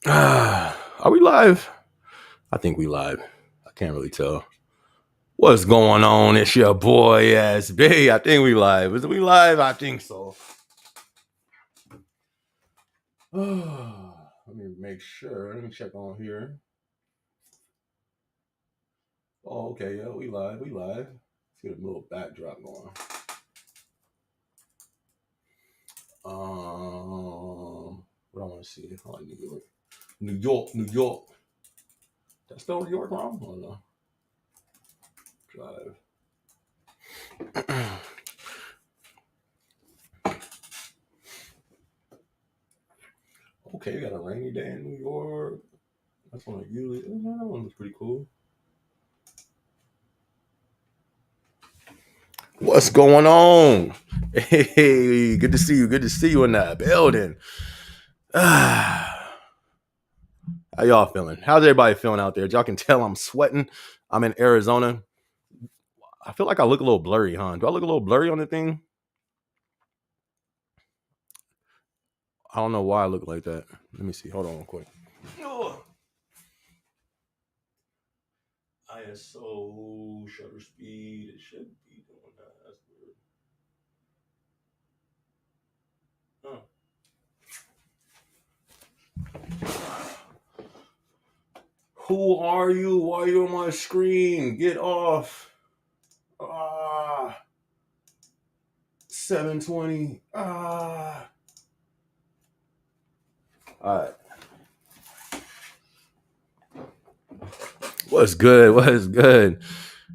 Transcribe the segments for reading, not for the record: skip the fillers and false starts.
Are we live? I think we live. I can't really tell. What's going on? It's your boy SB. I think we live. Is we live? I think so. Let me make sure. Let me check on here. Oh, okay. Yeah, we live. We live. Let's get a little backdrop going. What I want to see? Oh, New York. New York. New York. Did I spell New York wrong? Oh no. Drive. Okay, we got a rainy day in New York. That's one of usually. That one was pretty cool. What's going on? Hey, good to see you. Good to see you in the building. How y'all feeling? How's everybody feeling out there? Y'all can tell I'm sweating. I'm in Arizona. I feel like I look a little blurry, huh? Do I look a little blurry on the thing? I don't know why I look like that. Let me see. Hold on real quick. ISO shutter speed. It should be doing that. That's weird. Who are you? Why are you on my screen? Get off. 720. All right. What's good? What's good?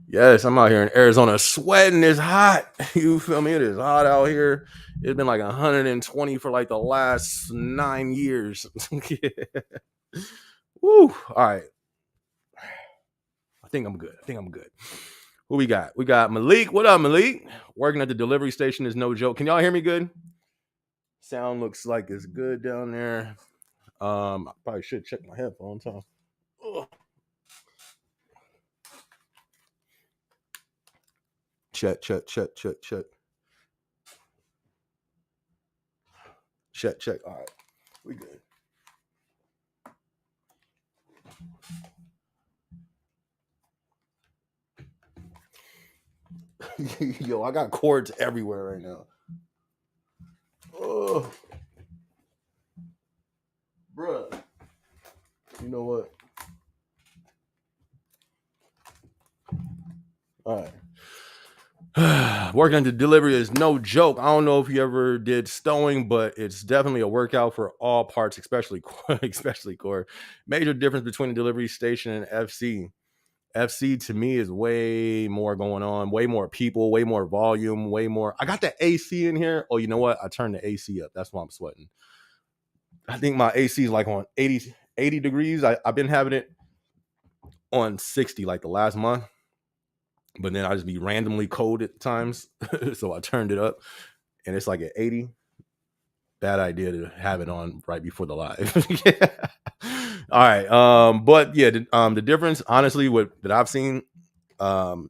Yes, I'm out here in Arizona sweating. It's hot. You feel me? It is hot out here. It's been like 120 for like the last 9 years. Woo. All right. I think I'm good. Who we got? We got Malik. What up, Malik? Working at the delivery station is no joke. Can y'all hear me good? Sound looks like it's good down there. I probably should check my headphones, huh? Ugh. Check. All right. We good. Yo, I got cords everywhere right now. Oh, bruh. You know what? All right. Working on the delivery is no joke. I don't know if you ever did stowing, but it's definitely a workout for all parts, especially core. Major difference between the delivery station and FC. FC to me is way more going on, way more people, way more volume, way more. I got the AC in here. Oh, you know what? I turned the AC up. That's why I'm sweating. I think my AC is like on 80 degrees. I've been having it on 60 like the last month, but then I just be randomly cold at times. So I turned it up and it's like at 80. Bad idea to have it on right before the live. Yeah. All right. But yeah, the difference, honestly, what that I've seen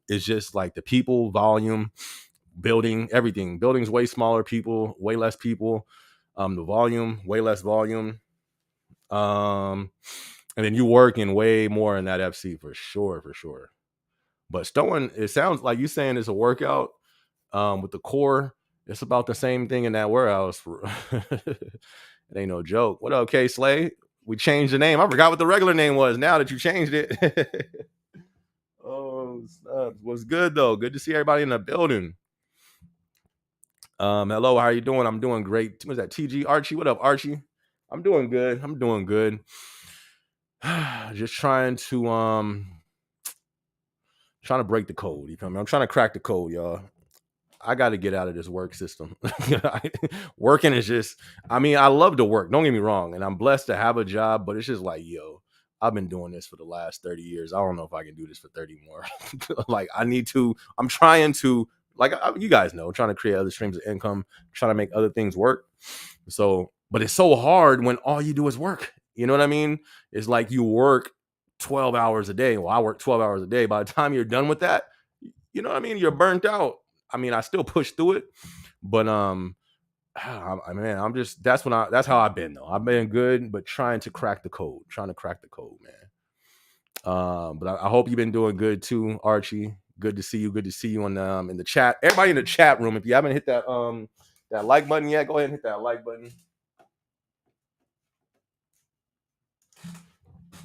is just like the people, volume, building, everything. Buildings way smaller, people, way less people. The volume, way less volume. And then you work in way more in that FC for sure. But stowing, it sounds like you saying it's a workout. With the core, it's about the same thing in that warehouse. It ain't no joke. What up, K Slay? We changed the name. I forgot what the regular name was. Now that you changed it. Oh, was good though. Good to see everybody in the building. Hello, how are you doing? I'm doing great. What's that? TG Archie. What up, Archie? I'm doing good. Just trying to break the code. You feel me? I'm trying to crack the code, y'all. I got to get out of this work system. Working is just, I mean, I love to work. Don't get me wrong. And I'm blessed to have a job, but it's just like, yo, I've been doing this for the last 30 years. I don't know if I can do this for 30 more. Like, I'm trying to, like, you guys know, trying to create other streams of income, trying to make other things work. So, but it's so hard when all you do is work. You know what I mean? It's like you work 12 hours a day. Well, I work 12 hours a day. By the time you're done with that, you know what I mean? You're burnt out. I mean, I still push through it, but man, that's how I've been though. I've been good, but trying to crack the code, man. But I hope you've been doing good too, Archie. Good to see you. Good to see you in the chat. Everybody in the chat room, if you haven't hit that like button yet, go ahead and hit that like button.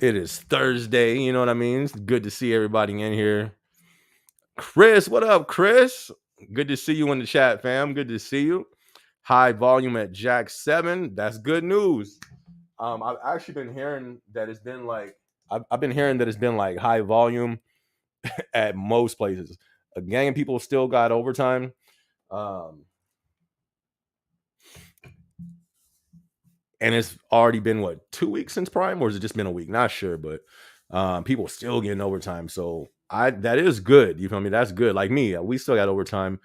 It is Thursday, you know what I mean? It's good to see everybody in here. Chris, what up, Chris? Good to see you in the chat, fam. Good to see you. High volume at Jack 7. That's good news. I've actually been hearing that it's been like I've been hearing that it's been like high volume at most places. A gang of people still got overtime. And it's already been what, 2 weeks since Prime, or has it just been a week? Not sure, but people still getting overtime. So that is good. You feel me? That's good. Like me, we still got overtime.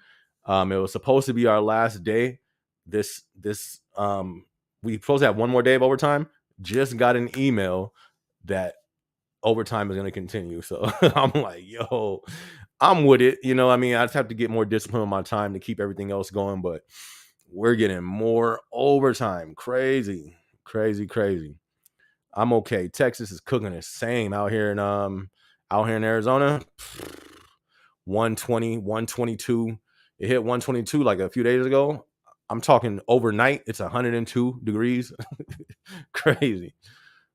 It was supposed to be our last day. This we supposed to have one more day of overtime. Just got an email that overtime is going to continue. So I'm like, yo, I'm with it. You know, I mean, I just have to get more discipline on my time to keep everything else going, but we're getting more overtime. Crazy. I'm okay. Texas is cooking the same out here in Arizona. 120, 122. It hit 122 like a few days ago. I'm talking overnight. It's 102 degrees. Crazy.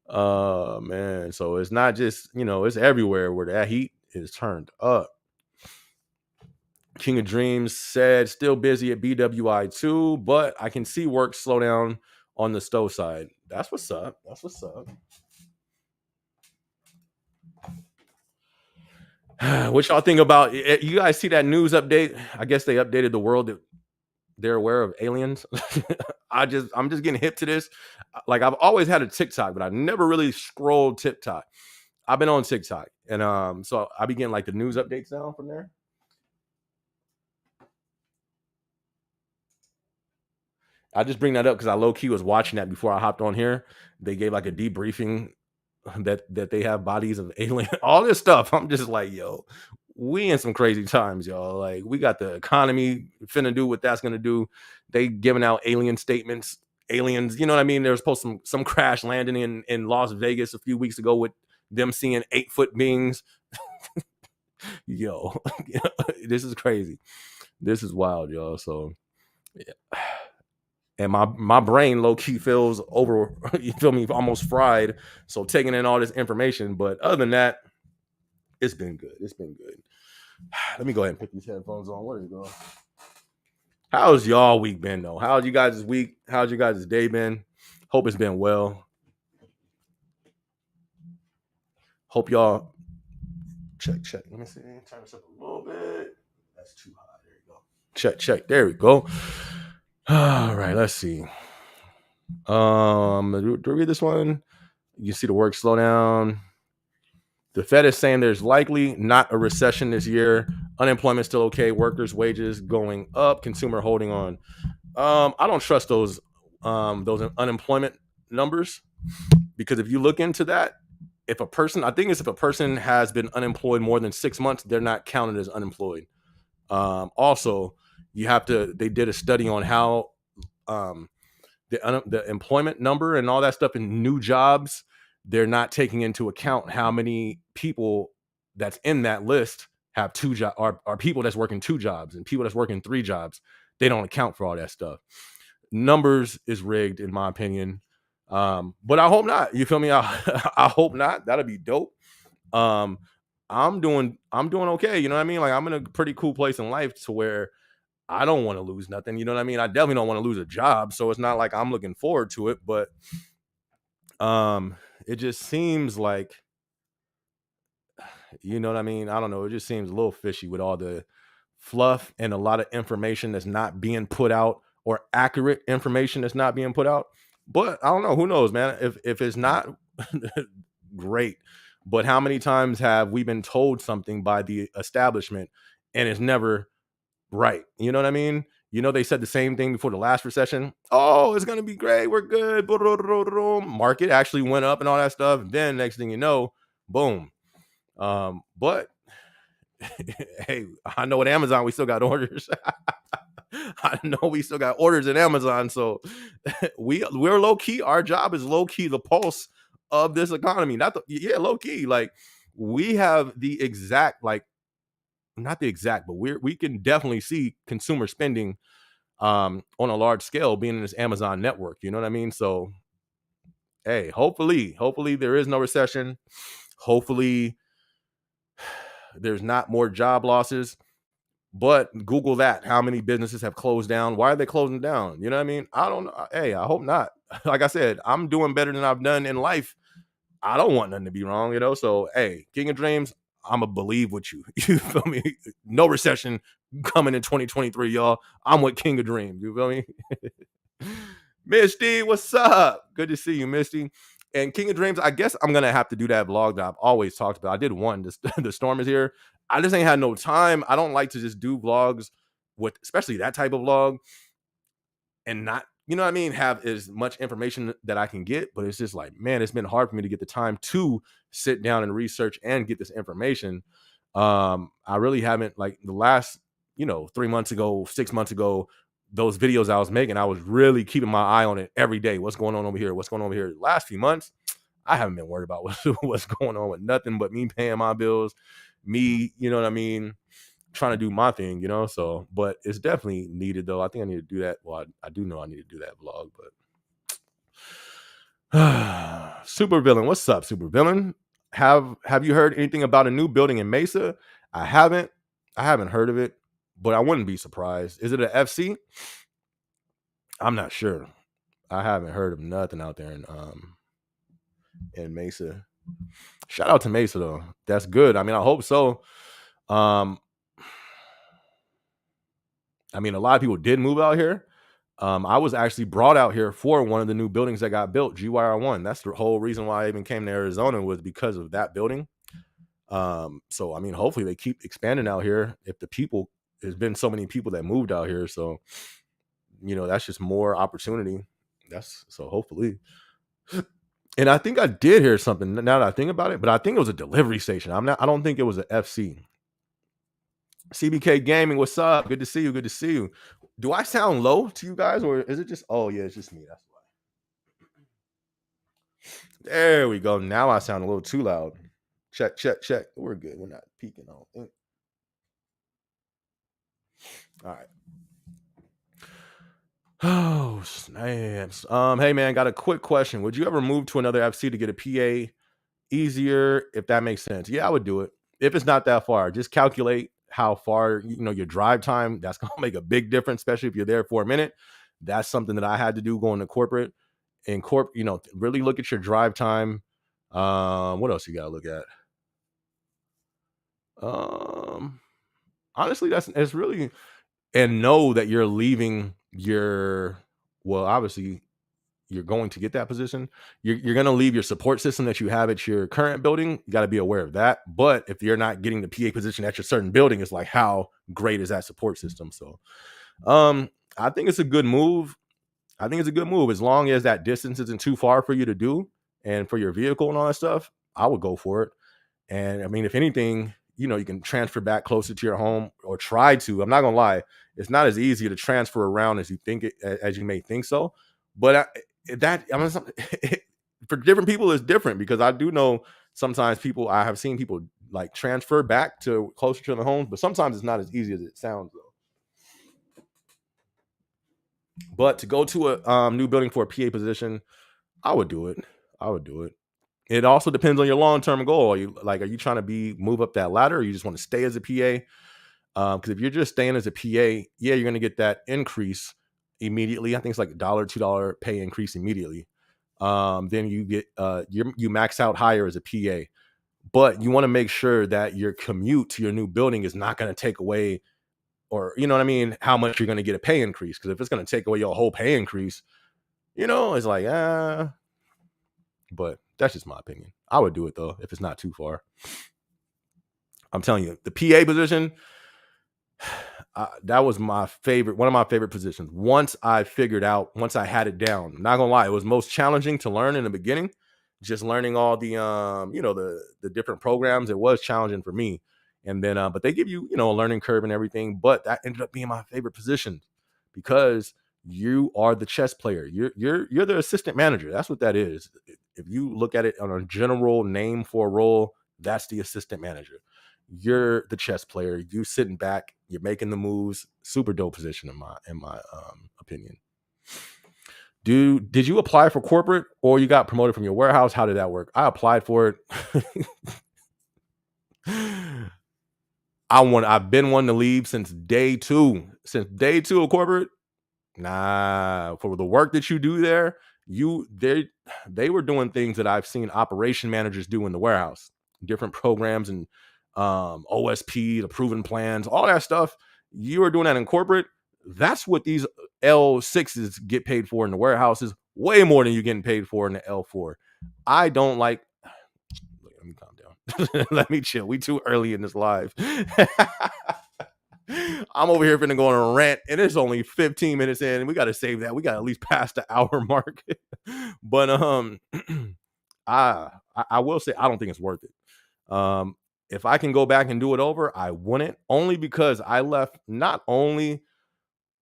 Man. So it's not just, it's everywhere where that heat is turned up. King of Dreams said, still busy at BWI2, but I can see work slow down on the stove side. That's what's up. What y'all think about, you guys see that news update? I guess they updated the world that they're aware of aliens. I'm just getting hip to this. Like, I've always had a TikTok, but I never really scrolled TikTok. I've been on TikTok, and so I be getting like the news updates now from there. I just bring that up because I low key was watching that before I hopped on here. They gave like a debriefing that they have bodies of alien, all this stuff. I'm just like, yo, we in some crazy times, y'all. Like, we got the economy finna do what that's gonna do. They giving out alien statements, aliens. You know what I mean? There was supposed some crash landing in Las Vegas a few weeks ago with them seeing 8-foot beings. Yo, this is crazy. This is wild, y'all. So, yeah. And my brain low key feels over, you feel me, almost fried. So taking in all this information, but other than that, it's been good. Let me go ahead and put these headphones on. Where you go? How's y'all week been though? How's you guys' week? How's you guys' day been? Hope it's been well. Hope y'all check. Let me see. Turn this up a little bit. That's too high. There you go. Check. There we go. All right, let's see. Do I read this one? You see the work slow down. The Fed is saying there's likely not a recession this year. Unemployment still okay. Workers' wages going up. Consumer holding on. I don't trust those unemployment numbers, because if you look into that, if a person has been unemployed more than 6 months, they're not counted as unemployed. Also, they did a study on how the employment number and all that stuff in new jobs. They're not taking into account how many people that's in that list have two jobs, are people that's working 2 jobs, and people that's working 3 jobs. They don't account for all that stuff. Numbers is rigged, in my opinion. But I hope not. You feel me? I hope not. That'll be dope. I'm doing okay. You know what I mean? Like, I'm in a pretty cool place in life to where I don't want to lose nothing. You know what I mean? I definitely don't want to lose a job. So it's not like I'm looking forward to it, but it just seems like, you know what I mean? I don't know. It just seems a little fishy with all the fluff and a lot of information that's not being put out, or accurate information that's not being put out. But I don't know. Who knows, man? If it's not great. But how many times have we been told something by the establishment and it's never right? You know what I mean? They said the same thing before the last recession. Oh, it's going to be great. We're good. Market actually went up and all that stuff. Then next thing you know, boom. But hey, I know at Amazon, we still got orders. I know we still got orders at Amazon, so we're low key. Our job is low key the pulse of this economy. Not the yeah, low key. Like we have the exact like not the exact, but we can definitely see consumer spending on a large scale being in this Amazon network. You know what I mean? So hey, hopefully there is no recession. Hopefully there's not more job losses. But Google that. How many businesses have closed down? Why are they closing down? You know what I mean? I don't know. Hey, I hope not. Like I said, I'm doing better than I've done in life. I don't want nothing to be wrong, you know? So, hey, King of Dreams, I'm going to believe with you. You feel me? No recession coming in 2023, y'all. I'm with King of Dreams. You feel me? Misty, what's up? Good to see you, Misty. And King of Dreams, I guess I'm gonna have to do that vlog that I've always talked about. I did one. The storm is here. I just ain't had no time. I don't like to just do vlogs with, especially that type of vlog, and not, you know what I mean, have as much information that I can get. But it's just like, man, it's been hard for me to get the time to sit down and research and get this information. I really haven't, like the last, 3 months ago, 6 months ago, those videos I was making, I was really keeping my eye on it every day. What's going on over here? What's going on over here? The last few months, I haven't been worried about what's going on with nothing but me paying my bills, me, you know what I mean, trying to do my thing, So, but it's definitely needed though. I think I need to do that. Well, I do know I need to do that vlog, but Super Villain, what's up, Super Villain? Have you heard anything about a new building in Mesa? I haven't heard of it, but I wouldn't be surprised. Is it an FC? I'm not sure. I haven't heard of nothing out there in Mesa. Shout out to Mesa though. That's good. I mean, I hope so. I mean, a lot of people did move out here. I was actually brought out here for one of the new buildings that got built, GYR1. That's the whole reason why I even came to Arizona, was because of that building. So I mean, hopefully they keep expanding out here. If there's been so many people that moved out here, so that's just more opportunity. So hopefully. And I think I did hear something now that I think about it, but I think it was a delivery station. I don't think it was an FC. CBK Gaming, what's up? Good to see you. Good to see you. Do I sound low to you guys, or is it just? Oh yeah, it's just me. That's why. There we go. Now I sound a little too loud. Check. We're good. We're not peaking on. All right. Oh snaps. Hey man, got a quick question. Would you ever move to another FC to get a PA easier, if that makes sense? Yeah, I would do it. If it's not that far, just calculate how far, your drive time. That's gonna make a big difference, especially if you're there for a minute. That's something that I had to do going to corporate. And really look at your drive time. What else you gotta look at? Honestly, it's really, and know that you're leaving obviously you're going to get that position. You're going to leave your support system that you have at your current building. You got to be aware of that. But if you're not getting the PA position at your certain building, it's like, how great is that support system? So, I think it's a good move. As long as that distance isn't too far for you to do, and for your vehicle and all that stuff, I would go for it. And I mean, if anything, you can transfer back closer to your home, or try to. I'm not gonna lie, it's not as easy to transfer around as as you may think so. But for different people, it's different, because I do know sometimes I have seen people like transfer back to closer to the home, but sometimes it's not as easy as it sounds though. But to go to a new building for a PA position, I would do it. It also depends on your long-term goal. Are you trying to move up that ladder, or you just want to stay as a PA? Because if you're just staying as a PA, yeah, you're going to get that increase immediately. I think it's like $1, $2 pay increase immediately. Then you get you max out higher as a PA, but you want to make sure that your commute to your new building is not going to take away, or you know what I mean, how much you're going to get a pay increase. Because if it's going to take away your whole pay increase, it's like But that's just my opinion. I would do it though if it's not too far. I'm telling you, the PA position, that was one of my favorite positions. Once I had it down, I'm not gonna lie, it was most challenging to learn in the beginning. Just learning all the the different programs, it was challenging for me. And then but they give you a learning curve and everything. But that ended up being my favorite position. because you are the chess player. You're the assistant manager. That's what that is. If you look at it on a general name for a role, that's the assistant manager. You're the chess player. You sitting back, you're making the moves. Super dope position in my opinion. Did you apply for corporate or you got promoted from your warehouse? How did that work? I applied for it. I've been wanting to leave since day two. Since day two of corporate. Nah, for the work that you do there, they were doing things that I've seen operation managers do in the warehouse, different programs and OSP, the proven plans, all that stuff. You are doing that in corporate. That's what these L6s get paid for in the warehouses, way more than you're getting paid for in the L4. I don't like. Let me calm down. Let me chill. We too early in this live. I'm over here finna go on a rant, and it's only 15 minutes in, and we got to save that. We got to at least pass the hour mark. But I will say I don't think it's worth it. If I can go back and do it over, I wouldn't. Only because I left. Not only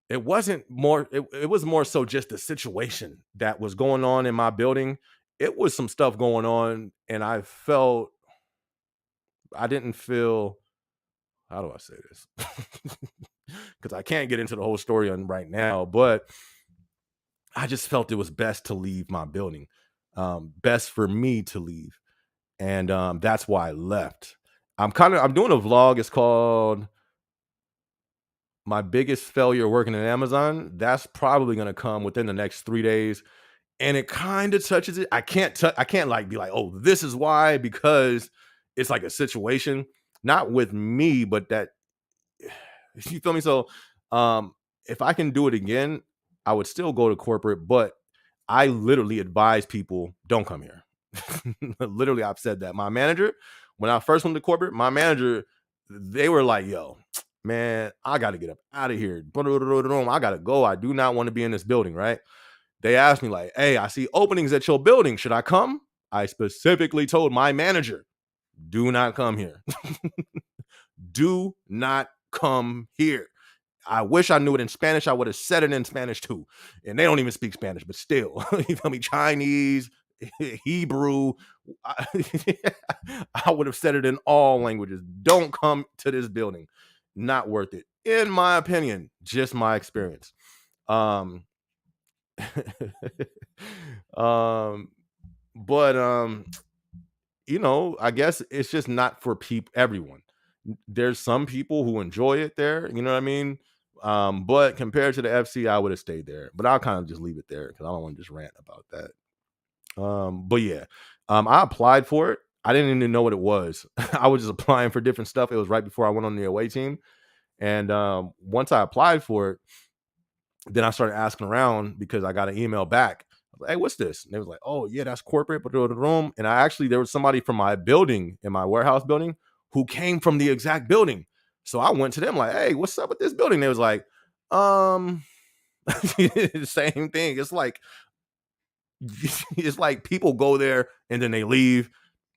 it wasn't more. It was more so just the situation that was going on in my building. It was some stuff going on, and I didn't feel. How do I say this? Because I can't get into the whole story on right now, but I just felt it was best to leave my building, best for me to leave, and that's why I left. I'm doing a vlog. It's called "My Biggest Failure Working at Amazon." That's probably gonna come within the next 3 days, and it kind of touches it. I can't like be like, oh, this is why, because it's like a situation, not with me, but that. You feel me? So, if I can do it again, I would still go to corporate, but I literally advise people don't come here. Literally, I've said that. My manager, when I first went to corporate, my manager, they were like, yo, man, I got to get up out of here. I got to go. I do not want to be in this building, right? They asked me, like, hey, I see openings at your building. Should I come? I specifically told my manager, do not come here. Do not come here. I wish I knew it in Spanish. I would have said it in Spanish too. And they don't even speak Spanish, but still, you feel me? Chinese, Hebrew. I would have said it in all languages. Don't come to this building. Not worth it. In my opinion, just my experience. Um, but I guess it's just not for everyone. There's some people who enjoy it there, you know what I mean? But compared to the FC, I would have stayed there. But I'll kind of just leave it there because I don't want to just rant about that. But yeah, I applied for it. I didn't even know what it was. I was just applying for different stuff. It was right before I went on the away team. And once I applied for it, then I started asking around because I got an email back. I was like, hey, what's this? And they was like, oh, yeah, that's corporate. And there was somebody from my building, in my warehouse building, who came from the exact building. So I went to them like, hey, what's up with this building? They was like, same thing. It's like people go there and then they leave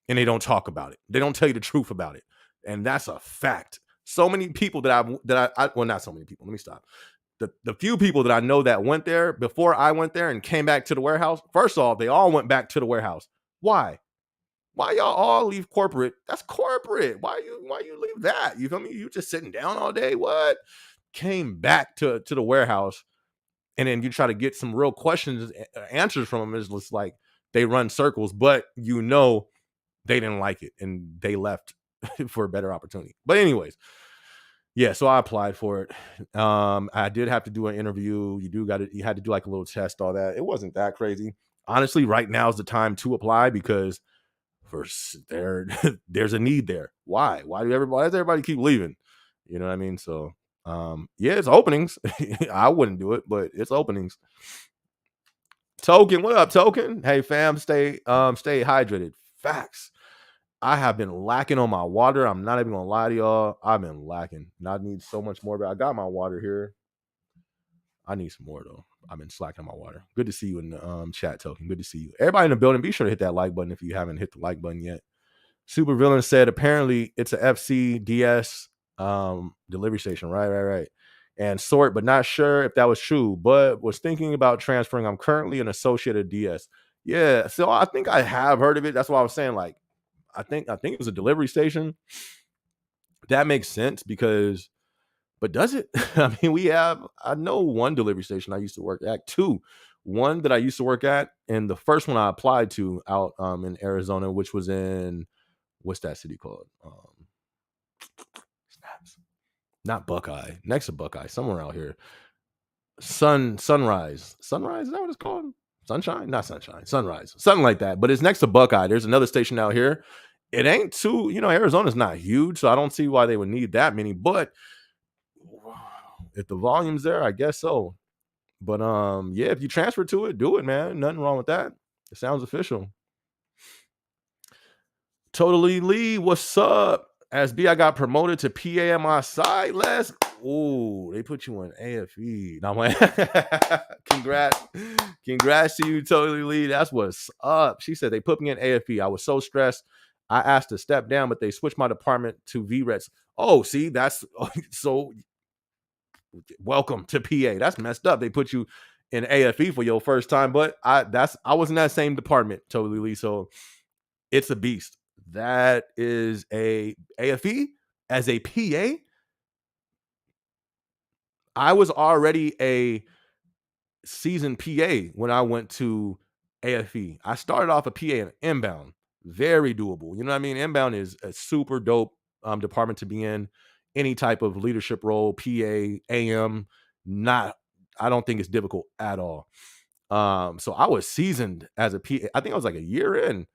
and they don't talk about it. They don't tell you the truth about it. And that's a fact. So many people well, not so many people. Let me stop. The few people that I know that went there before I went there and came back to the warehouse, first off, they all went back to the warehouse. Why? Why y'all all leave corporate? That's corporate. Why you leave that? You feel me? You just sitting down all day? What? Came back to the warehouse, and then you try to get some real questions, answers from them. It's just like they run circles, but they didn't like it and they left for a better opportunity. But anyways, yeah, so I applied for it. I did have to do an interview. You had to do like a little test, all that. It wasn't that crazy. Honestly, right now is the time to apply because there's a need there. Why does everybody keep leaving? You know what I mean? So yeah, it's openings. I wouldn't do it, but it's openings. Token, what up, Token? Hey fam, stay hydrated. Facts. I have been lacking on my water. I'm not even gonna lie to y'all. I've been lacking. And I need so much more, but I got my water here. I need some more though. I've been slacking on my water. Good to see you in the chat, Token. Good to see you. Everybody in the building, be sure to hit that like button if you haven't hit the like button yet. Super Villain said apparently it's a FCDS delivery station. Right. and sort, but not sure if that was true. But was thinking about transferring. I'm currently an associate at DS. Yeah, so I think I have heard of it. That's why I was saying, like, I think it was a delivery station. That makes sense because, but does it? I mean, I know one delivery station I used to work at, two. One that I used to work at, and the first one I applied to out in Arizona, which was in, what's that city called? Snaps. Not Buckeye, next to Buckeye, somewhere out here. Sunrise. Is that what it's called? Sunshine, not Sunshine. Sunrise, something like that. But it's next to Buckeye. There's another station out here. It ain't too, Arizona's not huge, so I don't see why they would need that many. But if the volume's there, I guess so. But yeah, if you transfer to it, do it, man. Nothing wrong with that. It sounds official. Totally Lee, what's up? SB, I got promoted to PA at my side. Ooh, they put you in AFE. No, I'm like, congrats to you, Totally Lee. That's what's up. She said they put me in AFE. I was so stressed. I asked to step down, but they switched my department to VRETs. Oh, see, that's so. Welcome to PA. That's messed up. They put you in AFE for your first time, but I was in that same department, Totally Lee. So it's a beast. That is a AFE as a PA. I was already a seasoned PA when I went to AFE. I started off a PA in inbound, very doable. You know what I mean? Inbound is a super dope department to be in. Any type of leadership role, PA, AM, not. I don't think it's difficult at all. So I was seasoned as a PA. I think I was like a year in,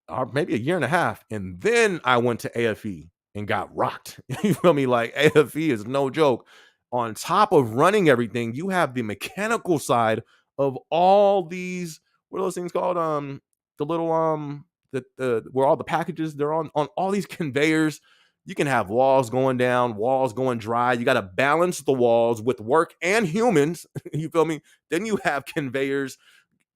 or maybe a year and a half, and then I went to AFE and got rocked. You feel me? Like AFE is no joke. On top of running everything, you have the mechanical side of all these. What are those things called? The little the where all the packages they're on all these conveyors. You can have walls going down, walls going dry. You got to balance the walls with work and humans. You feel me? Then you have conveyors.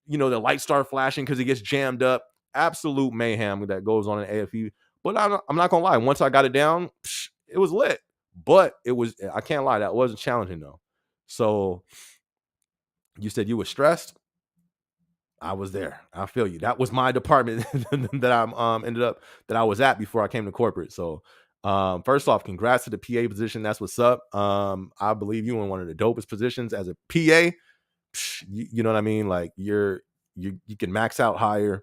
The lights start flashing because it gets jammed up. Absolute mayhem that goes on in AFE. But I'm not gonna lie. Once I got it down, it was lit. But I can't lie, that wasn't challenging though. So you said you were stressed. I was there. I feel you. That was my department that I'm ended up that I was at before I came to corporate. So first off, congrats to the PA position. That's what's up. I believe you in one of the dopest positions as a PA. You know what I mean? Like you can max out higher.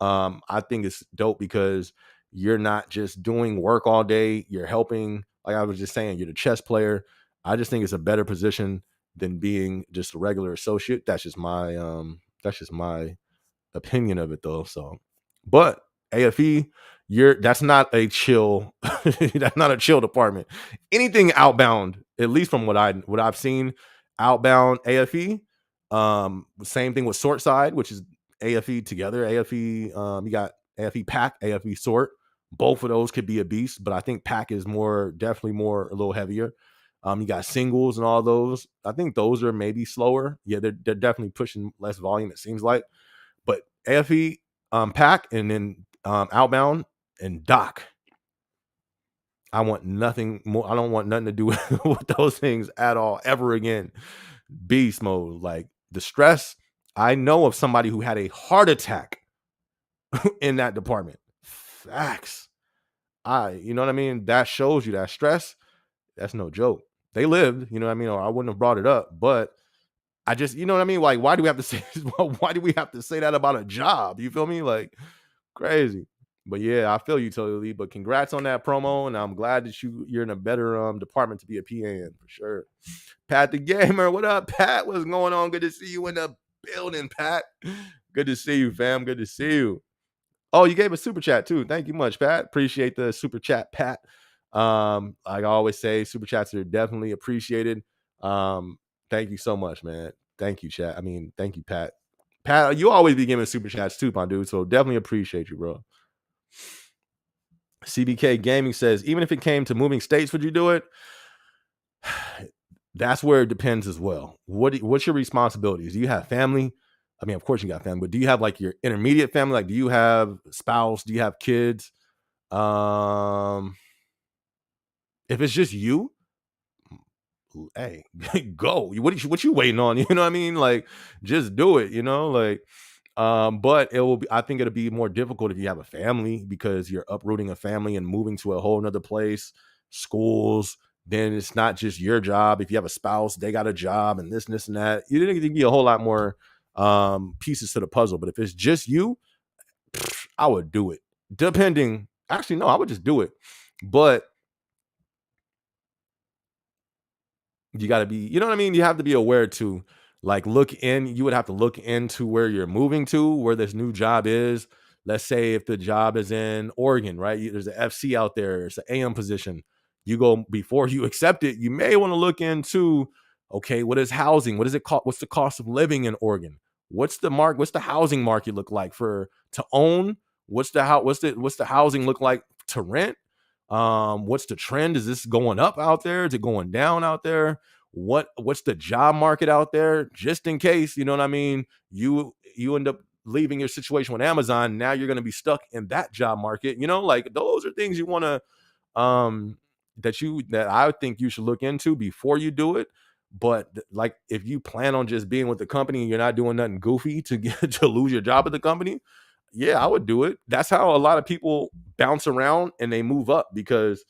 I think it's dope because you're not just doing work all day. You're helping. Like I was just saying, you're the chess player. I just think it's a better position than being just a regular associate. That's just my opinion of it though. So, but AFE, that's not a chill. That's not a chill department. Anything outbound, at least from what I've seen, outbound AFE. Same thing with sort side, which is AFE together. AFE, you got AFE pack, AFE sort. Both of those could be a beast, but I think pack is definitely more a little heavier. You got singles and all those. I think those are maybe slower. Yeah, they're definitely pushing less volume. It seems like, but AFE, pack, and then outbound and dock. I want nothing more. I don't want nothing to do with those things at all ever again. Beast mode, like the stress. I know of somebody who had a heart attack in that department. Facts. You know what I mean? That shows you that stress. That's no joke. They lived, you know what I mean? Or I wouldn't have brought it up, but I just, you know what I mean? Like, why do we have to say, why do we have to say that about a job? You feel me? Like, crazy. But yeah, I feel you totally. But congrats on that promo, and I'm glad that you're in a better department to be a PA in for sure. Pat the Gamer, what up, Pat? What's going on? Good to see you in the building, Pat. Good to see you, fam. Good to see you. Oh, you gave a super chat too. Thank you much, Pat. Appreciate the super chat, Pat. Like I always say, super chats are definitely appreciated. Thank you so much, man. Thank you, chat. I mean, thank you, Pat. Pat, you always be giving super chats too, my dude. So definitely appreciate you, bro. CBK Gaming says, even if it came to moving states, would you do it? That's where it depends as well. What's your responsibilities? Do you have family? I mean, of course you got family, but do you have like your intermediate family? Like, do you have a spouse? Do you have kids? If it's just you, hey, go. What you waiting on? You know what I mean? Like, just do it. Like, but it will be. I think it'll be more difficult if you have a family because you're uprooting a family and moving to a whole nother place, schools. Then it's not just your job. If you have a spouse, they got a job and this and that. You didn't think be a whole lot more pieces to the puzzle. But if it's just you, I would do it. Depending, actually, no, I would just do it. But you got to be, you know what I mean? You have to be aware to like you would have to look into where you're moving to, where this new job is. Let's say if the job is in Oregon, right? There's an FC out there, it's an AM position. You go before you accept it, you may want to look into, okay, what is housing? What is it called? What's the cost of living in Oregon? What's the housing market look like for to own? What's the housing look like to rent? What's the trend? Is this going up out there? Is it going down out there? What's the job market out there? Just in case, you know what I mean? You end up leaving your situation with Amazon. Now you're going to be stuck in that job market. Like those are things you want to that I think you should look into before you do it. But like if you plan on just being with the company and you're not doing nothing goofy to get to lose your job at the company, yeah, I would do it. That's how a lot of people bounce around and they move up because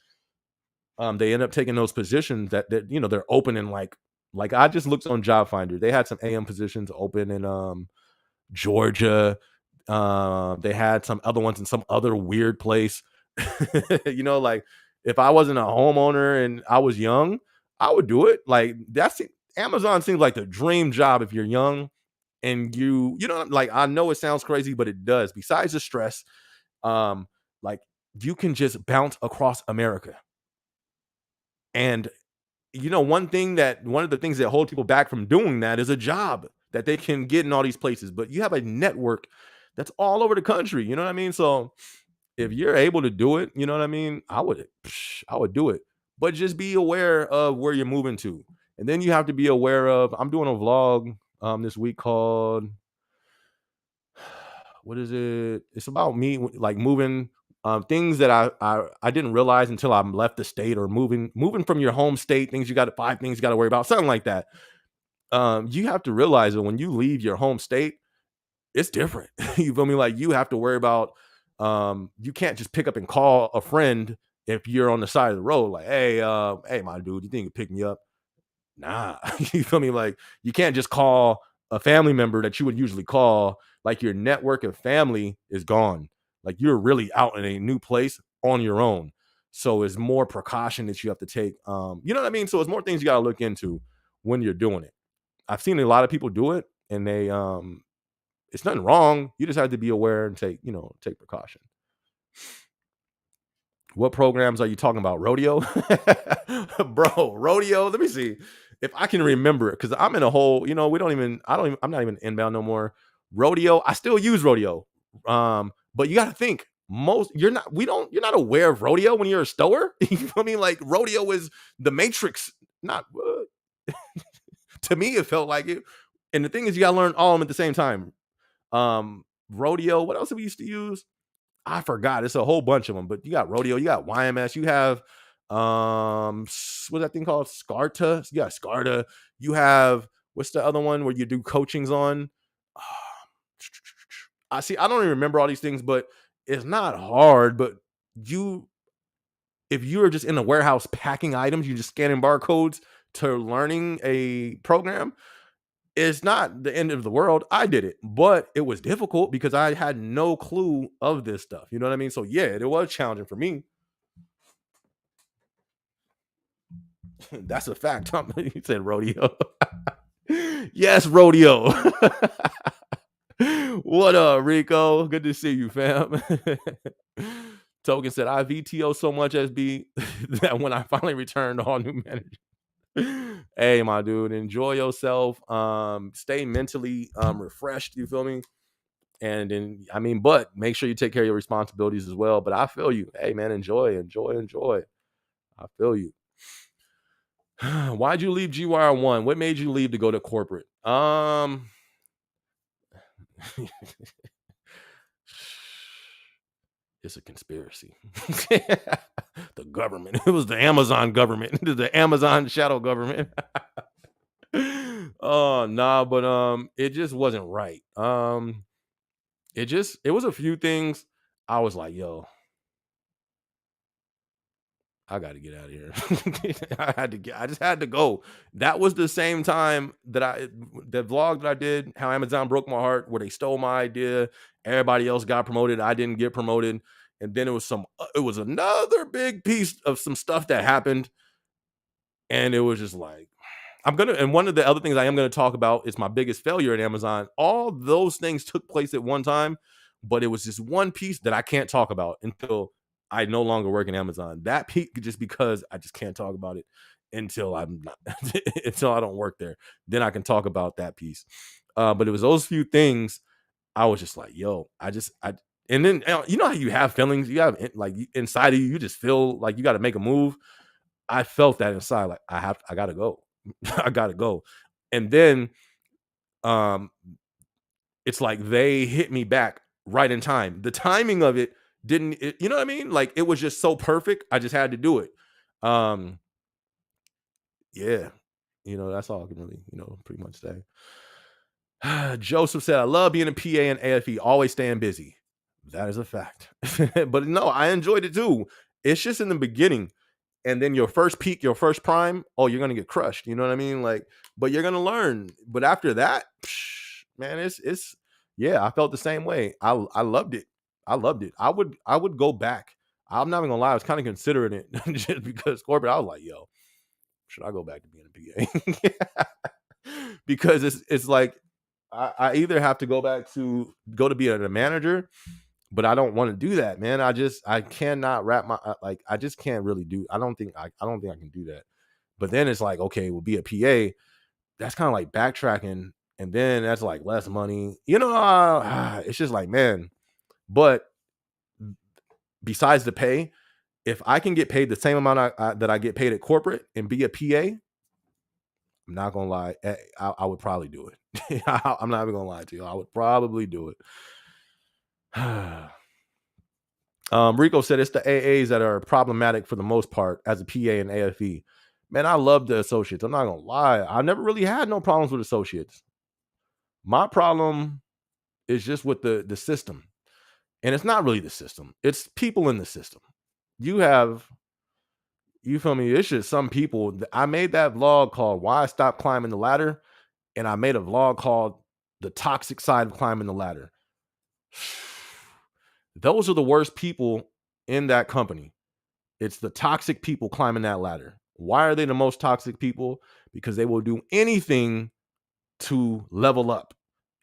they end up taking those positions that they're open in like I just looked on Job Finder. They had some AM positions open in Georgia. They had some other ones in some other weird place. Like if I wasn't a homeowner and I was young, I would do it. Like Amazon seems like the dream job if you're young and like I know it sounds crazy, but it does. Besides the stress, um, like you can just bounce across America. And one of the things that hold people back from doing that is a job that they can get in all these places. But you have a network that's all over the country. You know what I mean? So if you're able to do it, you know what I mean? I would do it. But just be aware of where you're moving to. And then you have to be aware of, I'm doing a vlog this week called, what is it? It's about me like moving things that I didn't realize until I left the state or moving from your home state, five things you got to worry about, something like that. You have to realize that when you leave your home state, it's different. You feel me? Like you have to worry about you can't just pick up and call a friend if you're on the side of the road, like, hey, my dude, you think you can pick me up? Nah. You feel me? Like you can't just call a family member that you would usually call. Like your network of family is gone. Like you're really out in a new place on your own. So it's more precaution that you have to take. You know what I mean? So it's more things you gotta look into when you're doing it. I've seen a lot of people do it and they it's nothing wrong. You just have to be aware and take precaution. What programs are you talking about? Rodeo? Bro, rodeo. Let me see if I can remember it because I'm in a whole, I'm not even inbound no more. Rodeo, I still use rodeo. But you got to think you're not aware of rodeo when you're a stower. You feel me? Like rodeo is the Matrix. Not to me, it felt like it. And the thing is, you got to learn all of them at the same time. Rodeo, what else have we used to use? I forgot. It's a whole bunch of them, but you got rodeo, you got YMS, you have what's that thing called? Scarta. You got Scarta. You have what's the other one where you do coachings on? I see. I don't even remember all these things, but it's not hard. But if you're just in a warehouse packing items, you just scanning barcodes to learning a program, it's not the end of the world. I did it, but it was difficult because I had no clue of this stuff. You know what I mean? So yeah, it was challenging for me. That's a fact. He said rodeo. Yes, rodeo. What up, Rico? Good to see you, fam. Token said, I VTO so much, SB, that when I finally returned, all new manager. Hey, my dude, enjoy yourself. Stay mentally refreshed. You feel me? And then, but make sure you take care of your responsibilities as well. But I feel you. Hey, man, enjoy. I feel you. Why'd you leave GYR1? What made you leave to go to corporate? It's a conspiracy. The government. It was the Amazon government, the Amazon shadow government. Oh, nah, but it just wasn't right. It was a few things I was like, yo, I got to get out of here. I just had to go. That was the same time that the vlog that I did, how Amazon broke my heart, where they stole my idea. Everybody else got promoted. I didn't get promoted. And then it was another big piece of some stuff that happened. And it was just like, and one of the other things I am gonna talk about is my biggest failure at Amazon. All those things took place at one time, but it was just one piece that I can't talk about until I no longer work in Amazon. That peak just because I just can't talk about it until I'm not until I don't work there. Then I can talk about that piece. But it was those few things I was just like, yo, I and then you know how you have feelings, you have like inside of you, you just feel like you got to make a move. I felt that inside, like I gotta go. I gotta go. And then um it's like they hit me back right in time. The timing of it you know what I mean? Like it was just so perfect. I just had to do it. Um yeah. That's all I can really, pretty much say. Joseph said, I love being a PA and AFE, always staying busy. That is a fact. But no, I enjoyed it too. It's just in the beginning. And then your first peak, your first prime, oh, you're gonna get crushed. You know what I mean? Like, but you're gonna learn. But after that, man, it's yeah, I felt the same way. I loved it. I loved it. I would go back. I'm not even gonna lie, I was kind of considering it just because corporate. I was like, yo, should I go back to being a PA? Because it's like I either have to go to be a manager, but I don't want to do that, man. I cannot wrap my like I just can't really do. I don't think I can do that. But then it's like, okay, we'll be a PA. That's kind of like backtracking, and then that's like less money. It's just like, man. But besides the pay, if I can get paid the same amount that I get paid at corporate and be a PA, I'm not gonna lie, I would probably do it. I'm not even gonna lie to you. I would probably do it. Rico said it's the AAs that are problematic for the most part as a PA and AFE. Man, I love the associates. I'm not gonna lie. I never really had no problems with associates. My problem is just with the system. And it's not really the system. It's people in the system. You feel me? It's just some people. I made that vlog called Why I Stopped Climbing the Ladder. And I made a vlog called The Toxic Side of Climbing the Ladder. Those are the worst people in that company. It's the toxic people climbing that ladder. Why are they the most toxic people? Because they will do anything to level up.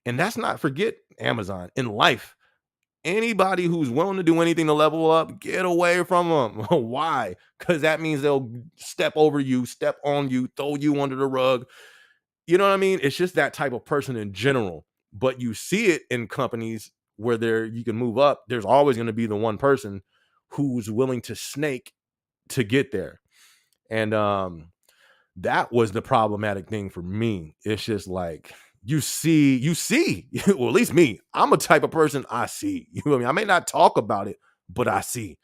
And that's not, forget Amazon. In life, anybody who's willing to do anything to level up, get away from them. Why? Because that means they'll step over you, step on you, throw you under the rug. You know what I mean? It's just that type of person in general. But you see it in companies where you can move up. There's always going to be the one person who's willing to snake to get there. And that was the problematic thing for me. It's just like you see, well, at least me, I'm a type of person I see. You know what I mean? I may not talk about it, but I see.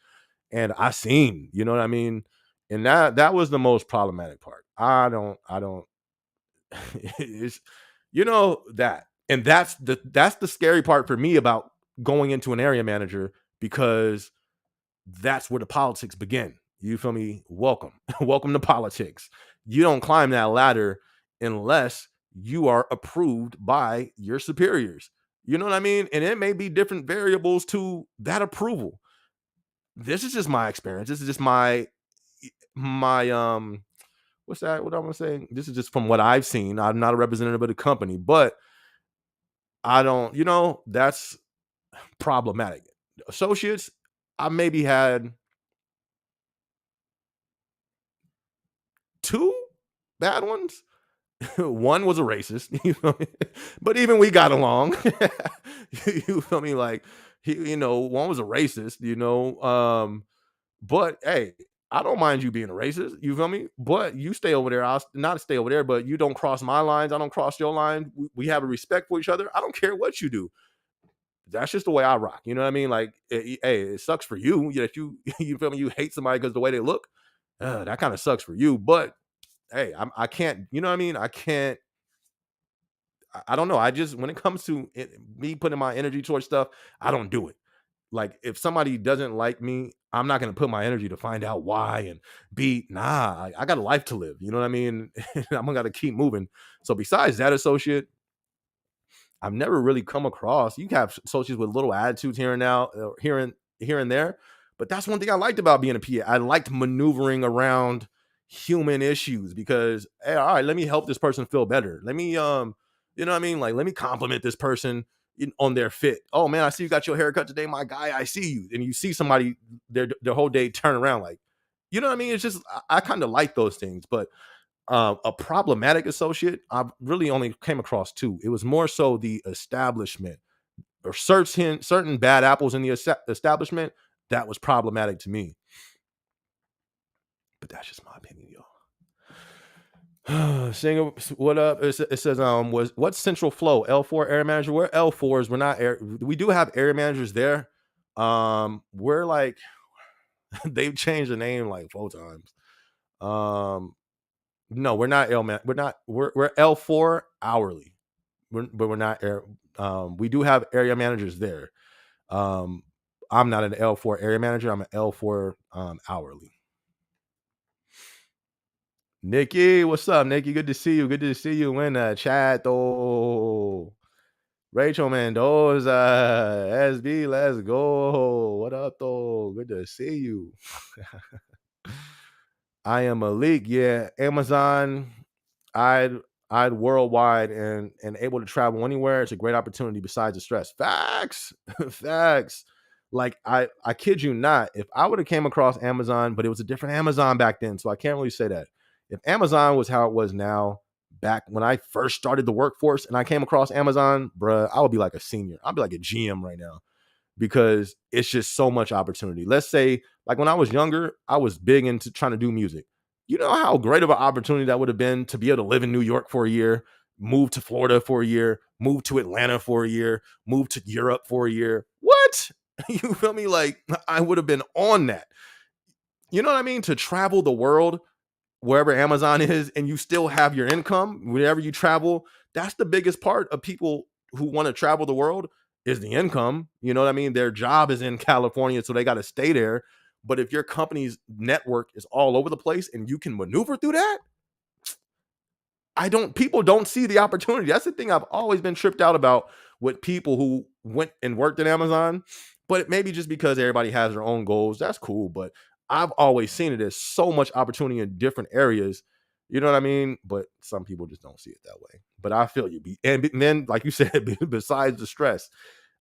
And I seen, you know what I mean? And that was the most problematic part. I don't it's that. And that's the scary part for me about going into an area manager, because that's where the politics begin. You feel me? Welcome. Welcome to politics. You don't climb that ladder unless you are approved by your superiors. You know what I mean? And it may be different variables to that approval. This is just my experience. This is just my what's that? What I'm gonna say? This is just from what I've seen. I'm not a representative of the company, but I don't, that's problematic. Associates, I maybe had 2 bad ones. One was a racist, you feel me? But even we got along. You feel me? Like one was a racist, but hey, I don't mind you being a racist, you feel me? But you stay over there. I'll not stay over there, but you don't cross my lines. I don't cross your line. We have a respect for each other. I don't care what you do. That's just the way I rock. You know what I mean? Like, hey, it sucks for you that you feel me. You hate somebody because the way they look. That kind of sucks for you. But hey, I can't. You know what I mean? I can't. I don't know. I just when it comes to me putting my energy towards stuff, I don't do it. Like if somebody doesn't like me, I'm not gonna put my energy to find out why and be nah. I got a life to live. You know what I mean? I'm gonna keep moving. So besides that associate, I've never really come across. You have associates with little attitudes here and now, here and there. But that's one thing I liked about being a PA. I liked maneuvering around human issues because, hey, all right, let me help this person feel better. Let me, you know what I mean? Like, let me compliment this person on their fit. Oh man, I see you got your haircut today, my guy. I see you, and you see somebody their whole day turn around like, you know what I mean? It's just I kind of like those things, but a problematic associate, I really only came across two. It was more so the establishment or certain bad apples in the establishment that was problematic to me. But that's just my opinion, y'all. Singer, what up? It says, was what's Central Flow? L4 area manager. We're L4s. We're not air. We do have area managers there. We're like they've changed the name like 4 times. No, we're not L man. We're L4 hourly. But we're not air. We do have area managers there. I'm not an L4 area manager. I'm an L4 hourly. Nikki, what's up, Nikki? Good to see you. Good to see you in the chat, though. Rachel Mendoza, SB, let's go. What up, though? Good to see you. I am Malik. Yeah, Amazon. I'd worldwide and able to travel anywhere. It's a great opportunity besides the stress. Facts. Facts. Like I kid you not, if I would have came across Amazon, but it was a different Amazon back then, so I can't really say that. If Amazon was how it was now, back when I first started the workforce and I came across Amazon, bruh, I would be like a senior. I'd be like a GM right now because it's just so much opportunity. Let's say, like when I was younger, I was big into trying to do music. You know how great of an opportunity that would have been to be able to live in New York for a year, move to Florida for a year, move to Atlanta for a year, move to Europe for a year. What? You feel me? Like I would have been on that. You know what I mean? To travel the world wherever Amazon is and you still have your income wherever you travel. That's the biggest part of people who want to travel the world is the income. You know what I mean? Their job is in California, so they got to stay there. But if your company's network is all over the place and you can maneuver through that, people don't see the opportunity. That's the thing I've always been tripped out about with people who went and worked at Amazon. But maybe just because everybody has their own goals, that's cool. But I've always seen it as so much opportunity in different areas. You know what I mean? But some people just don't see it that way. But I feel you. And then, like you said, besides the stress,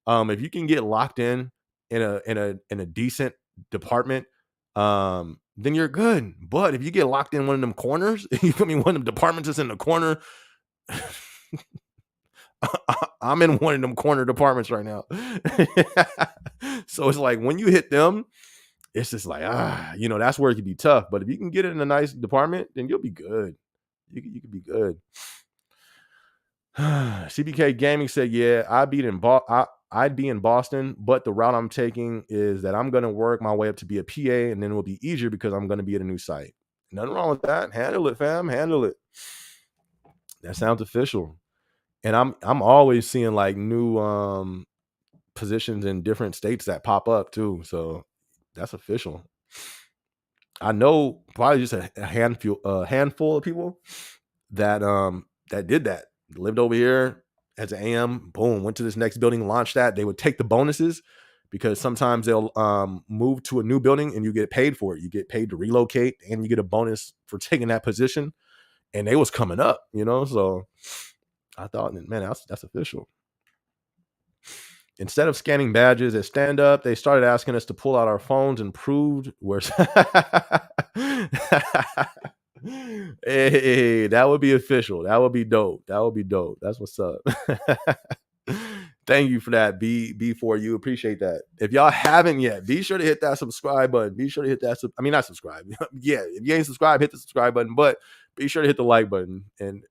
if you can get locked in a decent department, then you're good. But if you get locked in one of them corners, you feel me? One of them departments is in the corner. I'm in one of them corner departments right now. So it's like when you hit them, it's just like, that's where it can be tough. But if you can get it in a nice department, then you'll be good. You can be good. CBK Gaming said, yeah, I'd be in Boston, but the route I'm taking is that I'm going to work my way up to be a PA, and then it will be easier because I'm going to be at a new site. Nothing wrong with that. Handle it, fam. Handle it. That sounds official. And I'm always seeing like new positions in different states that pop up too. So that's official. I know probably just a handful of people that did that. Lived over here as an AM, boom, went to this next building, launched that. They would take the bonuses because sometimes they'll move to a new building and you get paid for it. You get paid to relocate and you get a bonus for taking that position. And they was coming up, so I thought, man, that's official. Instead of scanning badges at stand up, they started asking us to pull out our phones and proved where. Hey, that would be official. That would be dope. That's what's up. Thank you for that, B for you. Appreciate that. If y'all haven't yet, be sure to hit that subscribe button. Be sure to hit that. I mean, not subscribe. Yeah, if you ain't subscribed, hit the subscribe button. But be sure to hit the like button and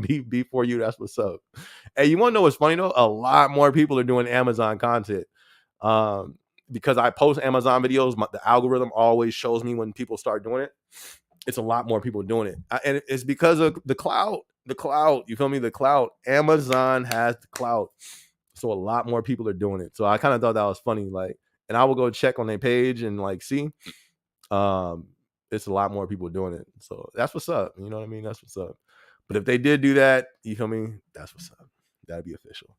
be for you. That's what's up. Hey, you want to know what's funny though? A lot more people are doing Amazon content. Um, because I post Amazon videos, the algorithm always shows me when people start doing it. It's a lot more people doing it, and it's because of the cloud. The cloud, you feel me? The cloud. Amazon has the cloud, so a lot more people are doing it. So I kind of thought that was funny. Like, and I will go check on their page and like see. Um, it's a lot more people doing it. So that's what's up. You know what I mean? That's what's up. But if they did do that, you feel me? That's what's up. That'd be official.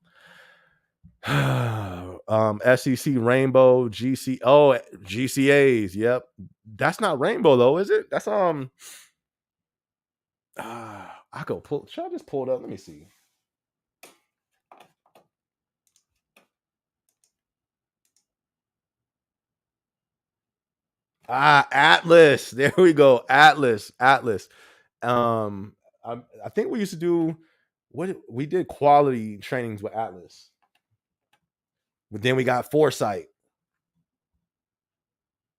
SEC Rainbow GC. Oh, GCAs. Yep. That's not Rainbow though, is it? That's I go pull. Should I just pull it up? Let me see. Atlas. There we go. Atlas. I think we used to do what we did quality trainings with Atlas, but then we got Foresight.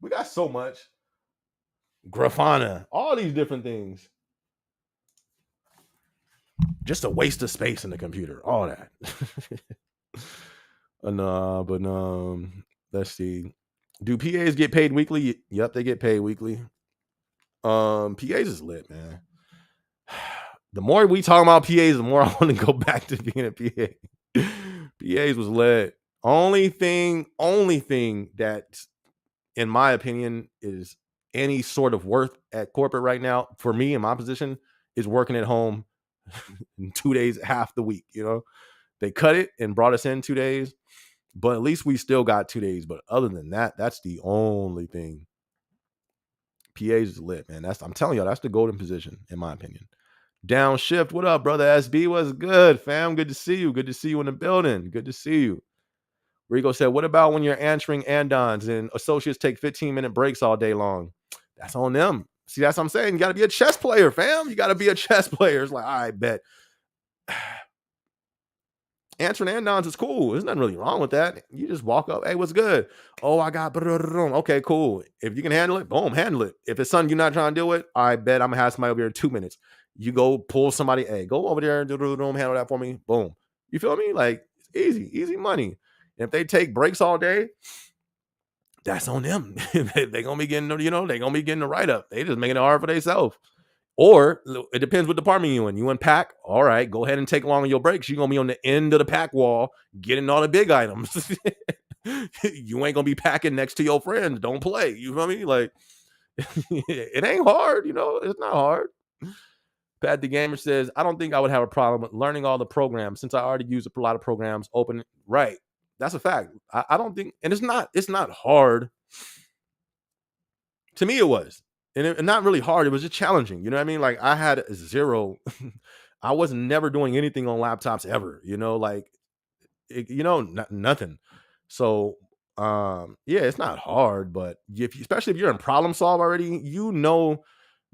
We got so much Grafana, all these different things. Just a waste of space in the computer. All that. But let's see. Do PAs get paid weekly? Yep, they get paid weekly. PAs is lit, man. The more we talk about PAs, the more I want to go back to being a PA. PAs was lit. Only thing that, in my opinion, is any sort of worth at corporate right now, for me in my position, is working at home 2 days, half the week. You know, they cut it and brought us in 2 days, but at least we still got 2 days. But other than that, that's the only thing. PAs is lit, man. I'm telling y'all, that's the golden position, in my opinion. Downshift, what up, brother? SB, what's good, fam? Good to see you. Good to see you in the building. Good to see you. Rico said, what about when you're answering andons and associates take 15-minute breaks all day long? That's on them. See, that's what I'm saying. You got to be a chess player, fam. You got to be a chess player. It's like, I bet. Answering andons is cool. There's nothing really wrong with that. You just walk up. Hey, what's good? Oh, I got. Okay, cool. If you can handle it, boom, handle it. If it's something you're not trying to deal with, I bet I'm going to have somebody over here in 2 minutes. You go pull somebody. Hey, go over there and handle that for me. Boom. You feel me? Like, easy money. And if they take breaks all day, that's on them. They're going to be getting, they're going to be getting the write-up. They just making it hard for themselves. Or it depends what department you in. You in pack? All right, go ahead and take long on your breaks. You're going to be on the end of the pack wall getting all the big items. You ain't going to be packing next to your friends. Don't play. You feel me? Like, it ain't hard. It's not hard. Pat the Gamer says, I don't think I would have a problem with learning all the programs since I already use a lot of programs. Open. Right. That's a fact. I don't think, and it's not hard. To me, it was. And not really hard. It was just challenging. You know what I mean? Like, I had zero. I was never doing anything on laptops ever. Nothing. So, yeah, it's not hard. But especially if you're in problem solve already,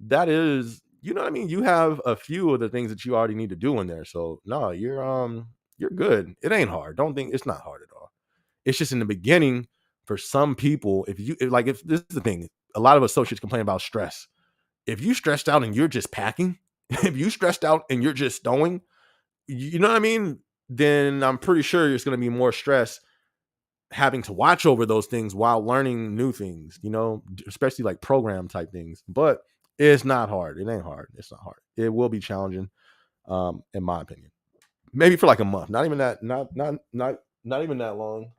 that is, you know what I mean? You have a few of the things that you already need to do in there. So, no, you're good. It ain't hard. Don't think it's not hard at all. It's just in the beginning for some people. If this is the thing. A lot of associates complain about stress. If you stressed out and you're just packing, if you stressed out and you're just stowing, you know what I mean? Then I'm pretty sure there's going to be more stress having to watch over those things while learning new things, especially like program type things. But it's not hard. It ain't hard. It's not hard. It will be challenging, in my opinion. Maybe for like a month. Not even that. Not even that long.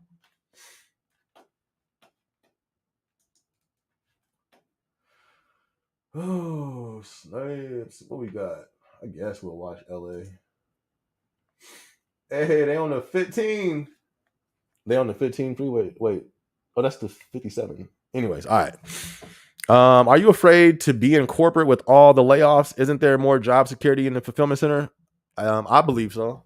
Oh, snipes. What we got? I guess we'll watch LA. Hey, they on the 15. They on the 15 freeway. Wait. Oh, that's the 57. Anyways, all right. Are you afraid to be in corporate with all the layoffs? Isn't there more job security in the fulfillment center? I believe so.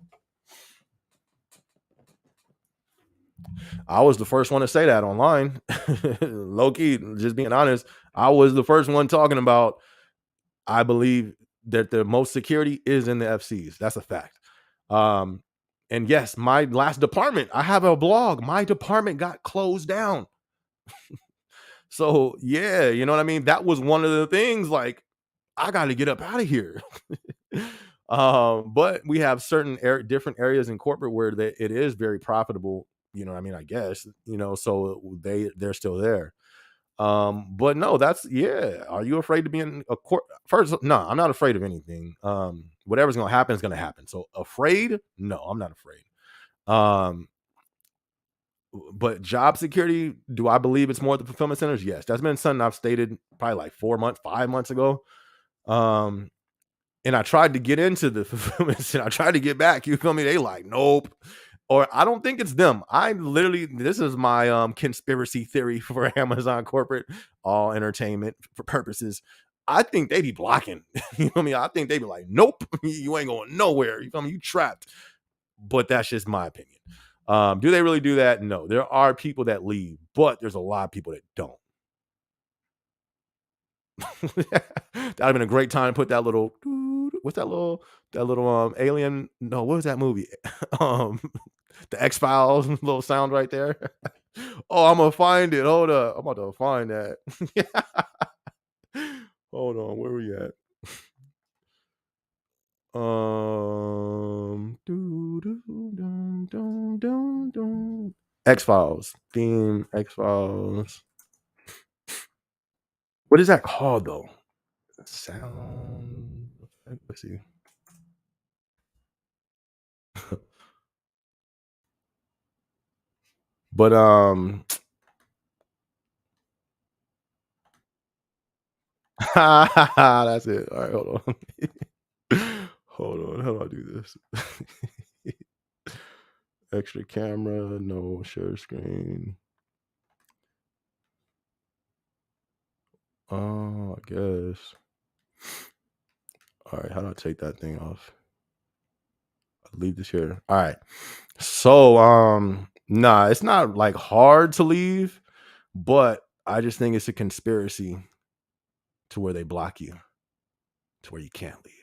I was the first one to say that online. Low key, just being honest, I was the first one talking about, I believe that the most security is in the FCs. That's a fact. And yes, my last department, I have a blog. My department got closed down. So yeah, you know what I mean? That was one of the things, like, I got to get up out of here. But we have certain different areas in corporate where it is very profitable. You know what I mean? I guess, so they're still there. But no, that's, yeah. Are you afraid to be in a court? First, no, I'm not afraid of anything. Whatever's gonna happen is gonna happen. So afraid? No, I'm not afraid. Um, but job security, do I believe it's more at the fulfillment centers? Yes, that's been something I've stated probably like 4 months, 5 months ago. Um, and I tried to get into the fulfillment center. I tried to get back. You feel me? They like, nope. Or I don't think it's them. I literally, this is my conspiracy theory for Amazon corporate, all entertainment for purposes. I think they be blocking. You know what I mean? I think they be like, nope, you ain't going nowhere. You feel me? You trapped. But that's just my opinion. Do they really do that? No. There are people that leave, but there's a lot of people that don't. That'd have been a great time to put that little, what's that little alien, no, what was that movie? um the X-Files little sound right there. Oh, I'm gonna find it. Hold up, I'm about to find that. Hold on, where we at? X-Files theme. X-Files, what is that called though? Sound, let's see. But that's it. All right, hold on. Hold on. How do I do this? Extra camera, no share screen. Oh, I guess. All right, how do I take that thing off? I'll leave this here. All right. So, nah, it's not like hard to leave, but I just think it's a conspiracy to where they block you, to where you can't leave.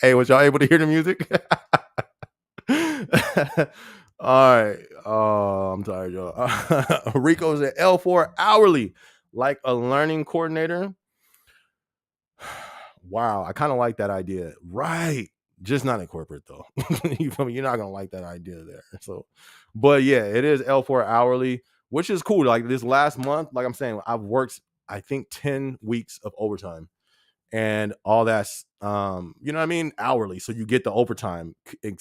Hey, was y'all able to hear the music? All right. Oh, I'm tired, y'all. Rico's at L4 hourly, like a learning coordinator. Wow, I kind of like that idea. Right. Just not in corporate though. You feel me? You're not gonna like that idea there. So, but yeah, it is L4 hourly, which is cool. Like this last month, like I'm saying, I've worked, I think, 10 weeks of overtime, and all that's you know what I mean, hourly. So you get the overtime, and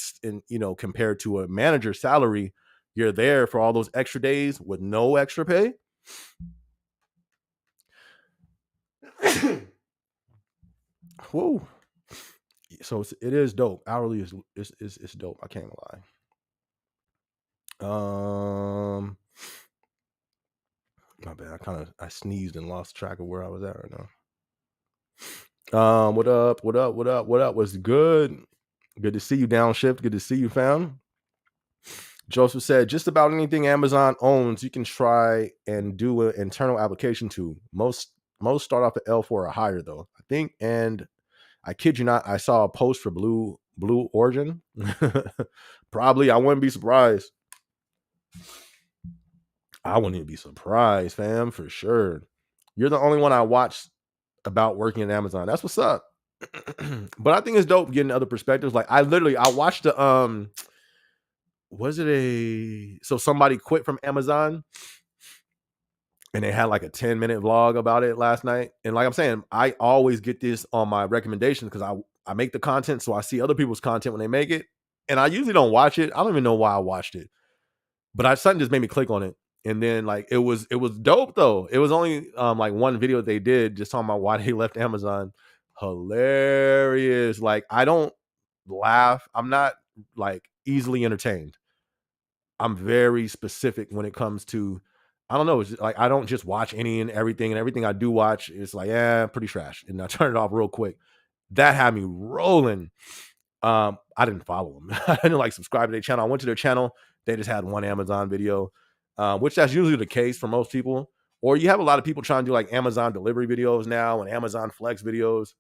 compared to a manager's salary, you're there for all those extra days with no extra pay. Whoa. So it is dope. Hourly is dope. I can't lie. My bad. I sneezed and lost track of where I was at right now. What up? What up? What up? What up? What's good? Good to see you, downshift. Good to see you, fam. Joseph said, just about anything Amazon owns, you can try and do an internal application to. Most start off at L4 or higher, though, I think. And I kid you not, I saw a post for Blue Origin. Probably, I wouldn't be surprised. I wouldn't even be surprised, fam, for sure. You're the only one I watched about working at Amazon. That's what's up. But I think it's dope getting other perspectives. Like I watched the so somebody quit from Amazon and they had like a 10-minute vlog about it last night. And like I'm saying, I always get this on my recommendations because I make the content, so I see other people's content when they make it. And I usually don't watch it. I don't even know why I watched it. But something just made me click on it. And then like it was dope though. It was only like one video they did just talking about why they left Amazon. Hilarious. Like I don't laugh. I'm not like easily entertained. I'm very specific when it comes to, I don't know, it's like I don't just watch any and everything I do watch is like, pretty trash. And I turn it off real quick. That had me rolling. I didn't follow them. I didn't like subscribe to their channel. I went to their channel. They just had one Amazon video. which that's usually the case for most people. Or you have a lot of people trying to do like Amazon delivery videos now and Amazon Flex videos,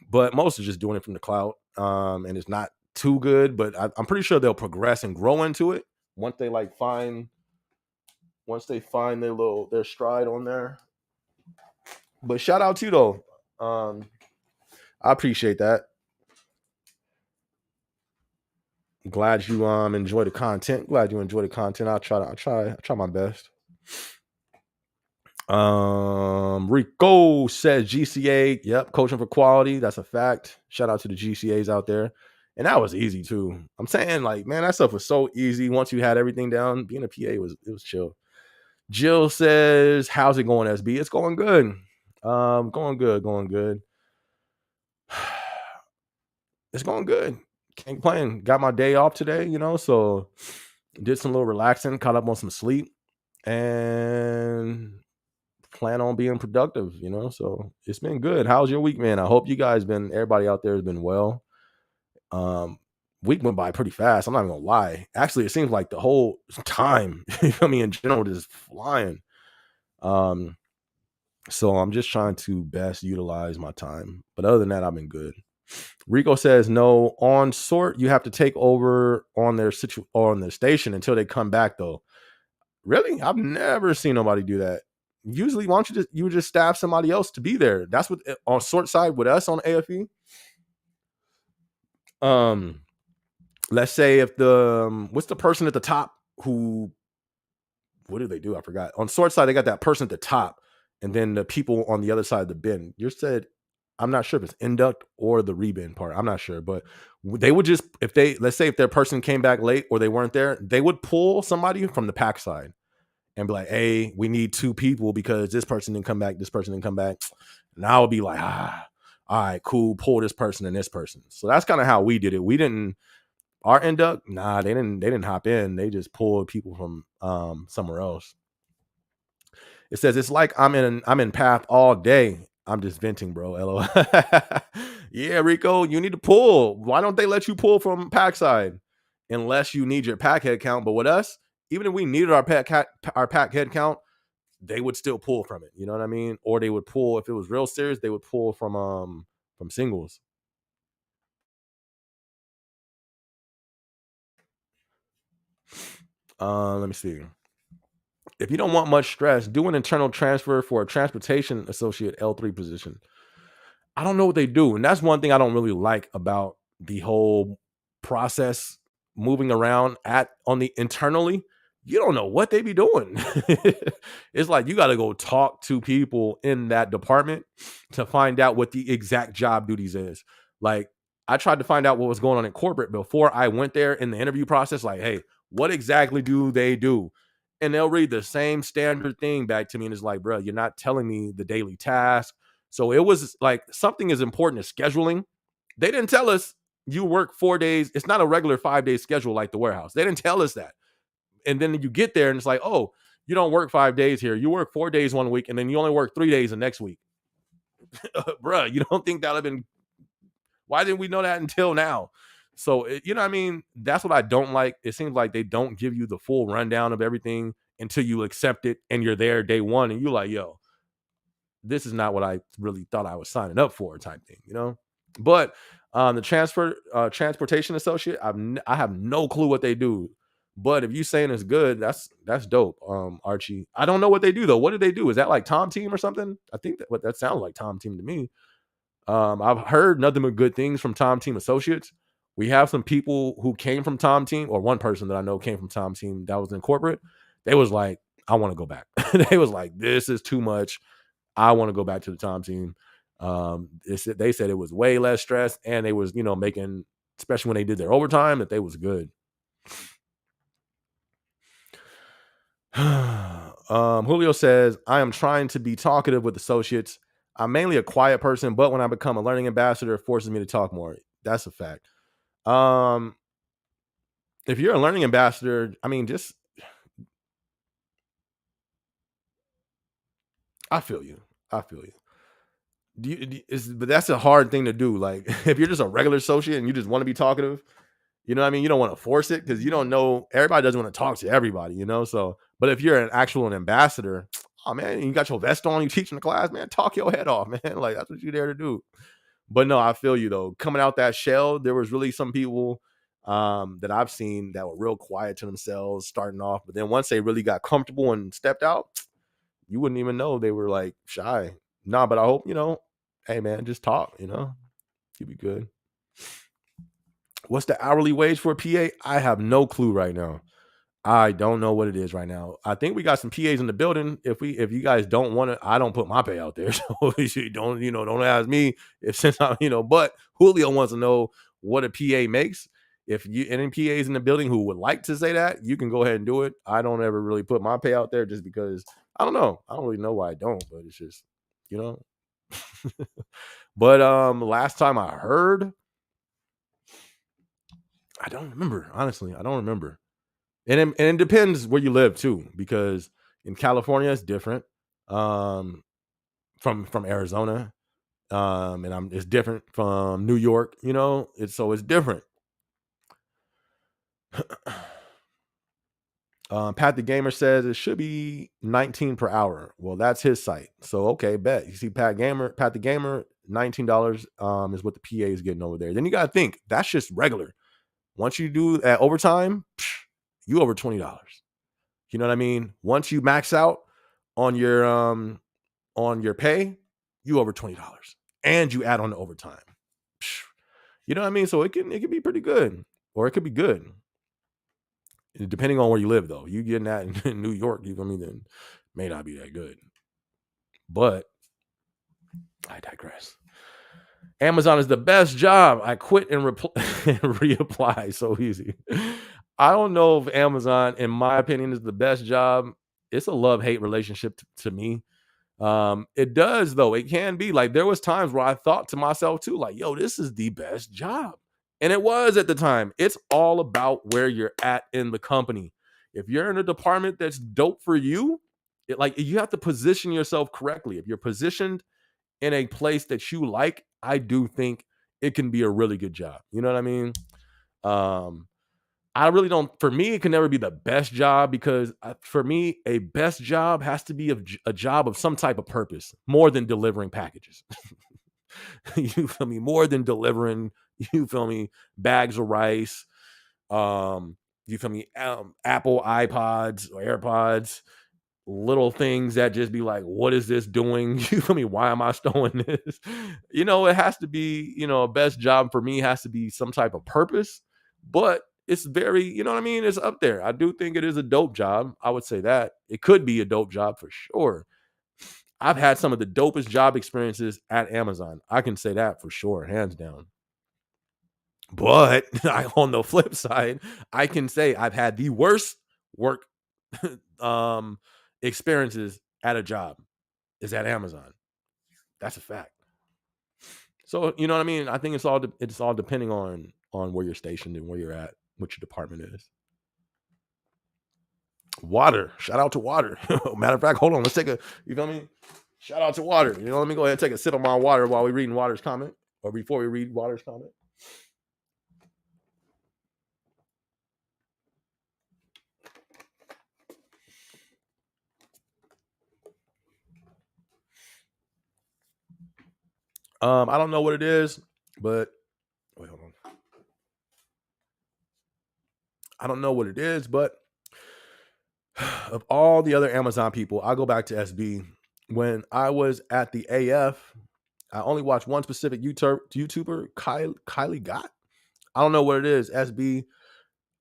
but most are just doing it from the cloud. And it's not too good, but I'm pretty sure they'll progress and grow into it once they like find their stride on there. But shout out to you though. I appreciate that. Glad you enjoy the content. Glad you enjoy the content. I try my best. Rico says GCA. Yep, coaching for quality. That's a fact. Shout out to the GCAs out there. And that was easy too. I'm saying, like, man, that stuff was so easy once you had everything down. Being a PA was chill. Jill says, "How's it going, SB? It's going good. Going good. It's going good. Can't complain. Got my day off today, so did some little relaxing, caught up on some sleep, and plan on being productive, so it's been good. How's your week, man? I hope everybody out there has been well. Week went by pretty fast. I'm not even gonna lie. Actually, it seems like the whole time, in general, just flying. So I'm just trying to best utilize my time. But other than that, I've been good. Rico says, no, on sort, you have to take over on their station until they come back, though. Really? I've never seen nobody do that. Usually, why don't you just staff somebody else to be there? That's what on sort side with us on AFE. Let's say if what's the person at the top who, what do they do? I forgot. On sort side, they got that person at the top, and then the people on the other side of the bin. You said, I'm not sure if it's induct or the rebin part. I'm not sure, but they would just, let's say if their person came back late or they weren't there, they would pull somebody from the pack side and be like, hey, we need 2 people because this person didn't come back, this person didn't come back. And I would be like, all right, cool, pull this person and this person. So that's kind of how we did it. We didn't, our induct, nah, they didn't hop in. They just pulled people from somewhere else. It says it's like I'm in path all day. I'm just venting, bro. LOL. Yeah, Rico, you need to pull. Why don't they let you pull from pack side? Unless you need your pack head count. But with us, even if we needed our pack head count, they would still pull from it. You know what I mean? Or they would pull, if it was real serious, they would pull from singles. Let me see. If you don't want much stress, do an internal transfer for a transportation associate L3 position. I don't know what they do. And that's one thing I don't really like about the whole process moving around on the internally. You don't know what they be doing. It's like you got to go talk to people in that department to find out what the exact job duties is. Like, I tried to find out what was going on in corporate before I went there in the interview process. Like, hey, what exactly do they do? And they'll read the same standard thing back to me. And it's like, bro, you're not telling me the daily task. So it was like something as important as scheduling. They didn't tell us you work 4 days. It's not a regular 5-day schedule like the warehouse. They didn't tell us that. And then you get there and it's like, oh, you don't work 5 days here. You work 4 days one week and then you only work 3 days the next week. Bruh, you don't think that would have been, why didn't we know that until now? So, you know what I mean? That's what I don't like. It seems like they don't give you the full rundown of everything until you accept it and you're there day one and you're like, yo, this is not what I really thought I was signing up for, type thing. But the transportation associate, I have no clue what they do. But if you saying it's good, that's dope, Archie. I don't know what they do though. What do they do? Is that like Tom Team or something? I think that sounds like Tom Team to me. I've heard nothing but good things from Tom Team Associates. We have some people who came from Tom Team, or one person that I know came from Tom Team that was in corporate. They was like, I want to go back. They was like, this is too much. I want to go back to the Tom Team. They said it was way less stress, and they was making, especially when they did their overtime, that they was good. Julio says, I am trying to be talkative with associates. I'm mainly a quiet person, but when I become a learning ambassador, it forces me to talk more. That's a fact. If you're a learning ambassador, I mean, I feel you. But that's a hard thing to do. Like, if you're just a regular associate and you just want to be talkative, You know what I mean? You don't want to force it because you don't know. Everybody doesn't want to talk to everybody, you know. So, but if you're an ambassador, oh man, you got your vest on, you teaching the class, man, talk your head off, man. Like that's what you're there to do. But no, I feel you though. Coming out that shell, there was really some people that I've seen that were real quiet to themselves starting off, but then once they really got comfortable and stepped out, you wouldn't even know they were like shy. Nah, but I hope, hey man, just talk, you'd be good. What's the hourly wage for a PA? I have no clue right now. I don't know what it is right now. I think we got some PAs in the building. If you guys don't want to, I don't put my pay out there. So you don't ask me if since I, but Julio wants to know what a PA makes. If you any PAs in the building who would like to say that, you can go ahead and do it. I don't ever really put my pay out there just because I don't know. I don't really know why I don't, but it's just, you know. But last time I heard, I don't remember. Honestly, I don't remember. And it depends where you live too, because in California it's different from Arizona, and it's different from New York. It's different. Pat the Gamer says it should be 19 per hour. Well, that's his site. So okay, bet you see Pat the Gamer, $19 is what the PA is getting over there. Then you gotta think that's just regular. Once you do at overtime, you over $20. You know what I mean? Once you max out on your pay, you over $20. And you add on the overtime. You know what I mean? So it can be pretty good. Or it could be good. Depending on where you live, though. You getting that in New York, you know what I mean, then may not be that good. But I digress. Amazon is the best job. I quit and reapply. So easy. I don't know if Amazon, in my opinion, is the best job. It's a love-hate relationship to me. It does, though. It can be. Like, there was times where I thought to myself, too, like, yo, this is the best job. And it was at the time. It's all about where you're at in the company. If you're in a department that's dope for you, you have to position yourself correctly. If you're positioned in a place that you like, I do think it can be a really good job. You know what I mean? I really don't. For me, it can never be the best job because for me, a best job has to be a job of some type of purpose, more than delivering packages. You feel me? More than delivering, you feel me, bags of rice. You feel me? Apple iPods or AirPods, little things that just be like, what is this doing? You feel me? Why am I storing this? It has to be, a best job for me has to be some type of purpose, but it's very, you know what I mean? It's up there. I do think it is a dope job. I would say that it could be a dope job for sure. I've had some of the dopest job experiences at Amazon. I can say that for sure, hands down. But on the flip side, I can say I've had the worst work experiences at a job is at Amazon. That's a fact. So you know what I mean? I think it's all depending on where you're stationed and where you're at, what your department is. Water. Shout out to water. Matter of fact, hold on. Let's take a, you feel me? Shout out to water. Let me go ahead and take a sip of my water while we're reading Water's comment. Or before we read Water's comment. I don't know what it is, but wait, hold on. I don't know what it is, but of all the other Amazon people, I'll go back to SB. When I was at the AF, I only watched one specific YouTuber, Kylie Gott. I don't know what it is, SB,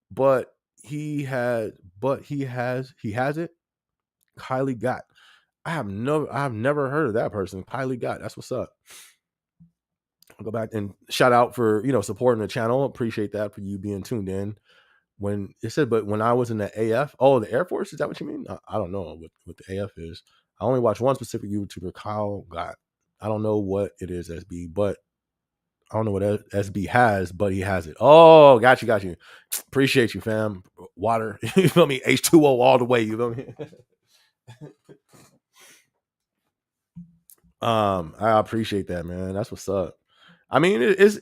but he has it. Kylie Gott. I've never heard of that person. Kylie Gott. That's what's up. I'll go back and shout out for supporting the channel. Appreciate that for you being tuned in. When it said, but when I was in the AF, the Air Force, is that what you mean? I don't know what the AF is. I only watch one specific YouTuber, Kyle Gott. I don't know what it is, SB, but I don't know what SB has, but he has it. Oh, got you. Appreciate you, fam. Water, you feel me? H2O all the way, you feel me? I appreciate that, man. That's what's up. I mean, it's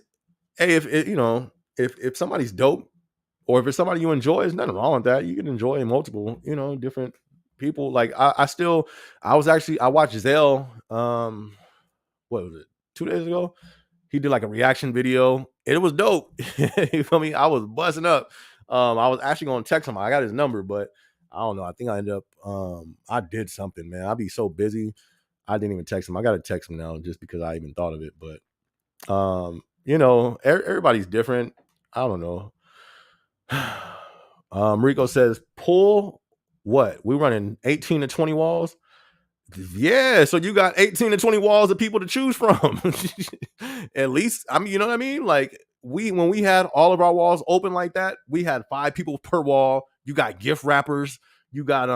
hey, if somebody's dope Or if it's somebody you enjoy, there's nothing wrong with that. You can enjoy multiple, different people. Like I watched Zell, what was it, 2 days ago? He did like a reaction video. It was dope. You feel me? I was buzzing up. I was actually gonna text him. I got his number, but I don't know. I think I ended up I did something, man. I'd be so busy. I didn't even text him. I gotta text him now just because I even thought of it. But everybody's different. I don't know. Rico says, pull what? We running 18 to 20 walls. Yeah, so you got 18 to 20 walls of people to choose from. At least, I mean, you know what I mean? Like when we had all of our walls open like that, we had 5 people per wall. You got gift wrappers, you got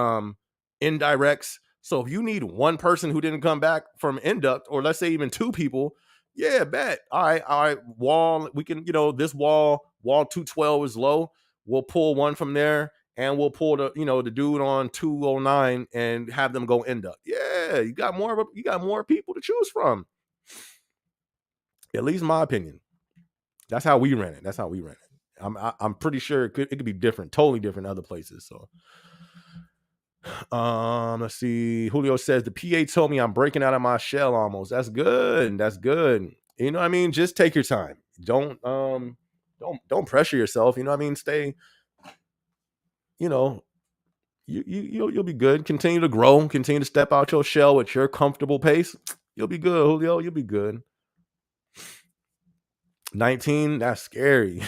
indirects. So if you need one person who didn't come back from induct, or let's say even 2 people, yeah, bet. All right, wall, we can, this wall 212 is low. We'll pull one from there and we'll pull the dude on 209 and have them go induct. Yeah, you got more people to choose from. At least in my opinion. That's how we ran it. I'm pretty sure it could be different, totally different in other places. So let's see. Julio says the PA told me I'm breaking out of my shell almost. That's good. You know what I mean? Just take your time. Don't pressure yourself. You know what I mean? Stay, you'll be good. Continue to grow. Continue to step out your shell at your comfortable pace. You'll be good, Julio. You'll be good. 19, that's scary.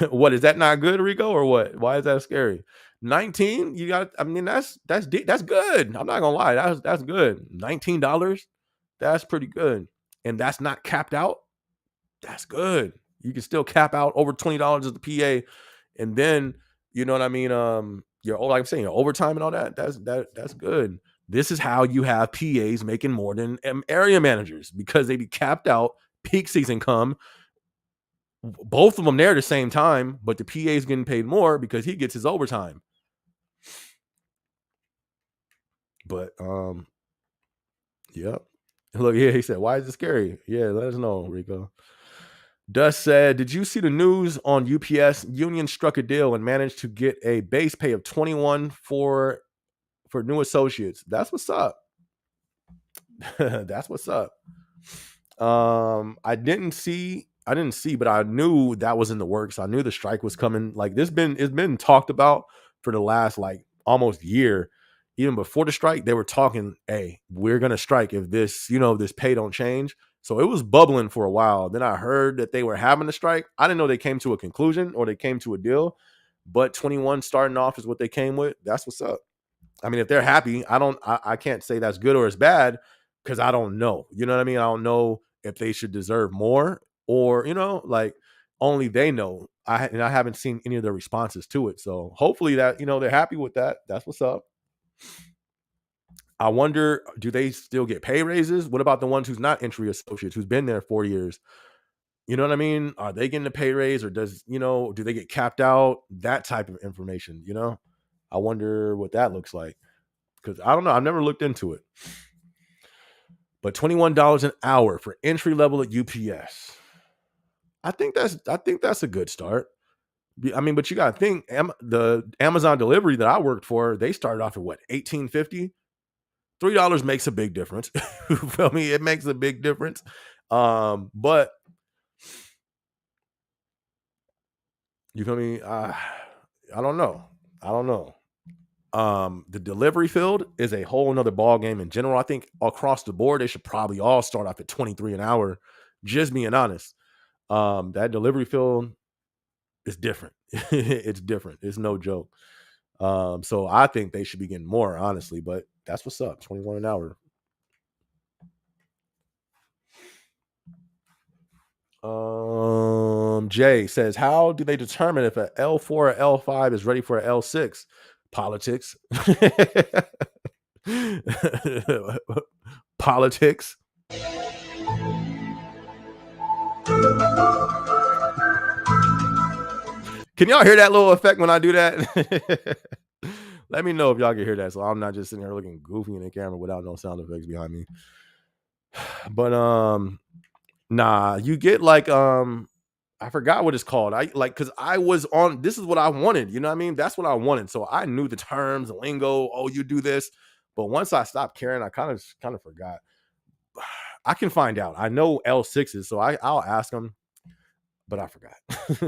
What, is that not good, Rico, or what? Why is that scary? 19, you got. I mean, that's good. I'm not gonna lie. That's good. $19, that's pretty good, and that's not capped out. That's good. You can still cap out over $20 as the PA, and then you know what I mean. Like I'm saying, your overtime and all that. That's good. This is how you have PAs making more than area managers because they be capped out. Peak season come, both of them there at the same time, but the PA is getting paid more because he gets his overtime. But yep. Look, yeah, he said, "Why is it scary?" Yeah, let us know, Rico. Dust said, "Did you see the news on UPS? Union struck a deal and managed to get a base pay of 21 for new associates. That's what's up. That's what's up." I didn't see, but I knew that was in the works. I knew the strike was coming. Like it's been talked about for the last like almost year. Even before the strike, they were talking, "Hey, we're gonna strike if this pay don't change." So it was bubbling for a while. Then I heard that they were having a strike. I didn't know they came to a conclusion or they came to a deal, but 21 starting off is what they came with. That's what's up. I mean, if they're happy, I can't say that's good or it's bad because I don't know. You know what I mean? I don't know if they should deserve more or, like only they know. I haven't seen any of their responses to it. So hopefully that, they're happy with that. That's what's up. I wonder, do they still get pay raises? What about the ones who's not entry associates, who's been there 4 years? You know what I mean? Are they getting a pay raise or do they get capped out? That type of information, I wonder what that looks like. Because I don't know. I've never looked into it. But $21 an hour for entry level at UPS. I think that's a good start. I mean, but you got to think the Amazon delivery that I worked for, they started off at what, $18.50? $3 makes a big difference. You feel me? It makes a big difference. But you feel me? I don't know. The delivery field is a whole nother ball game in general. I think across the board, they should probably all start off at 23 an hour. Just being honest. That delivery field is different. It's different. It's no joke. So I think they should be getting more, honestly, but that's what's up. 21 an hour. Jay says, how do they determine if a L4 or L5 is ready for a L6? Politics. Politics. Can y'all hear that little effect when I do that? Let me know if y'all can hear that, so I'm not just sitting here looking goofy in the camera without no sound effects behind me. But nah, you get like I forgot what it's called. I like because I was on. This is what I wanted. You know what I mean? That's what I wanted. So I knew the terms, the lingo. Oh, you do this. But once I stopped caring, I kind of forgot. I can find out. I know L6s, so I'll ask them, but I forgot.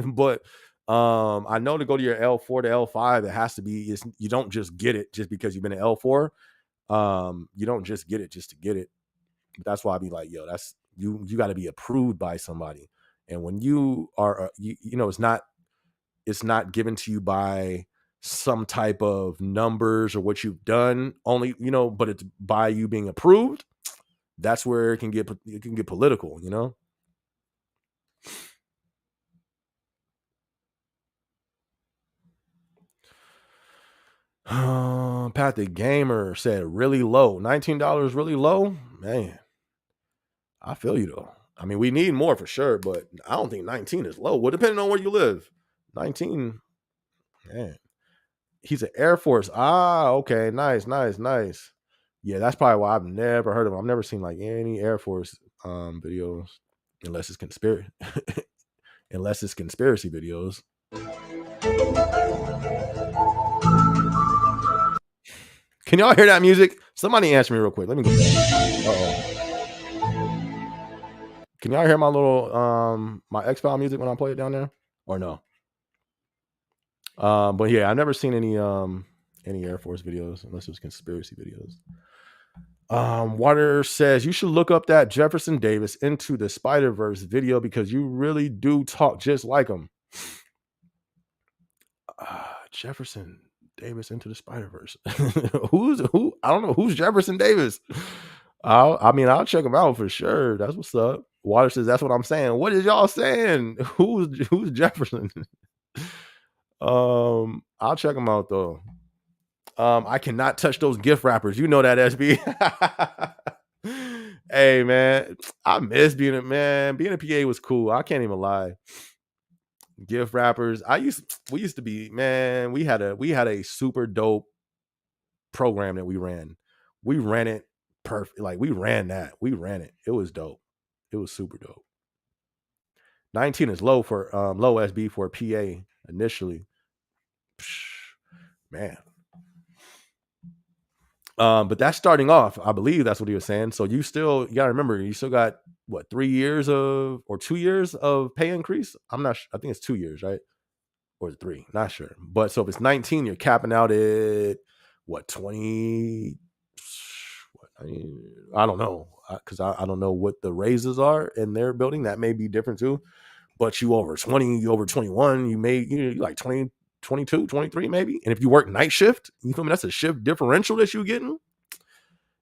But I know to go to your L4 to L5, it has to be. You don't just get it just because you've been an L4. You don't just get it just to get it. But that's why I be like, yo, that's you got to be approved by somebody. And when you are, it's not given to you by some type of numbers or what you've done only, but it's by you being approved. That's where it can get political, Pat the Gamer said really low. $19 really low? Man, I feel you though. I mean, we need more for sure, but I don't think 19 is low. Well, depending on where you live. 19, man. He's an Air Force. Ah, okay. Nice, nice, nice. Yeah, that's probably why I've never heard of him. I've never seen like any Air Force videos unless it's conspiracy unless it's conspiracy videos. Can y'all hear that music? Somebody answer me real quick. Let me go. Uh-oh. Can y'all hear my little my X-File music when I play it down there? Or no? But yeah, I've never seen any Air Force videos unless it was conspiracy videos. Water says you should look up that Jefferson Davis Into the Spider-Verse video because you really do talk just like him. Jefferson Davis Into the Spider-Verse. Who? I don't know who's Jefferson Davis. I'll check him out for sure. That's what's up. Water says that's what I'm saying. What is y'all saying? Who's Jefferson? I'll check him out though. I cannot touch those gift wrappers. You know that, SB. Hey man, I miss being a PA was cool. I can't even lie. Gift wrappers. We used to be, man, we had a super dope program that we ran. We ran it perfect. Like we ran that. We ran it. It was dope. It was super dope. 19 is low SB for a PA initially. Man. But that's starting off. I believe that's what he was saying. So you gotta remember, you still got what 3 years or 2 years of pay increase. I'm not. I think it's 2 years, right? Or 3? Not sure. But so if it's 19, you're capping out at what 20? What I don't know because I don't know what the raises are in their building. That may be different too. But you over 20, you over 21, you like 20, 22, 23 maybe. And if you work night shift, you feel me? That's a shift differential that you're getting.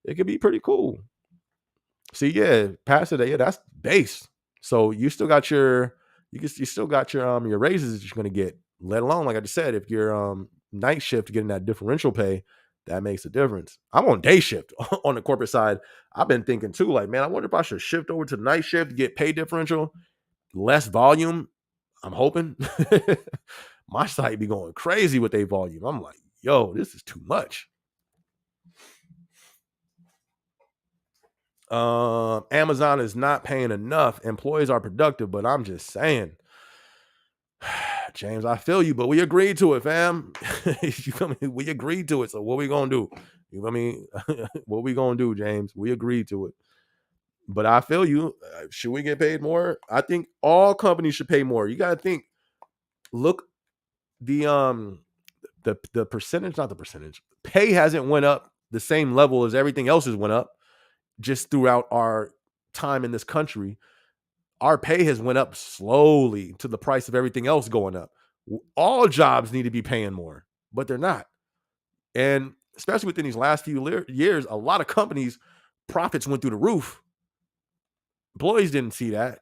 It could be pretty cool. See, yeah, past it, yeah, that's base. So you still got your raises that you're gonna get. Let alone, like I just said, if you're night shift getting that differential pay, that makes a difference. I'm on day shift on the corporate side. I've been thinking too, like, man, I wonder if I should shift over to night shift, get pay differential, less volume. I'm hoping my site be going crazy with their volume. I'm like, yo, this is too much. Amazon is not paying enough. Employees are productive, but I'm just saying, James, I feel you, but we agreed to it, fam. You feel me? We agreed to it. So what we gonna do? You feel me? What we gonna do, James? We agreed to it. But I feel you. Should we get paid more? I think all companies should pay more. You gotta think. Look, the percentage, not the percentage. Pay hasn't went up the same level as everything else has went up just throughout our time in this country. Our pay has went up slowly to the price of everything else going up. All jobs need to be paying more, but they're not. And especially within these last few years, a lot of companies profits went through the roof. Employees didn't see that.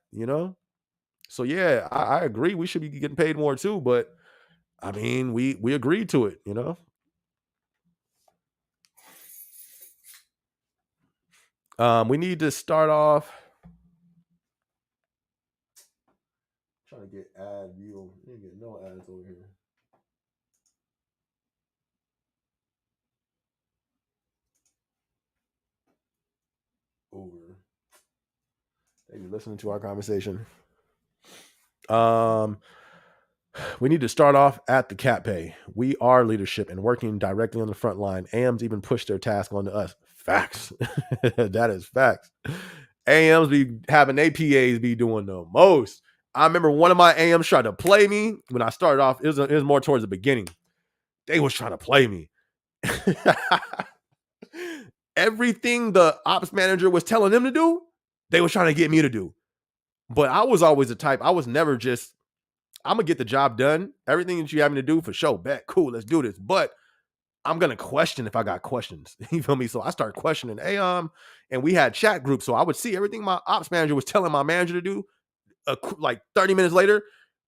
So yeah, I agree. We should be getting paid more too, but I mean, we agreed to it. We need to start off. Trying to get ad view. You get no ads over here. Over. They be listening to our conversation. We need to start off at the cat pay. We are leadership and working directly on the front line. AMs even push their task onto us. Facts. That is facts. AMs be having APAs be doing the most. I remember one of my AMs tried to play me when I started off. It was more towards the beginning. They was trying to play me. Everything the ops manager was telling them to do, they was trying to get me to do. But I was always the type, I was never just, I'm gonna get the job done. Everything that you have me to do for sure, bet, cool, let's do this. But I'm gonna question if I got questions. You feel me? So I started questioning. Hey, and we had chat groups, so I would see everything my ops manager was telling my manager to do. Like 30 minutes later,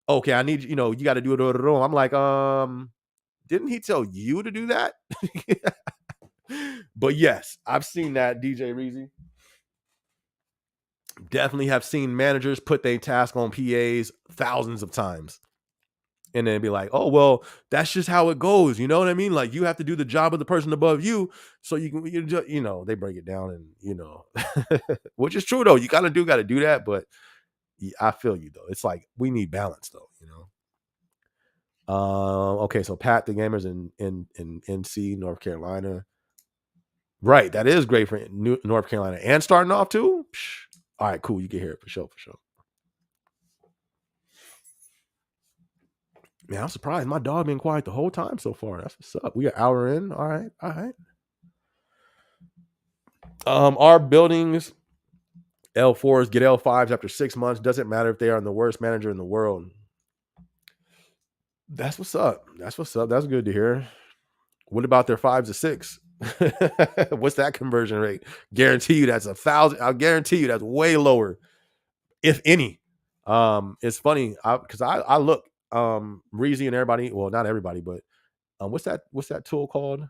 okay, I need you got to do it. I'm like, didn't he tell you to do that? But yes, I've seen that, DJ Reezy. Definitely have seen managers put their task on PAs thousands of times. And then be like, oh, well, that's just how it goes. You know what I mean? Like, you have to do the job of the person above you so you can, they break it down and, which is true, though. You got to do that. But I feel you, though. It's like we need balance, though, Okay, so Pat the Gamers in NC, North Carolina. Right. That is great for North Carolina. And starting off, too. Psh. All right, cool. You can hear it for sure. Man, I'm surprised. My dog been quiet the whole time so far. That's what's up. We are hour in. All right. Our buildings, L4s get L5s after 6 months. Doesn't matter if they are the worst manager in the world. That's what's up. That's good to hear. What about their 5s to 6? What's that conversion rate? Guarantee you that's 1,000. I'll guarantee you that's way lower, if any. It's funny because I look Reezy and everybody. Well, not everybody, but what's that tool called?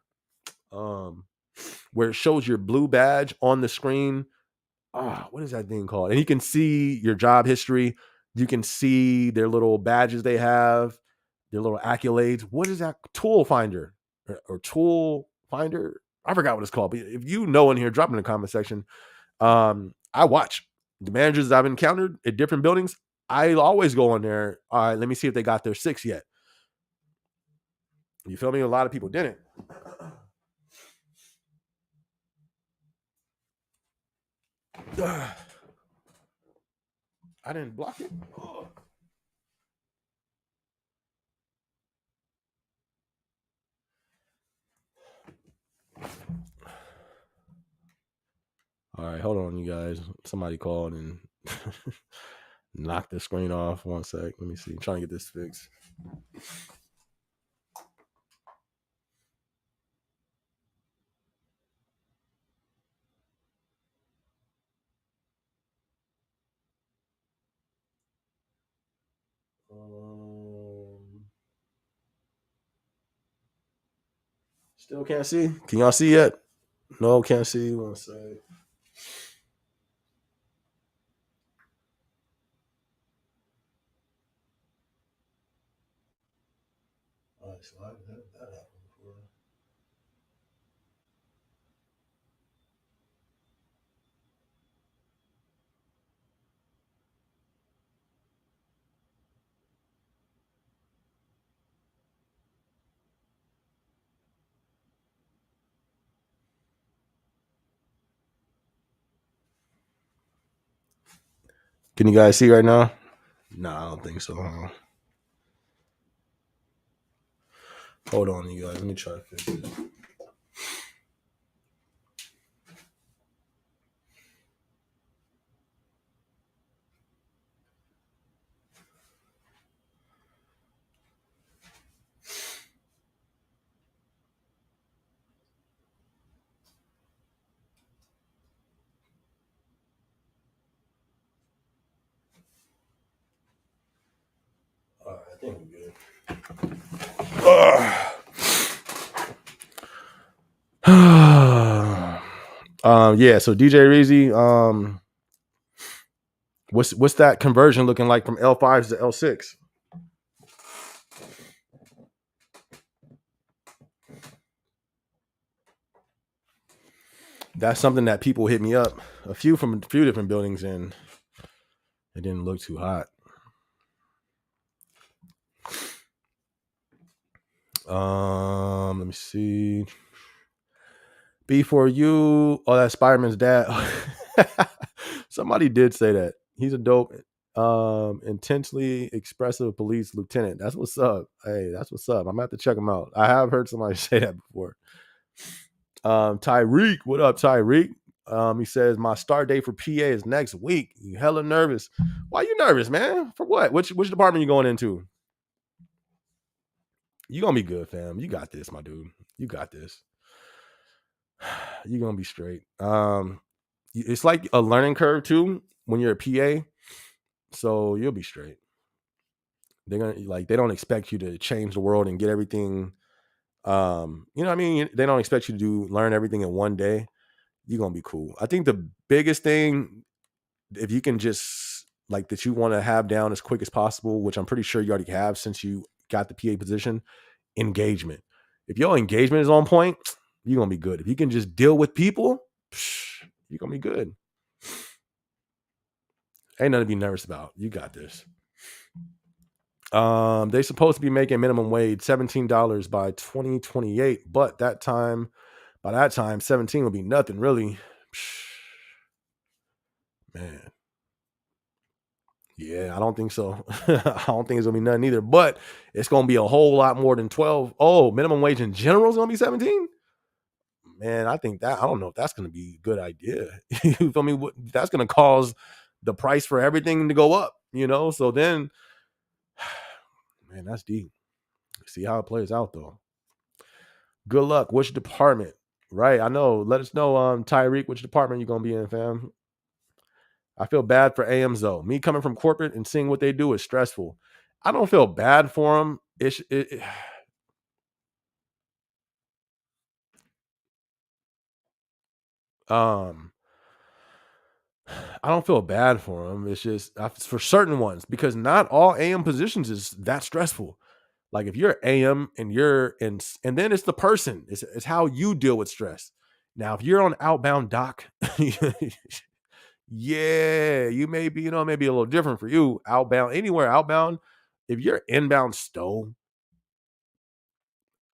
Where it shows your blue badge on the screen. What is that thing called? And you can see your job history. You can see their little badges they have, their little accolades. What is that? Tool finder or tool finder? I forgot what it's called. But if you know in here, drop in the comment section. I watch the managers I've encountered at different buildings. I always go on there. All right, let me see if they got their 6 yet. You feel me? A lot of people didn't. I didn't block it. Oh. All right, hold on, you guys. Somebody called and knocked the screen off. 1 sec. Let me see. I'm trying to get this fixed. Still can't see. Can y'all see yet? No, can't see. 1 sec. All right, so that happened before. Can you guys see right now? No, I don't think so. Hold on, you guys. Let me try to fix it. All right, I think we're good. Yeah. So DJ Reezy, what's that conversion looking like from L5s to L6? That's something that people hit me up, from a few different buildings, and it didn't look too hot. Let me see. B4U. Oh, that's Spider-Man's dad. Somebody did say that. He's a dope, intensely expressive police lieutenant. That's what's up. Hey, that's what's up. I'm gonna have to check him out. I have heard somebody say that before. Tyreek, what up, Tyreek? He says my start date for PA is next week. You hella nervous. Why you nervous, man? For what? Which department you going into? You gonna be good, fam. You got this, my dude. You got this. You gonna be straight. It's like a learning curve too when you're a PA, so you'll be straight. They're gonna they don't expect you to change the world and get everything. You know what I mean? They don't expect you to learn everything in one day. You're gonna be cool. I think the biggest thing, if you can just that you want to have down as quick as possible, which I'm pretty sure you already have since you got the PA position, engagement. If your engagement is on point, you're gonna be good. If you can just deal with people, you're gonna be good. Ain't nothing to be nervous about. You got this. They're supposed to be making minimum wage $17 by 2028, but by that time, 17 will be nothing really. Man. Yeah, I don't think so. I don't think it's gonna be nothing either, but it's gonna be a whole lot more than 12. Oh, minimum wage in general is gonna be 17. Man, I don't know if that's gonna be a good idea. You feel me? That's gonna cause the price for everything to go up, So then, man, that's deep. See how it plays out though. Good luck. Which department? Right. I know. Let us know, Tyreek, which department you gonna be in, fam. I feel bad for AMs though. Me coming from corporate and seeing what they do is stressful. I don't feel bad for them. Um, I don't feel bad for them. It's just for certain ones because not all AM positions is that stressful. Like if you're AM and and then it's the person. It's how you deal with stress. Now, if you're on outbound dock, yeah, you may be, maybe a little different for you. Outbound, anywhere outbound. If you're inbound stow,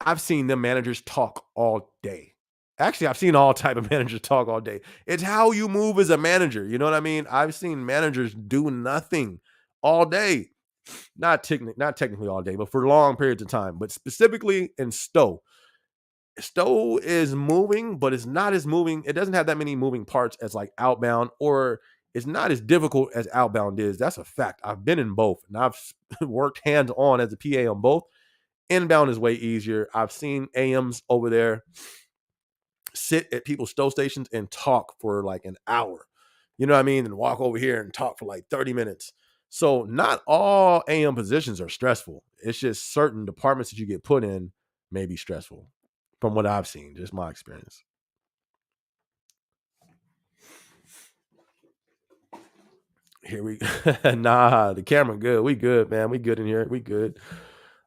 I've seen them managers talk all day. Actually, I've seen all type of managers talk all day. It's how you move as a manager. You know what I mean? I've seen managers do nothing all day. Not technically all day, but for long periods of time. But specifically in Stowe. Stowe is moving, but it's not as moving. It doesn't have that many moving parts as like outbound, or it's not as difficult as outbound is. That's a fact. I've been in both and I've worked hands on as a PA on both. Inbound is way easier. I've seen AMs over there sit at people's stow stations and talk for like an hour. You know what I mean? And walk over here and talk for like 30 minutes. So not all AM positions are stressful. It's just certain departments that you get put in may be stressful from what I've seen, just my experience. Here we nah, the camera good. We good, man. We good in here. We good.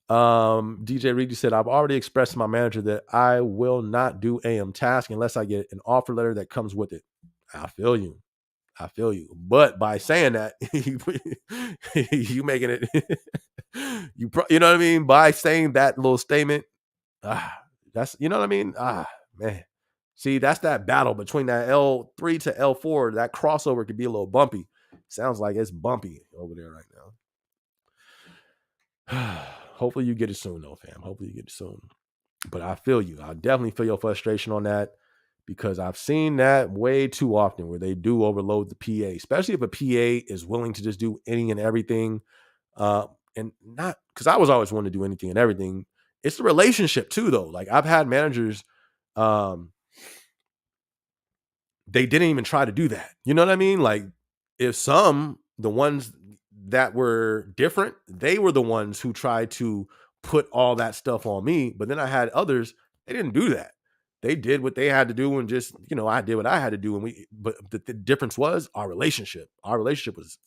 DJ Reedy said, I've already expressed to my manager that I will not do AM task unless I get an offer letter that comes with it. I feel you. But by saying that, you making it, you know what I mean? By saying that little statement, that's, you know what I mean? Man. See, that's that battle between that L3 to L4. That crossover could be a little bumpy. Sounds like it's bumpy over there right now. Hopefully you get it soon, though, fam. Hopefully you get it soon. But I feel you. I definitely feel your frustration on that because I've seen that way too often where they do overload the PA, especially if a PA is willing to just do any and everything. And not because I was always wanting to do anything and everything. It's the relationship too, though. Like I've had managers, they didn't even try to do that. You know what I mean? Like if the ones that were different, they were the ones who tried to put all that stuff on me. But then I had others, they didn't do that. They did what they had to do and just, I did what I had to do. But the difference was our relationship. Our relationship was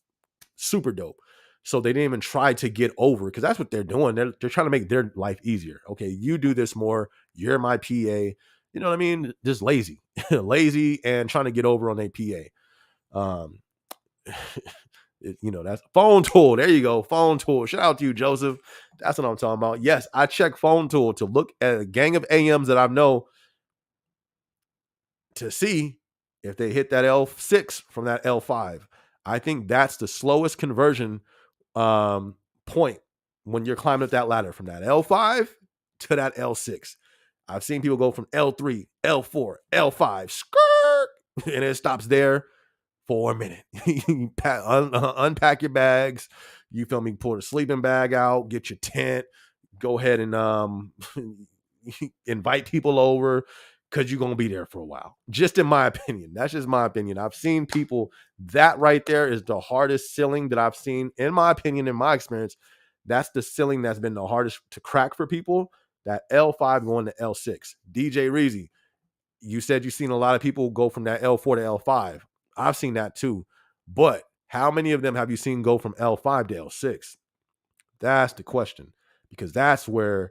super dope. So they didn't even try to get over because that's what they're doing. They're trying to make their life easier. Okay, you do this more. You're my PA. You know what I mean? Just lazy, lazy and trying to get over on a PA. That's phone tool. There you go. Phone tool. Shout out to you, Joseph. That's what I'm talking about. Yes, I check phone tool to look at a gang of AMs that I know to see if they hit that L6 from that L5. I think that's the slowest conversion point when you're climbing up that ladder from that L5 to that L6. I've seen people go from L3, L4, L5, skirt, and it stops there for a minute. You unpack your bags. You feel me? Pull the sleeping bag out, get your tent, go ahead and invite people over because you're going to be there for a while. Just in my opinion. That's just my opinion. I've seen people, that right there is the hardest ceiling that I've seen, in my opinion, in my experience. That's the ceiling that's been the hardest to crack for people. That L5 going to L6. DJ Reezy, you said you've seen a lot of people go from that L4 to L5. I've seen that too. But how many of them have you seen go from L5 to L6? That's the question. Because that's where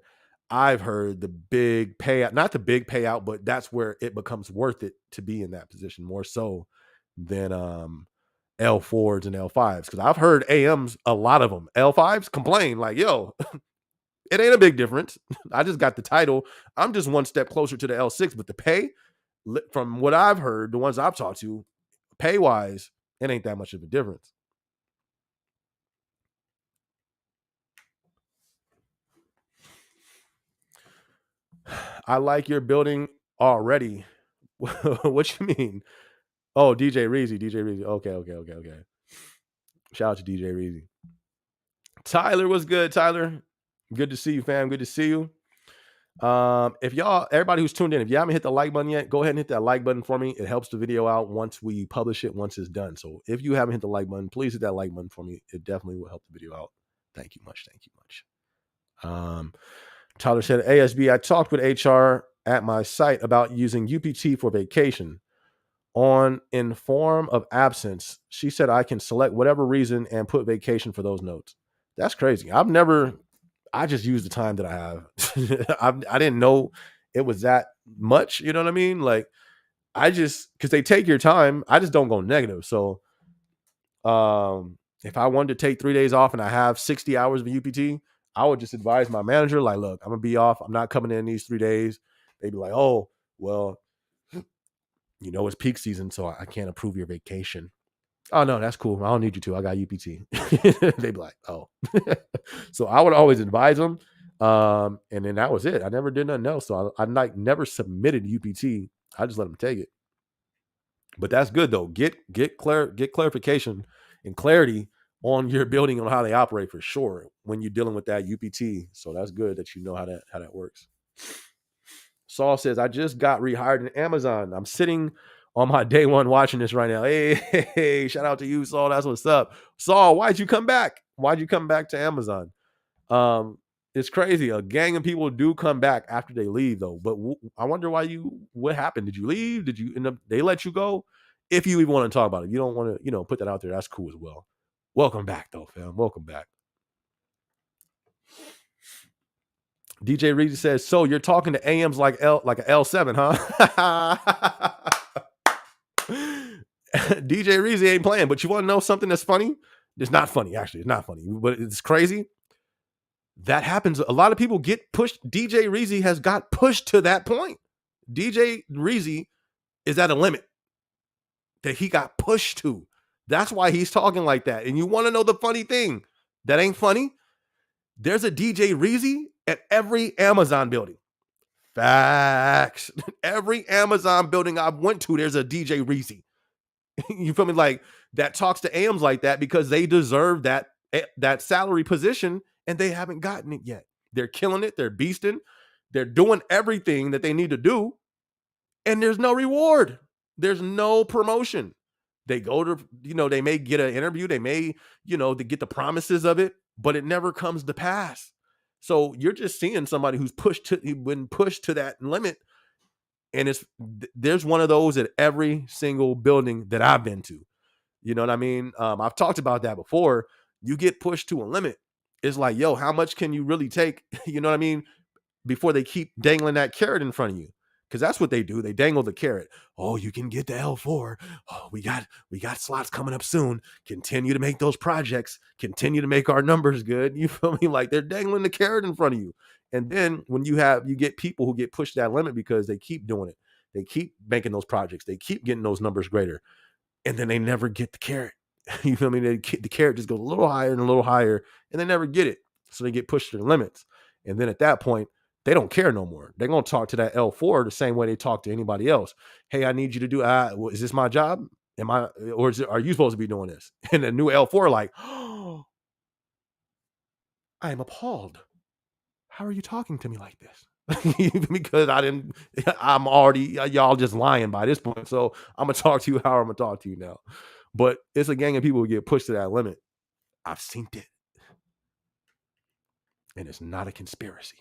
I've heard the big payout, not the big payout, but that's where it becomes worth it to be in that position more so than L4s and L5s. Because I've heard AMs, a lot of them, L5s complain like, yo, it ain't a big difference. I just got the title. I'm just one step closer to the L6, but the pay, from what I've heard, the ones I've talked to, pay-wise, it ain't that much of a difference. I like your building already. What you mean? Oh, DJ Reezy. Okay. Shout out to DJ Reezy. Tyler, was good, Tyler? Good to see you, fam. Good to see you. If y'all, everybody who's tuned in, if you haven't hit the like button yet, go ahead and hit that like button for me. It helps the video out once we publish it, once it's done. So if you haven't hit the like button, please hit that like button for me. It definitely will help the video out. Thank you much. Tyler said, ASB, I talked with HR at my site about using UPT for vacation. On in form of absence, she said I can select whatever reason and put vacation for those notes. That's crazy. I just use the time that I have. I didn't know it was that much. You know what I mean? Like, because they take your time, I just don't go negative. So, if I wanted to take 3 days off and I have 60 hours of UPT, I would just advise my manager, like, look, I'm going to be off. I'm not coming in these 3 days. They'd be like, oh, well, it's peak season, so I can't approve your vacation. Oh, no, that's cool. I don't need you to. I got UPT. They'd be like, oh. So I would always advise them. And then that was it. I never did nothing else. So I never submitted UPT. I just let them take it. But that's good, though. Get clarification and clarity on your building, on how they operate for sure when you're dealing with that UPT. So that's good that you know how that works. Saul says, I just got rehired in Amazon. I'm sitting on my day one watching this right now. Hey, shout out to you, Saul. That's what's up. Saul, why'd you come back? Why'd you come back to Amazon? It's crazy. A gang of people do come back after they leave, though. But I wonder what happened? Did you leave? Did you end up, they let you go? If you even want to talk about it, you don't want to, put that out there. That's cool as well. Welcome back, though, fam. Welcome back. DJ Reed says, so you're talking to AMs like an L7, huh? DJ Reezy ain't playing, but you want to know something that's funny? It's not funny, actually. It's not funny, but it's crazy. That happens. A lot of people get pushed. DJ Reezy has got pushed to that point. DJ Reezy is at a limit that he got pushed to. That's why he's talking like that. And you want to know the funny thing that ain't funny? There's a DJ Reezy at every Amazon building. Facts. Every Amazon building I've went to, there's a DJ Reezy. You feel me? Like, that talks to AMs like that because they deserve that salary position and they haven't gotten it yet. They're killing it. They're beasting. They're doing everything that they need to do. And there's no reward. There's no promotion. They go to, they may get an interview. They may, they get the promises of it, but it never comes to pass. So you're just seeing somebody who's been pushed to that limit. And there's one of those at every single building that I've been to. You know what I mean? I've talked about that before. You get pushed to a limit. It's like, yo, how much can you really take? You know what I mean? Before they keep dangling that carrot in front of you. because that's what they do. They dangle the carrot. Oh, you can get the L4. Oh, we got slots coming up soon. Continue to make those projects. Continue to make our numbers good. You feel me? Like they're dangling the carrot in front of you. And then when you get people who get pushed to that limit because they keep doing it. They keep making those projects. They keep getting those numbers greater. And then they never get the carrot. You feel me? The carrot just goes a little higher and a little higher, and they never get it. So they get pushed to the limits. And then at that point, they don't care no more. They're going to talk to that L4 the same way they talk to anybody else. Hey, I need you to do, is this my job? Are you supposed to be doing this? And the new L4 like, oh, I am appalled. How are you talking to me like this? Because I'm already, y'all just lying by this point. So I'm going to talk to you how I'm going to talk to you now. But it's a gang of people who get pushed to that limit. I've seen it. And it's not a conspiracy.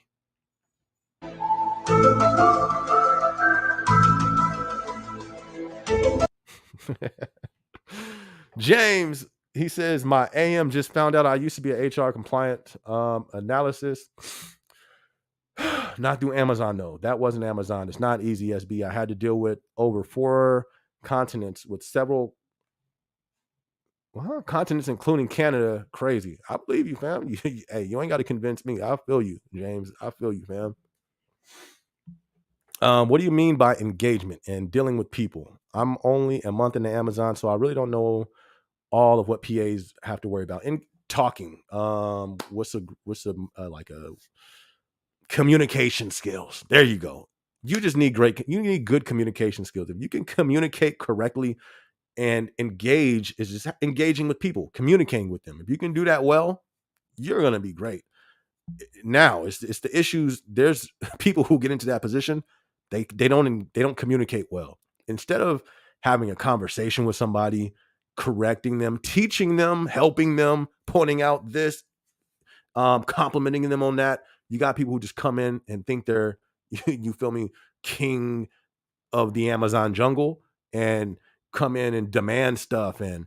James, he says, my AM just found out I used to be an HR compliant analysis. Not through Amazon, though. That wasn't Amazon. It's not easy, SB. I had to deal with over 4 continents with several continents, including Canada. Crazy. I believe you, fam. Hey, you ain't got to convince me. I feel you, James. I feel you, fam. What do you mean by engagement and dealing with people? I'm only a month into Amazon, so I really don't know all of what PAs have to worry about. In talking, what's like a communication skills? There you go. You just need good communication skills. If you can communicate correctly and engage, is just engaging with people, communicating with them. If you can do that well, you're gonna be great. Now it's the issues. There's people who get into that position. They don't communicate well. Instead of having a conversation with somebody, correcting them, teaching them, helping them, pointing out this, complimenting them on that, you got people who just come in and think they're, you feel me, king of the Amazon jungle, and come in and demand stuff and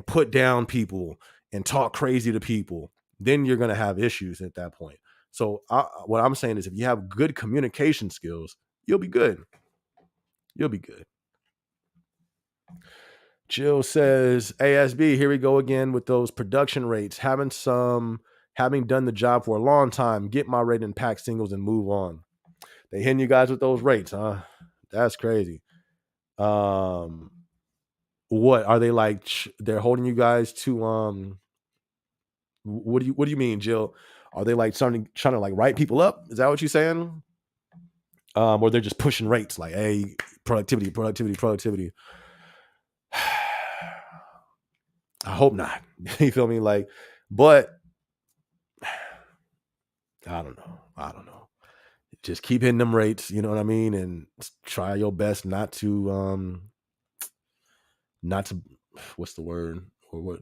put down people and talk crazy to people. Then you're going to have issues at that point. So what I'm saying is, if you have good communication skills, you'll be good. You'll be good. Jill says, ASB, here we go again with those production rates. Having done the job for a long time, get my rate and pack singles and move on. They hitting you guys with those rates, huh? That's crazy. What are they like? They're holding you guys to what do you mean, Jill? Are they like trying to like write people up? Is that what you're saying? Or they're just pushing rates like, hey, productivity. I hope not. You feel me? Like, but I don't know. Just keep hitting them rates, you know what I mean? And try your best not to what's the word? Or what?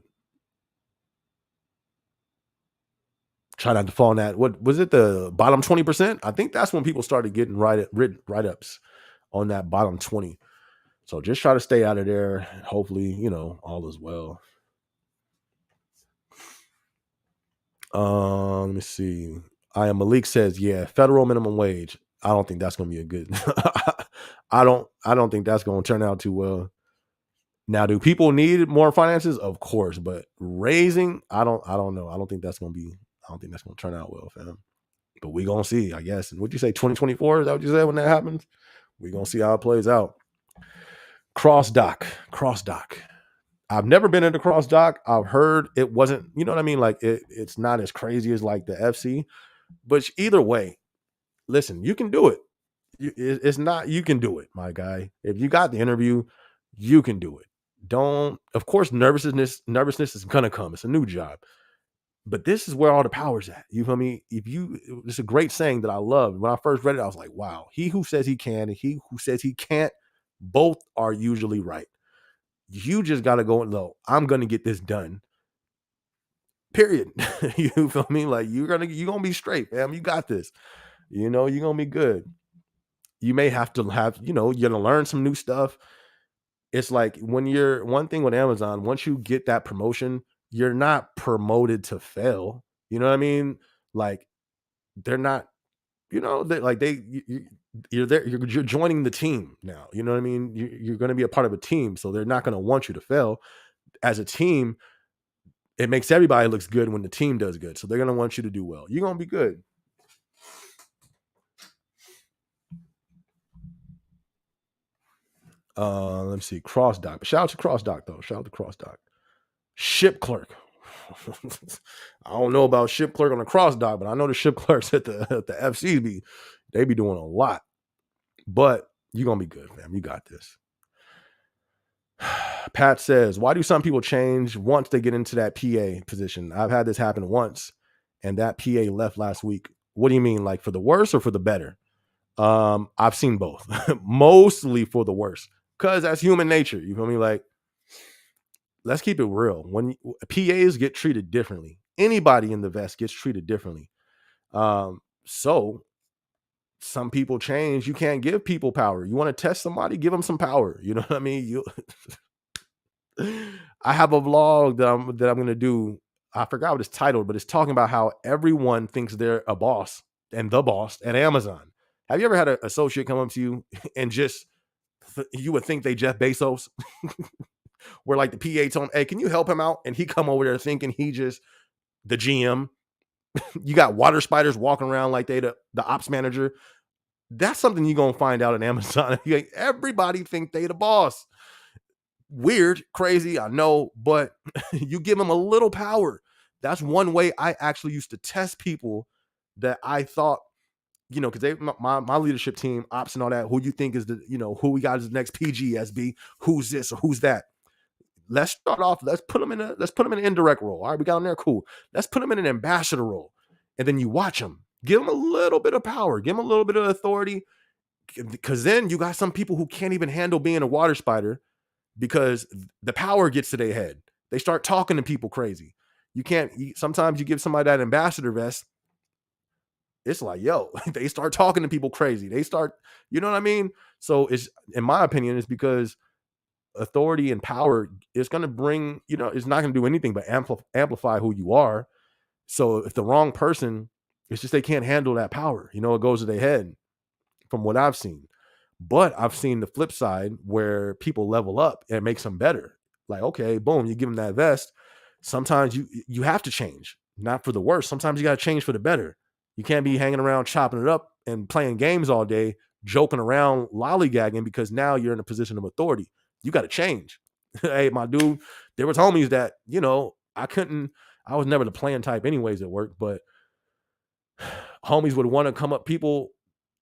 Try not to fall in that. What was it? The bottom 20%? I think that's when people started getting write-ups on that bottom 20. So just try to stay out of there. Hopefully, all is well. Let me see. I am Malik says, yeah, federal minimum wage. I don't think that's going to be a good. I don't think that's going to turn out too well. Now, do people need more finances? Of course, but raising, I don't know. I don't think that's going to turn out well, fam. But we going to see, I guess. And what'd you say, 2024? Is that what you said when that happens? We going to see how it plays out. Cross dock. I've never been into cross dock. I've heard it wasn't, you know what I mean? Like it's not as crazy as like the FC, but either way, listen, you can do it. It's not, you can do it, my guy. If you got the interview, you can do it. Of course, nervousness is gonna come. It's a new job, but this is where all the power's at. You feel me? It's a great saying that I love. When I first read it, I was like, wow, he who says he can and he who says he can't, both are usually right. You just got to go and low. I'm going to get this done. Period. You feel me? Like you're going to be straight, fam. You got this. You're going to be good. You may have to you're going to learn some new stuff. It's like one thing with Amazon, once you get that promotion, you're not promoted to fail. You know what I mean? Like they're not, you're there, you're joining the team now. You know what I mean? You're going to be a part of a team, so they're not going to want you to fail. As a team, it makes everybody looks good when the team does good. So they're going to want you to do well. You're going to be good. Let's see. Cross doc. Shout out to Cross doc though. Shout out to Cross doc. Ship clerk. I don't know about ship clerk on the cross dock, but I know the ship clerks at the FCs they be doing a lot. But you're gonna be good, fam. You got this. Pat says, why do some people change once they get into that PA position? I've had this happen once, and that PA left last week. What do you mean, like for the worse or for the better? I've seen both. Mostly for the worse, because that's human nature. You feel me? Like, let's keep it real. When PAs get treated differently, anybody in the vest gets treated differently. So some people change. You can't give people power. You want to test somebody, give them some power. You know what I mean? I have a vlog that I'm gonna do. I forgot what it's titled, but it's talking about how everyone thinks they're a boss and the boss at Amazon. Have you ever had an associate come up to you and just you would think they Jeff Bezos? Where like the PA told him, hey, can you help him out? And he come over there thinking he just the GM. You got water spiders walking around like they the ops manager. That's something you're gonna find out at Amazon. Everybody think they the boss. Weird, crazy, I know, but you give them a little power. That's one way I actually used to test people that I thought, because they my leadership team, ops and all that, who you think is the, who we got as the next PGSB, who's this or who's that. Let's start off. Let's put them in an indirect role. All right, we got them there, cool. Let's put them in an ambassador role, and then you watch them. Give them a little bit of power. Give them a little bit of authority, because then you got some people who can't even handle being a water spider because the power gets to their head. They start talking to people crazy. You can't. Sometimes you give somebody that ambassador vest. It's like, yo, they start talking to people crazy. They start, you know what I mean? So it's, in my opinion, it's because authority and power is going to bring, it's not going to do anything but amplify who you are. So if the wrong person, it's just they can't handle that power. It goes to their head from what I've seen. But I've seen the flip side where people level up and it makes them better. Like, okay, boom, you give them that vest. Sometimes you have to change, not for the worse. Sometimes you got to change for the better. You can't be hanging around chopping it up and playing games all day, joking around, lollygagging, because now you're in a position of authority. You got to change. Hey, my dude, there was homies that, I was never the playing type anyways at work, but homies would want to come up, people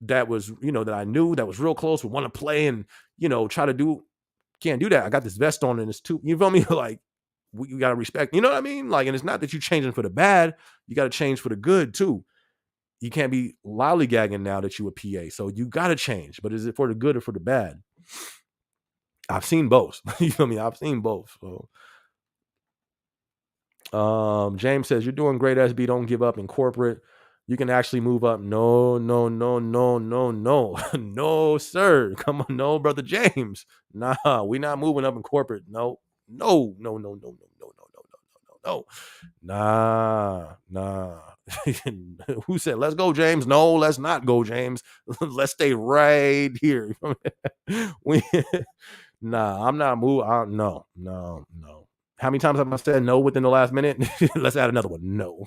that was, that I knew that was real close would want to play and, try to do, can't do that. I got this vest on and it's too, you feel me? Like, you got to respect, you know what I mean? Like, and it's not that you changing for the bad, you got to change for the good too. You can't be lollygagging now that you a PA. So you got to change, but is it for the good or for the bad? I've seen both. You feel me? I've seen both. So, James says, you're doing great, SB. Don't give up in corporate. You can actually move up. No, no, no, no, no, no. No, sir. Come on. No, brother James. Nah, we not moving up in corporate. No, no, no, no, no, no, no, no, no, no, no, no. Nah. Who said, let's go, James? No, let's not go, James. Let's stay right here. Nah, I'm not moving. No. How many times have I said no within the last minute? Let's add another one. No.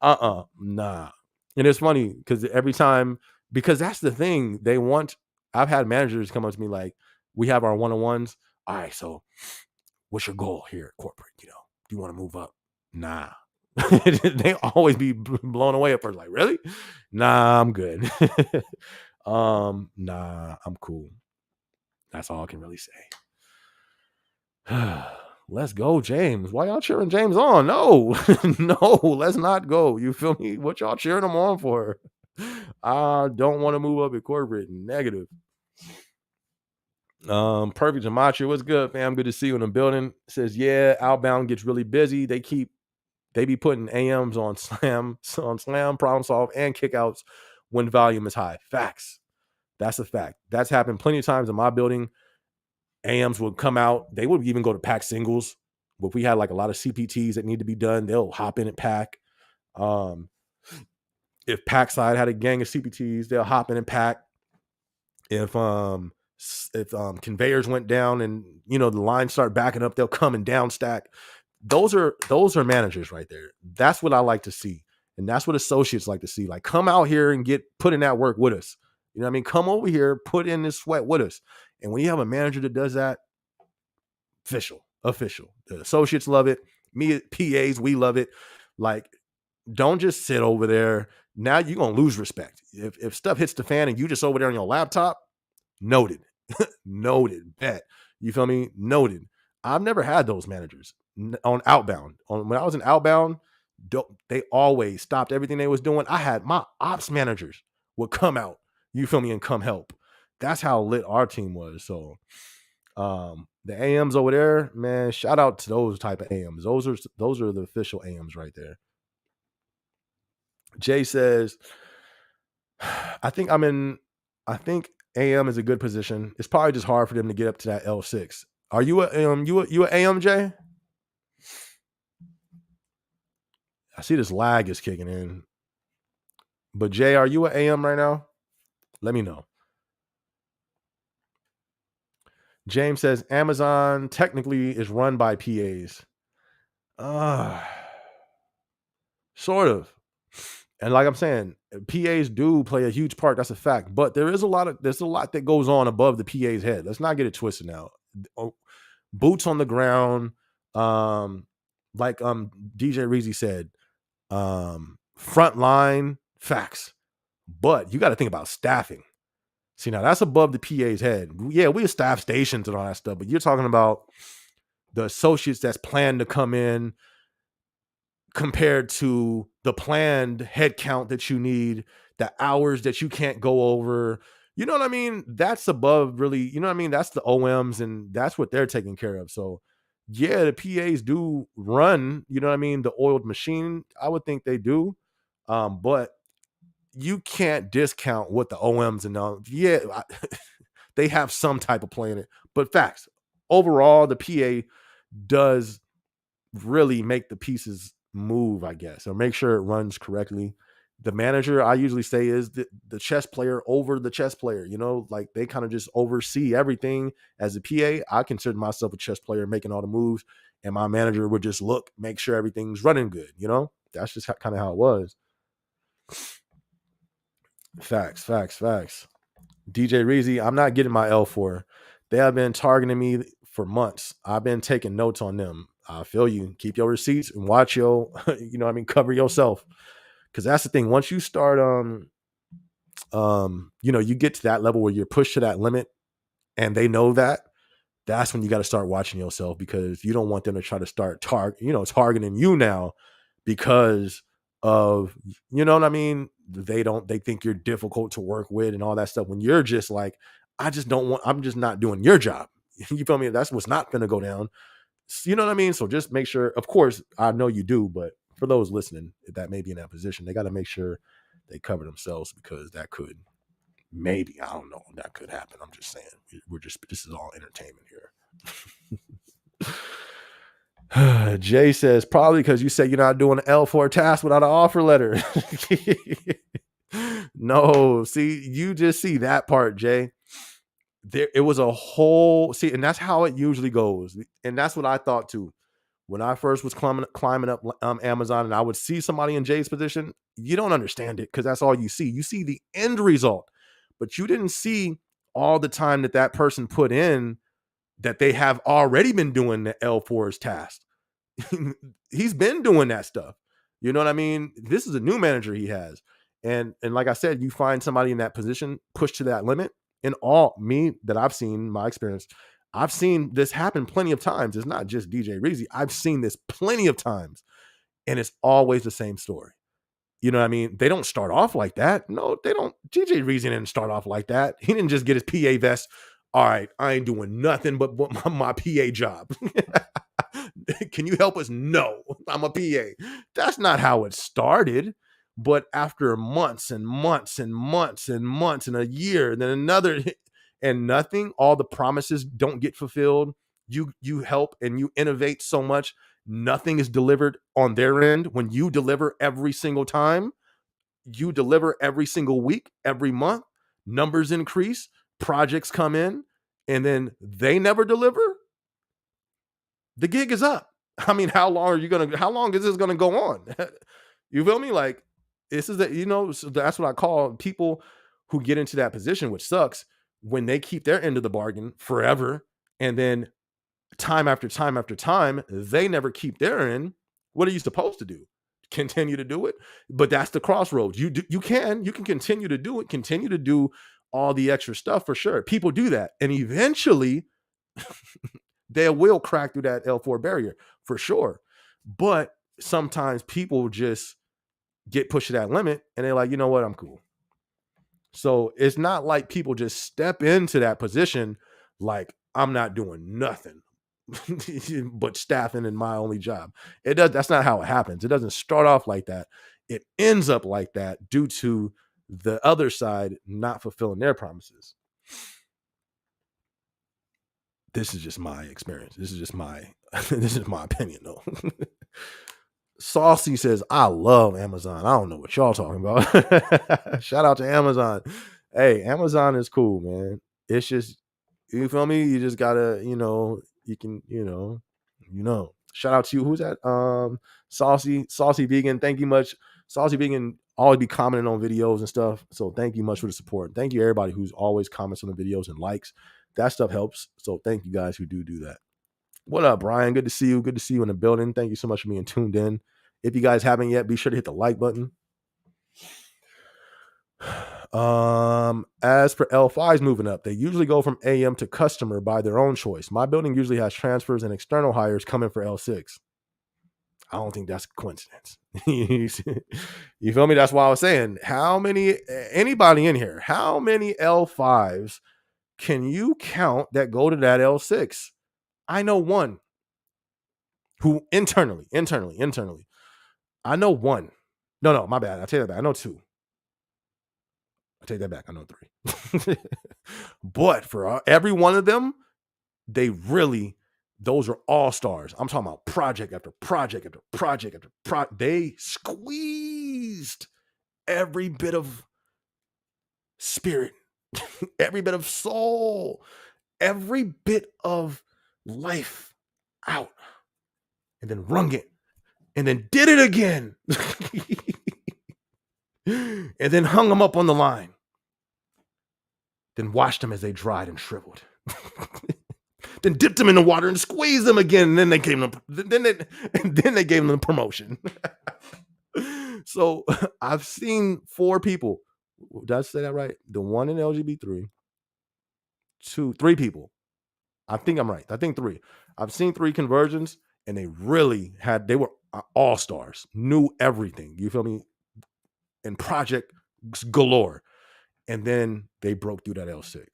Nah. And it's funny because every time, because that's the thing they want. I've had managers come up to me like, we have our one-on-ones. All right, so what's your goal here at corporate? Do you want to move up? Nah. They always be blown away at first. Like, really? Nah, I'm good. Nah, I'm cool. That's all I can really say. Let's go, James. Why y'all cheering James on? No, no, let's not go. You feel me? What y'all cheering him on for? I don't want to move up at corporate. Negative. Perfect Gematria. What's good, fam? Good to see you in the building. Says, yeah, outbound gets really busy. They be putting AMs on slam, problem solve, and kickouts when volume is high. Facts. That's a fact. That's happened plenty of times in my building. AMs would come out. They would even go to pack singles. But if we had like a lot of CPTs that need to be done, they'll hop in and pack. It's If pack side had a gang of CPTs, they'll hop in and pack. If conveyors went down and the lines start backing up, they'll come and down stack. Those are managers right there. That's what I like to see. And that's what associates like to see. Like, come out here and put in that work with us. You know what I mean? Come over here, put in this sweat with us. And when you have a manager that does that, official. The associates love it. Me, PAs, we love it. Like, don't just sit over there. Now you're going to lose respect. If stuff hits the fan and you just over there on your laptop, noted. Noted. Bet. You feel me? Noted. I've never had those managers on outbound. When I was in outbound, they always stopped everything they was doing. I had my ops managers would come out, you feel me, and come help. That's how lit our team was. So the AMs over there, man, shout out to those type of AMs. Those are the official AMs right there. Jay says, I think AM is a good position. It's probably just hard for them to get up to that L6. Are you a AM, Jay? I see this lag is kicking in. But Jay, are you an AM right now? Let me know. James says Amazon technically is run by PAs. Sort of. And like I'm saying, PAs do play a huge part. That's a fact. But there's a lot that goes on above the PA's head. Let's not get it twisted now. Boots on the ground. Like DJ Reezy said, front line facts. But you got to think about staffing. See, now that's above the PA's head. Yeah, we have staff stations and all that stuff, but you're talking about the associates that's planned to come in compared to the planned head count that you need, the hours that you can't go over. You know what I mean? That's above really, you know what I mean? That's the OMs and that's what they're taking care of. So yeah, the PAs do run, you know what I mean? The oiled machine, I would think they do. But you can't discount what the OMs and all. Yeah, they have some type of play in it. But facts, overall, the PA does really make the pieces move, I guess, or make sure it runs correctly. The manager, I usually say, is the chess player over the chess player. Like they kind of just oversee everything. As a PA, I consider myself a chess player making all the moves, and my manager would just make sure everything's running good. That's just kind of how it was. Facts. DJ Reezy, I'm not getting my L4. They have been targeting me for months. I've been taking notes on them. I feel you. Keep your receipts and watch your, cover yourself. Because that's the thing. Once you start, you get to that level where you're pushed to that limit and they know that, that's when you got to start watching yourself, because you don't want them to try to start targeting you now because of, you know what I mean? They think you're difficult to work with and all that stuff, when you're just like, I'm just not doing your job. You feel me? That's what's not going to go down. You know what I mean? So just make sure, of course, I know you do, but for those listening that may be in that position, they got to make sure they cover themselves, because that could maybe, I don't know, that could happen. I'm just saying, this is all entertainment here. Jay says, probably because you said you're not doing an L4 task without an offer letter. No, see, you just see that part, Jay. It was a whole, and that's how it usually goes. And that's what I thought too. When I first was climbing up Amazon and I would see somebody in Jay's position, you don't understand it because that's all you see. You see the end result, but you didn't see all the time that person put in, that they have already been doing the L4's task. He's been doing that stuff. You know what I mean? This is a new manager he has. And like I said, you find somebody in that position pushed to that limit. In all that I've seen, my experience, I've seen this happen plenty of times. It's not just DJ Reezy. I've seen this plenty of times, and it's always the same story. You know what I mean? They don't start off like that. No, they don't. DJ Reezy didn't start off like that. He didn't just get his PA vest. All right, I ain't doing nothing but my PA job. Can you help us? No, I'm a PA. That's not how it started. But after months and months and months and months and a year, and then another, and nothing, all the promises don't get fulfilled. You help and you innovate so much, nothing is delivered on their end when you deliver every single time. you deliver every single week, every month, numbers increase, projects come in, and then they never deliver, the gig is up. I mean, how long is this gonna go on? You feel me? Like, this is so that's what I call people who get into that position, which sucks, when they keep their end of the bargain forever, and then time after time after time, they never keep their end. What are you supposed to do? Continue to do it? But that's the crossroads. You can continue to do it, continue to do all the extra stuff for sure. People do that, and eventually they will crack through that L4 barrier for sure. But sometimes people just get pushed to that limit and they're like, you know what, I'm cool. So it's not like people just step into that position like, I'm not doing nothing but staffing in my only job. That's not how it happens. It doesn't start off like that. It ends up like that due to the other side not fulfilling their promises. This is just my experience. This is just my this is my opinion though. Saucy says, I love Amazon. I don't know what y'all talking about. Shout out to Amazon. Hey, Amazon is cool, man. It's just, you feel me? You just gotta, you can, shout out to you. Who's that? Saucy Vegan. Thank you much. Saucy Vegan always be commenting on videos and stuff. So thank you much for the support. Thank you everybody who's always comments on the videos and likes. That stuff helps. So thank you guys who do that. What up, Brian? Good to see you. Good to see you in the building. Thank you so much for being tuned in. If you guys haven't yet, be sure to hit the like button. As for L5s moving up, they usually go from AM to customer by their own choice. My building usually has transfers and external hires coming for L6. I don't think that's a coincidence. You feel me? That's why I was saying, anybody in here, how many L5s can you count that go to that L6? I know one who internally, I know one. No, my bad. I take that back. I know two. I take that back. I know three. But for every one of them, those are all stars. I'm talking about project after project after project after project. They squeezed every bit of spirit, every bit of soul, every bit of life out, and then wrung it, and then did it again. And then hung them up on the line. Then washed them as they dried and shriveled. Then dipped them in the water and squeezed them again. And then they gave them the promotion. So I've seen 4 people. Did I say that right? The one in LGB3, 3 people. I think I'm right. I think 3. I've seen 3 conversions, and they were all stars, knew everything. You feel me? And project galore. And then they broke through that L6.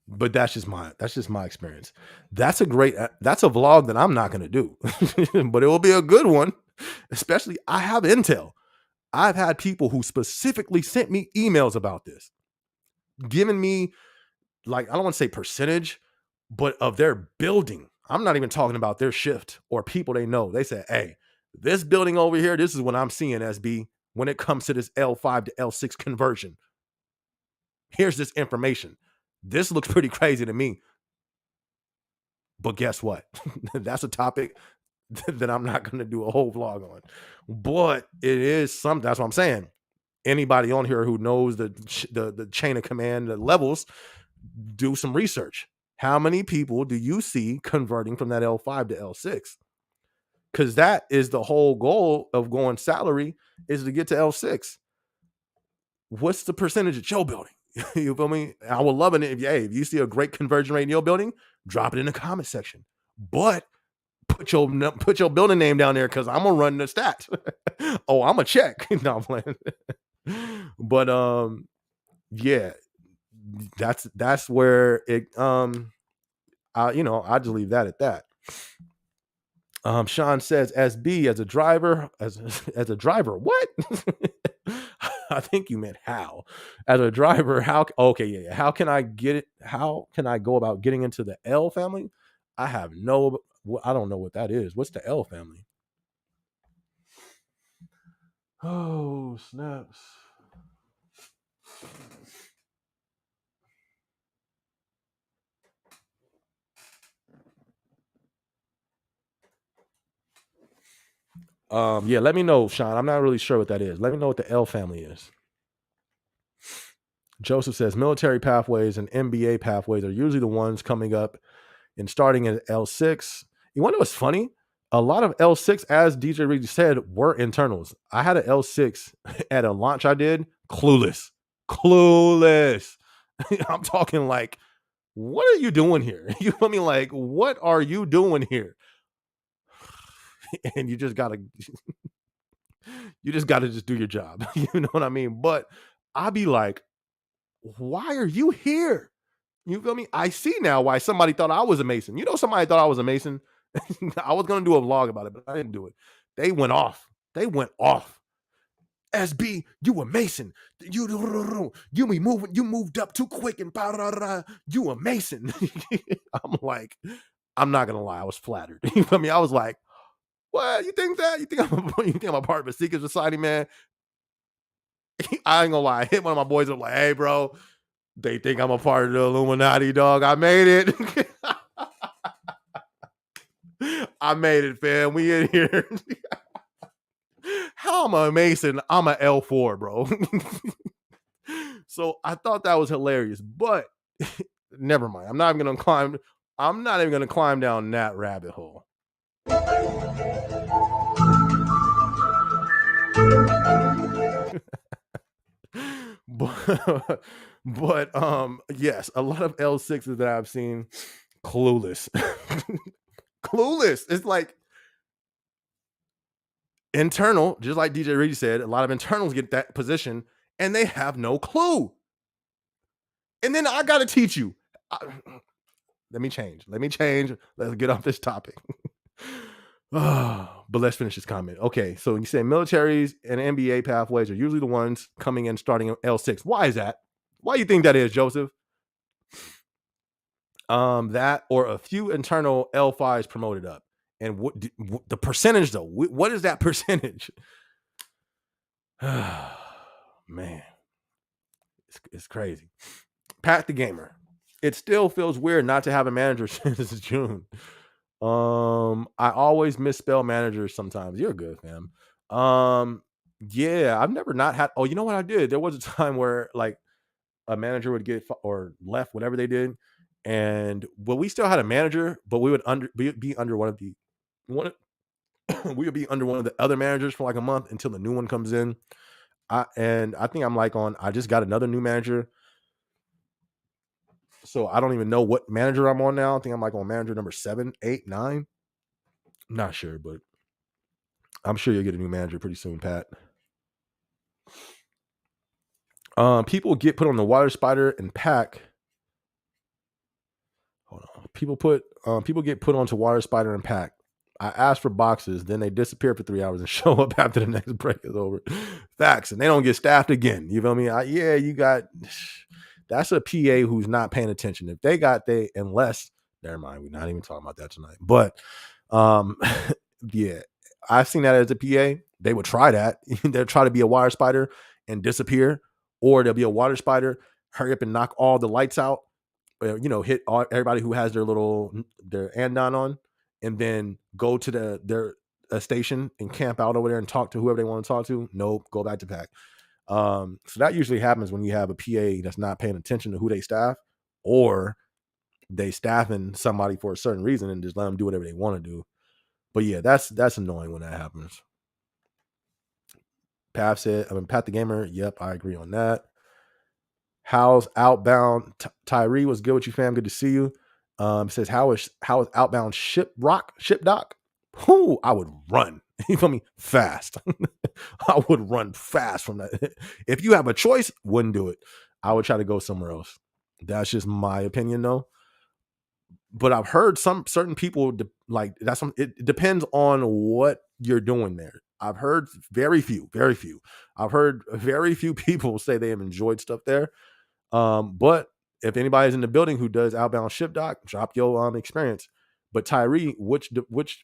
But that's just my experience. That's a vlog that I'm not going to do, but it will be a good one. Especially, I have intel. I've had people who specifically sent me emails about this, giving me, like, I don't want to say percentage, but of their building. I'm not even talking about their shift or people they know. They said, hey, this building over here, this is what I'm seeing, SB, when it comes to this L5 to L6 conversion. Here's this information. This looks pretty crazy to me. But guess what? That's a topic that I'm not going to do a whole vlog on. But it is something. That's what I'm saying. Anybody on here who knows the chain of command, the levels, do some research. How many people do you see converting from that L5 to L6? Because that is the whole goal of going salary, is to get to L6. What's the percentage at your building? You feel me? I would love it if you see a great conversion rate in your building, drop it in the comment section. But put your building name down there, because I'm gonna run the stats. Oh, I'm gonna check. No, I'm playing. But yeah, that's where it I just leave that at that. Sean says, SB, as a driver, what? I think you meant how. As a driver, how can I get it? How can I go about getting into the L family? I have no I don't know what that is. What's the L family? Oh, snaps. Yeah, let me know, Sean. I'm not really sure what that is. Let me know what the L family is. Joseph says military pathways and MBA pathways are usually the ones coming up and starting at L6. You want to know what's funny? A lot of L6, as DJ Reed said, were internals. I had an L6 at a launch I did. Clueless. Clueless. I'm talking like, what are you doing here? You feel me? Like, what are you doing here? And you just gotta just do your job. You know what I mean? But I'd be like, why are you here? You feel me? I see now why somebody thought I was a Mason. You know, somebody thought I was a Mason. I was gonna do a vlog about it, but I didn't do it. They went off. They went off. SB, you a Mason. You be moving. You moved up too quick and you a Mason. I'm like, I'm not gonna lie. I was flattered. You feel me? I was like, what? You think that? You think I'm a part of a secret society, man? I ain't gonna lie. I hit one of my boys up like, hey, bro. They think I'm a part of the Illuminati, dog. I made it. I made it, fam. We in here. How am I a Mason? I'm a L4, bro. So I thought that was hilarious, but never mind. I'm not even gonna climb down that rabbit hole. but yes, a lot of L6s that I've seen, clueless. Clueless. It's like internal, just like DJ Reedy said, a lot of internals get that position and they have no clue. And then I got to teach you. Let me change. Let's get off this topic. But let's finish this comment. Okay, so you say militaries and MBA pathways are usually the ones coming in starting at L6. Why is that? Why do you think that is, Joseph? That or a few internal L5s promoted up. And what the percentage though? What is that percentage? Man, it's crazy. Pat the Gamer. It still feels weird not to have a manager since June. I always misspell managers sometimes. You're good, fam. Yeah, I've never not had. Oh, you know what I did? There was a time where like a manager would get or left, whatever they did, and well, we still had a manager, but we would be under one of the one. We would be under one of the other managers for like a month until the new one comes in. I think I'm like on. I just got another new manager, so I don't even know what manager I'm on now. I think I'm like on manager number 7, 8, 9. Not sure, but I'm sure you'll get a new manager pretty soon, Pat. People get put on the water spider and pack. Hold on. People get put onto water spider and pack. I ask for boxes, then they disappear for 3 hours and show up after the next break is over. Facts, and they don't get staffed again. You feel me? You got. That's a PA who's not paying attention. If they got unless never mind, we're not even talking about that tonight. But yeah, I've seen that as a PA. They would try that. They'll try to be a water spider and disappear, or there'll be a water spider, hurry up and knock all the lights out. Hit everybody who has their andon on, and then go to their station and camp out over there and talk to whoever they want to talk to. Nope, go back to pack. So that usually happens when you have a PA that's not paying attention to who they staff, or they staffing somebody for a certain reason and just let them do whatever they want to do. But yeah, that's annoying when that happens. Pat the Gamer. Yep, I agree on that. How's outbound? Tyree, was good with you, fam? Good to see you. Says how is outbound ship dock? Whoo, I would run. You feel me? Fast. I would run fast from that. If you have a choice, wouldn't do it. I would try to go somewhere else. That's just my opinion, though. But I've heard some certain people like that's it depends on what you're doing there. I've heard very few. I've heard very few people say they have enjoyed stuff there. But if anybody's in the building who does outbound ship dock, drop your experience. But Tyree, which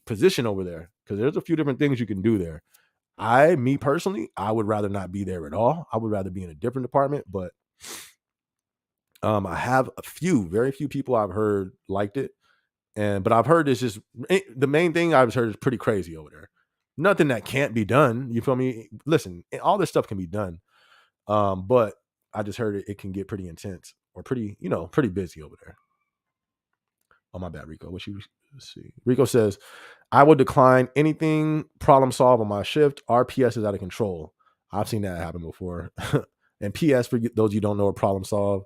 position over there? Because there's a few different things you can do there. Me personally, I would rather not be there at all. I would rather be in a different department. But I have very few people I've heard liked it, but I've heard it's just the main thing I've heard is pretty crazy over there. Nothing that can't be done. You feel me? Listen, all this stuff can be done. But I just heard it can get pretty intense or pretty busy over there. Oh, my bad, Rico. Let's see. Rico says, I would decline anything problem solve on my shift. RPS is out of control. I've seen that happen before. And PS, for those you don't know, a problem solve,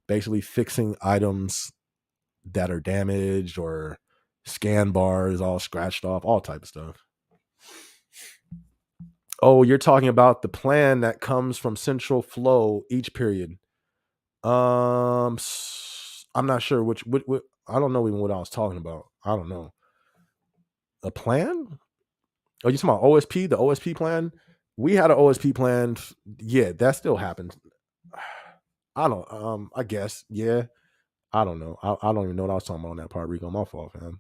basically fixing items that are damaged or scan bars all scratched off, all type of stuff. Oh, you're talking about the plan that comes from Central Flow each period. I'm not sure which. I don't know even what I was talking about. I don't know. A plan? Oh, you talking about OSP? The OSP plan? We had an OSP plan. Yeah, that still happens. I don't. I guess. Yeah. I don't know. I don't even know what I was talking about on that part, Rico. My fault, man.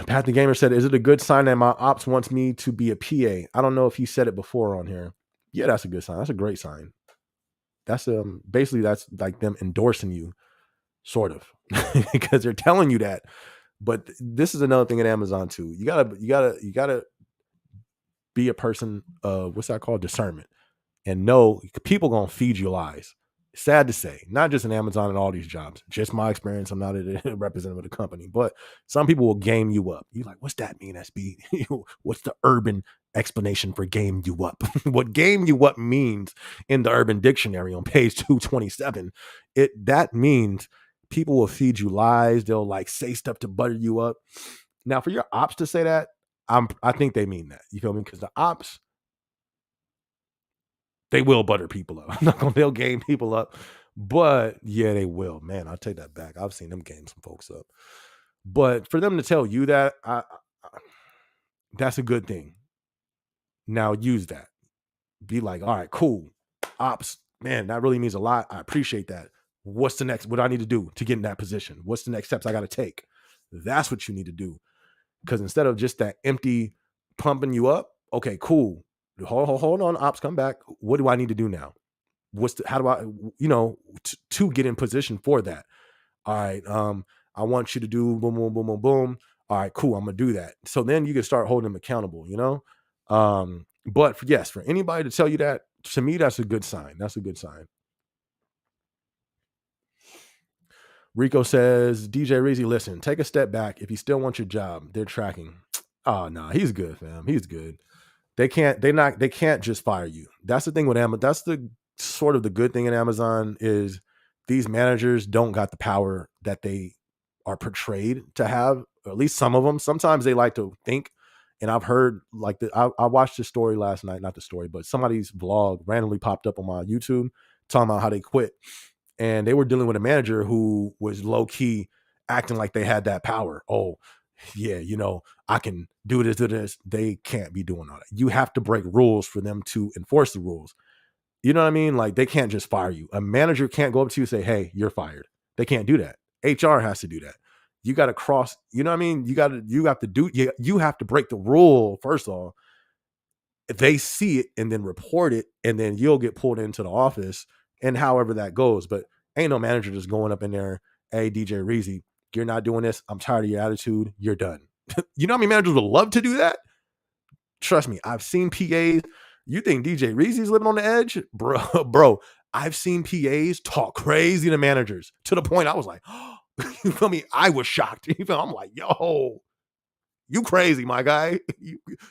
Pat the Gamer said, is it a good sign that my ops wants me to be a PA? I don't know if he said it before on here. Yeah, that's a good sign. That's a great sign. That's basically that's like them endorsing you, sort of, because they're telling you that. But this is another thing at Amazon too. You gotta be a person of what's that called? Discernment. And know people gonna feed you lies. Sad to say, not just in Amazon and all these jobs. Just my experience. I'm not a representative of the company, but some people will game you up. You're like, what's that mean, SB? What's the urban explanation for game you up? What game you up means in the Urban Dictionary on page 227, that means people will feed you lies. They'll like say stuff to butter you up. Now, for your ops to say that, I think they mean that. You feel me? Because the ops, they will butter people up. I'm not gonna they'll game people up, but yeah, they will. Man, I'll take that back. I've seen them game some folks up. But for them to tell you that, that's a good thing. Now use that. Be like, all right, cool. Ops, man, that really means a lot. I appreciate that. What's the next? What do I need to do to get in that position? What's the next steps I got to take? That's what you need to do. Because instead of just that empty pumping you up, okay, cool. Hold on, ops, come back. What do I need to do now? How do I, to get in position for that? All right, I want you to do boom, boom, boom, boom, boom. All right, cool. I'm gonna do that. So then you can start holding them accountable, But for anybody to tell you that, to me, that's a good sign. That's a good sign. Rico says, DJ Reezy, listen, take a step back. If you still want your job, they're tracking. Oh no, he's good, fam. He's good. They can't just fire you. That's the thing with Amazon. That's the sort of the good thing in Amazon is these managers don't got the power that they are portrayed to have, or at least some of them. Sometimes they like to think, and I've heard I watched this story last night, not the story, but somebody's vlog randomly popped up on my YouTube talking about how they quit. And they were dealing with a manager who was low key acting like they had that power. Oh, yeah, I can do this. They can't be doing all that. You have to break rules for them to enforce the rules. You know what I mean? Like they can't just fire you. A manager can't go up to you and say, hey, you're fired. They can't do that. HR has to do that. You got to cross, you know what I mean? You have to break the rule first of all. If they see it and then report it, and then you'll get pulled into the office and however that goes. But ain't no manager just going up in there, hey, DJ Reezy, you're not doing this. I'm tired of your attitude. You're done. You know how many managers would love to do that? Trust me, I've seen PAs. You think DJ Reezy's living on the edge? Bro, I've seen PAs talk crazy to managers to the point I was like, oh, you feel me? I was shocked. I'm like, yo, you crazy, my guy.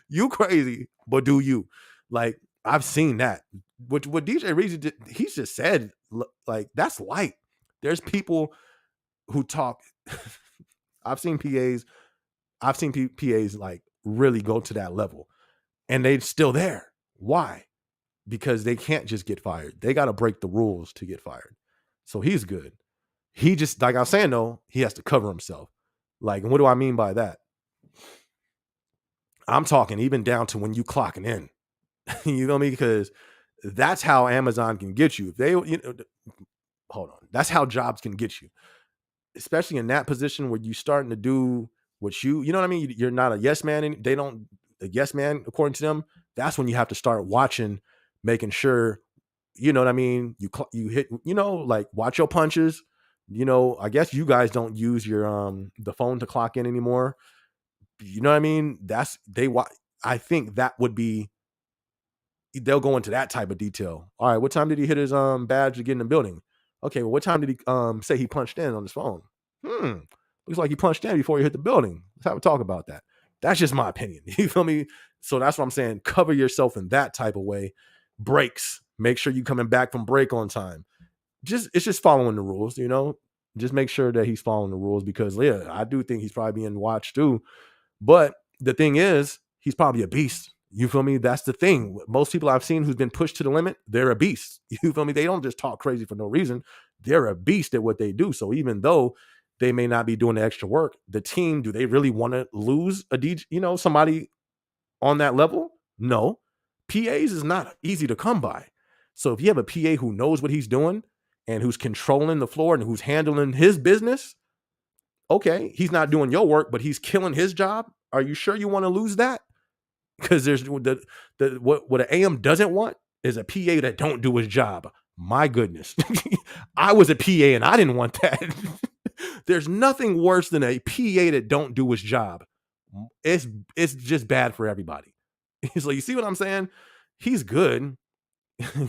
You crazy, but do you? Like, I've seen that. What DJ Reezy did, he's just said, like, that's light. There's people who talk. I've seen PAs like really go to that level, and they're still there. Why? Because they can't just get fired. They got to break the rules to get fired. So he's good. He just, like I was saying though, he has to cover himself. Like, and what do I mean by that? I'm talking even down to when you clocking in. You know me? Because that's how Amazon can get you. If they, hold on. That's how jobs can get you. especially in that position where you starting to do what you know what I mean? You're not a yes man, and they don't a yes man according to them. That's when you have to start watching, making sure, you know what I mean? You hit, like watch your punches. I guess you guys don't use your the phone to clock in anymore. You know what I mean? I think that would be, they'll go into that type of detail. All right, what time did he hit his badge to get in the building? Okay, well, what time did he say he punched in on his phone? Looks like he punched in before he hit the building. Let's have a talk about that. That's just my opinion. You feel me? So that's what I'm saying. Cover yourself in that type of way. Breaks. Make sure you coming back from break on time. It's just following the rules. Just make sure that he's following the rules, because yeah, I do think he's probably being watched too. But the thing is, he's probably a beast. You feel me? That's the thing. Most people I've seen who's been pushed to the limit, they're a beast. You feel me? They don't just talk crazy for no reason. They're a beast at what they do. So even though they may not be doing the extra work, the team, do they really want to lose a DJ, somebody on that level? No. PAs is not easy to come by. So if you have a PA who knows what he's doing and who's controlling the floor and who's handling his business, okay, he's not doing your work, but he's killing his job. Are you sure you want to lose that? Because there's what an AM doesn't want is a PA that don't do his job. My goodness. I was a PA and I didn't want that. There's nothing worse than a PA that don't do his job. It's just bad for everybody. So you see what I'm saying? He's good,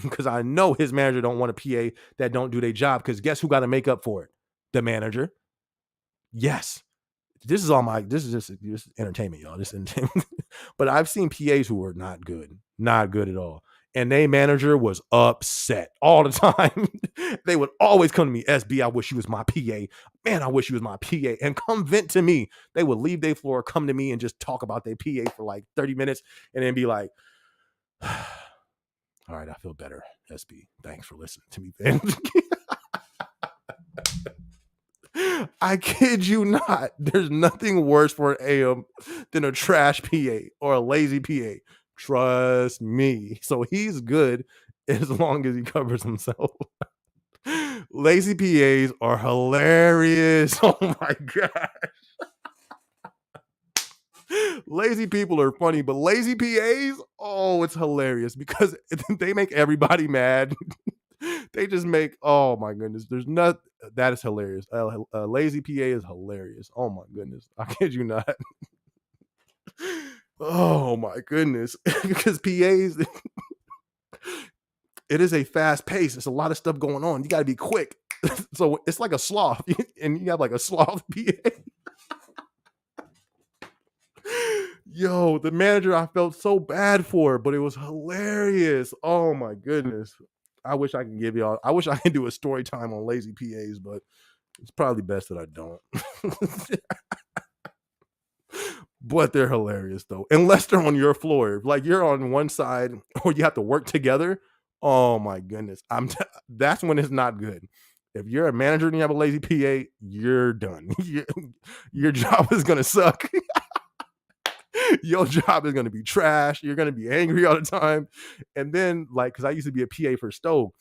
because I know his manager don't want a PA that don't do their job, because guess who got to make up for it? The manager. Yes. This is just entertainment, y'all. This entertainment. But I've seen PAs who were not good at all. And their manager was upset all the time. They would always come to me, SB, I wish you was my PA. Man, I wish you was my PA. And come vent to me. They would leave their floor, come to me, and just talk about their PA for like 30 minutes, and then be like, all right, I feel better, SB. Thanks for listening to me, then. I kid you not. There's nothing worse for an AM than a trash PA or a lazy PA. Trust me. So he's good as long as he covers himself. Lazy PAs are hilarious. Oh my god. Lazy people are funny, but lazy PAs, oh, it's hilarious because they make everybody mad. They just make, oh my goodness, that is hilarious. Lazy PA is hilarious. Oh my goodness, I kid you not. Oh my goodness, because PAs, it is a fast pace. There's a lot of stuff going on. You got to be quick. So it's like a sloth, and you have like a sloth PA. Yo, the manager, I felt so bad for, but it was hilarious. Oh my goodness. I wish I could do a story time on lazy PAs, but it's probably best that I don't. But they're hilarious though. Unless they're on your floor. Like you're on one side or you have to work together. Oh my goodness. That's when it's not good. If you're a manager and you have a lazy PA, you're done. Your job is gonna suck. Your job is going to be trash. You're going to be angry all the time. And then like, cause I used to be a PA for Stowe,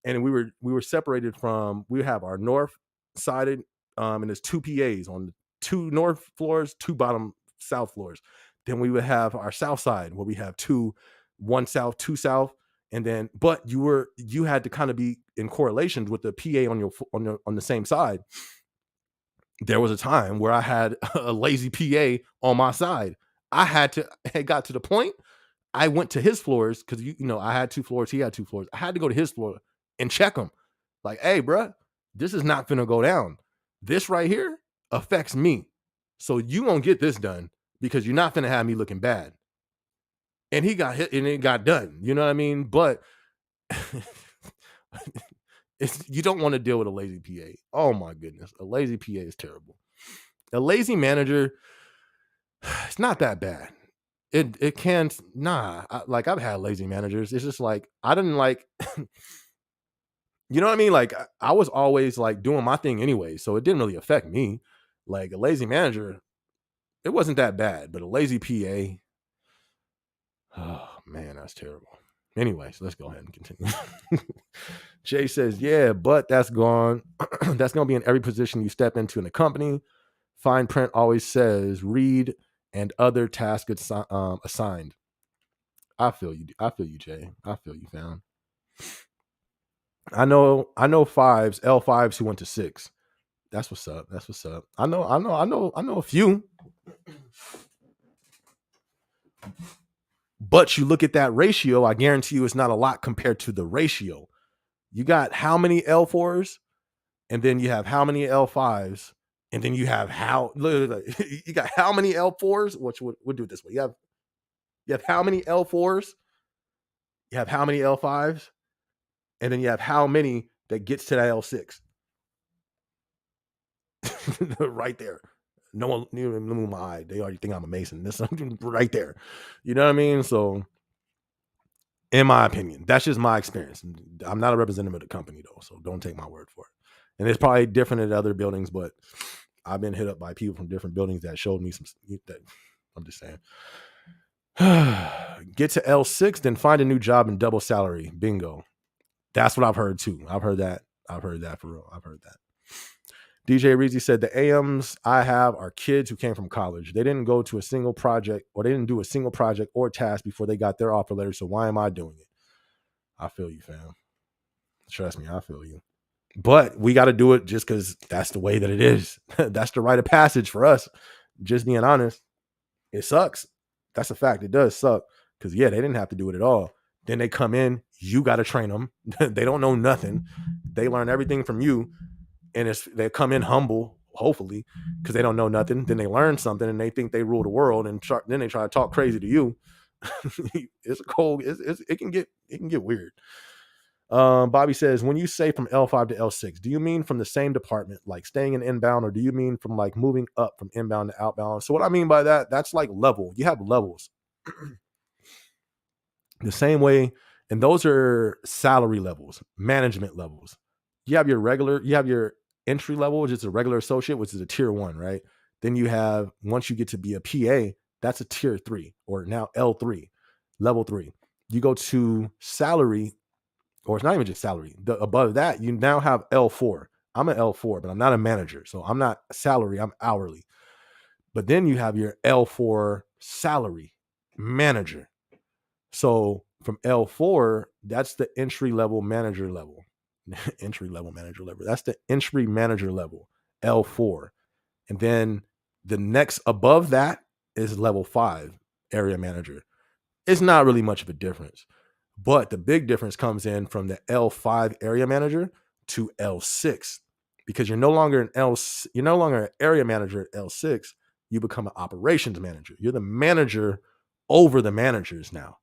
and we were separated from, we have our north sided, and there's two PAs on the two north floors, two bottom south floors. Then we would have our south side where we have one south, two south. And then, but you had to kind of be in correlations with the PA on the same side. There was a time where I had a lazy PA on my side. It got to the point I went to his floors because I had two floors, he had two floors. I had to go to his floor and check him. Like, hey, bruh, this is not gonna go down. This right here affects me. So you won't get this done because you're not gonna have me looking bad. And he got hit and it got done. You know what I mean? But you don't want to deal with a lazy PA. Oh my goodness. A lazy PA is terrible. A lazy manager, it's not that bad. It can't, like I've had lazy managers. It's just like, I didn't like, you know what I mean? Like I was always like doing my thing anyway. So it didn't really affect me. Like a lazy manager, it wasn't that bad, but a lazy PA, oh man, that's terrible. Anyways, let's go ahead and continue. Jay says, yeah, but that's gone. That's going to be in every position you step into in the company. Fine print always says read and other tasks assigned. I feel you. I feel you, Jay. I feel you, fam. I know fives, L5s who went to six. That's what's up. That's what's up. I know a few. But you look at that ratio, I guarantee you it's not a lot compared to the ratio. You got how many L4s, and then you have how many L5s, and then you have how look, you got how many L4s, which we'll do it this way. You have how many L4s, you have how many L5s, and then you have how many that gets to that L6. Right there. No one even move my eye. They already think I'm a Mason. This right there. You know what I mean? So in my opinion, that's just my experience. I'm not a representative of the company though, so don't take my word for it. And it's probably different at other buildings, but I've been hit up by people from different buildings that showed me some that I'm just saying. Get to L6, then find a new job and double salary. Bingo. That's what I've heard too. I've heard that for real. I've heard that. DJ Reezy said the AMs I have are kids who came from college. They didn't go to a single project, or they didn't do a single project or task before they got their offer letter. So why am I doing it? I feel you, fam. Trust me, I feel you. But we got to do it just because that's the way that it is. That's the rite of passage for us. Just being honest, it sucks. That's a fact. It does suck because, yeah, they didn't have to do it at all. Then they come in, you got to train them. They don't know nothing. They learn everything from you. And they come in humble, hopefully, because they don't know nothing. Then they learn something and they think they rule the world, and then they try to talk crazy to you. It's cold. It can get weird. Bobby says, when you say from L5 to L6, do you mean from the same department, like staying in inbound, or do you mean from like moving up from inbound to outbound? So what I mean by that, that's like level. You have levels. The same way, and those are salary levels, management levels. You have your entry level, which is a regular associate, which is a tier 1, right? Then you have, once you get to be a PA, that's a tier 3, or now L3, level 3. You go to salary, or it's not even just salary. Above that, you now have L4. I'm an L4, but I'm not a manager. So I'm not salary, I'm hourly. But then you have your L4 salary manager. So from L4, that's the entry level manager level. Entry level manager level. That's the entry manager level, L4. And then the next above that is level 5, area manager. It's not really much of a difference. But the big difference comes in from the L5 area manager to L6, because you're no longer an area manager at L6. You become an operations manager. You're the manager over the managers now.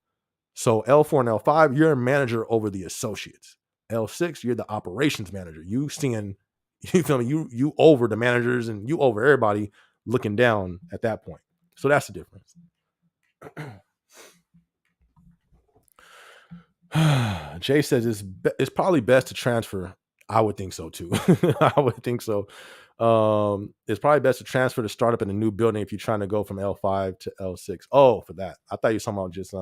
So L4 and L5, you're a manager over the associates. L6, you're the operations manager. You feel me? You over the managers and you over everybody looking down at that point. So that's the difference. Jay says it's probably best to transfer. I would think so too. I would think so. It's probably best to transfer to start up in a new building if you're trying to go from L5 to L6. Oh, for that. I thought you were talking about just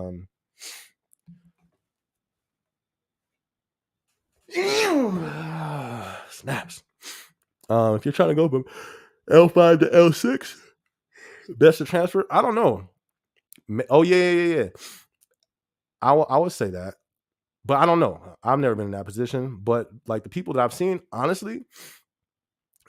snaps. If you're trying to go from L5 to L6, best to transfer. I don't know. Oh yeah. I would say that. But I don't know. I've never been in that position. But like the people that I've seen, honestly,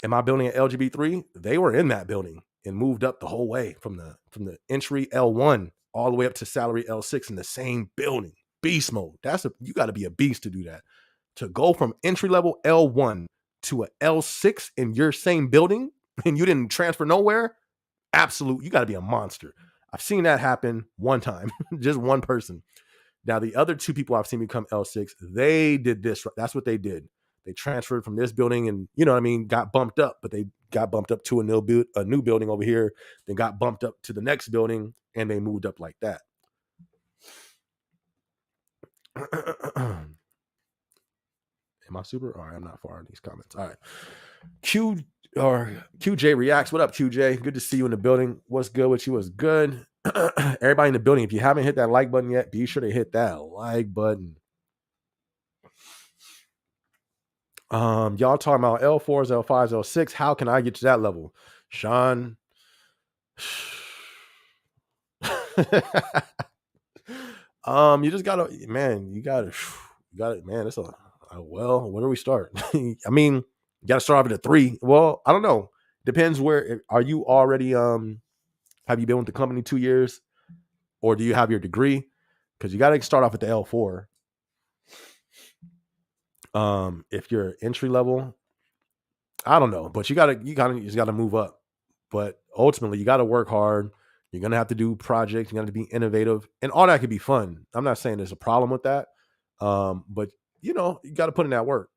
in my building at LGB3, they were in that building and moved up the whole way from the entry L1 all the way up to salary L6 in the same building. Beast mode. You got to be a beast to do that. To go from entry level L1 to a L6 in your same building and you didn't transfer nowhere, absolute. You got to be a monster. I've seen that happen one time, just one person. Now, the other two people I've seen become L6, they did this. That's what they did. They transferred from this building and, you know what I mean, got bumped up, but they got bumped up to a new building over here. They got bumped up to the next building and they moved up like that. Am I super? All right, I'm not far in these comments. All right. QJ reacts. What up, QJ? Good to see you in the building. What's good with you? What's good? Everybody in the building, if you haven't hit that like button yet, be sure to hit that like button. Y'all talking about L4s, L5s, L6. How can I get to that level? Sean. You just gotta, man, you gotta, man, it's well, where do we start? I mean, you gotta start off at a 3. Well, I don't know. Depends where, are you already, have you been with the company 2 years or do you have your degree? Because you gotta start off at the L4. If you're entry level, I don't know, but you just gotta move up. But ultimately, you gotta work hard. You're gonna have to do projects. You're gonna be innovative, and all that could be fun. I'm not saying there's a problem with that, but you got to put in that work.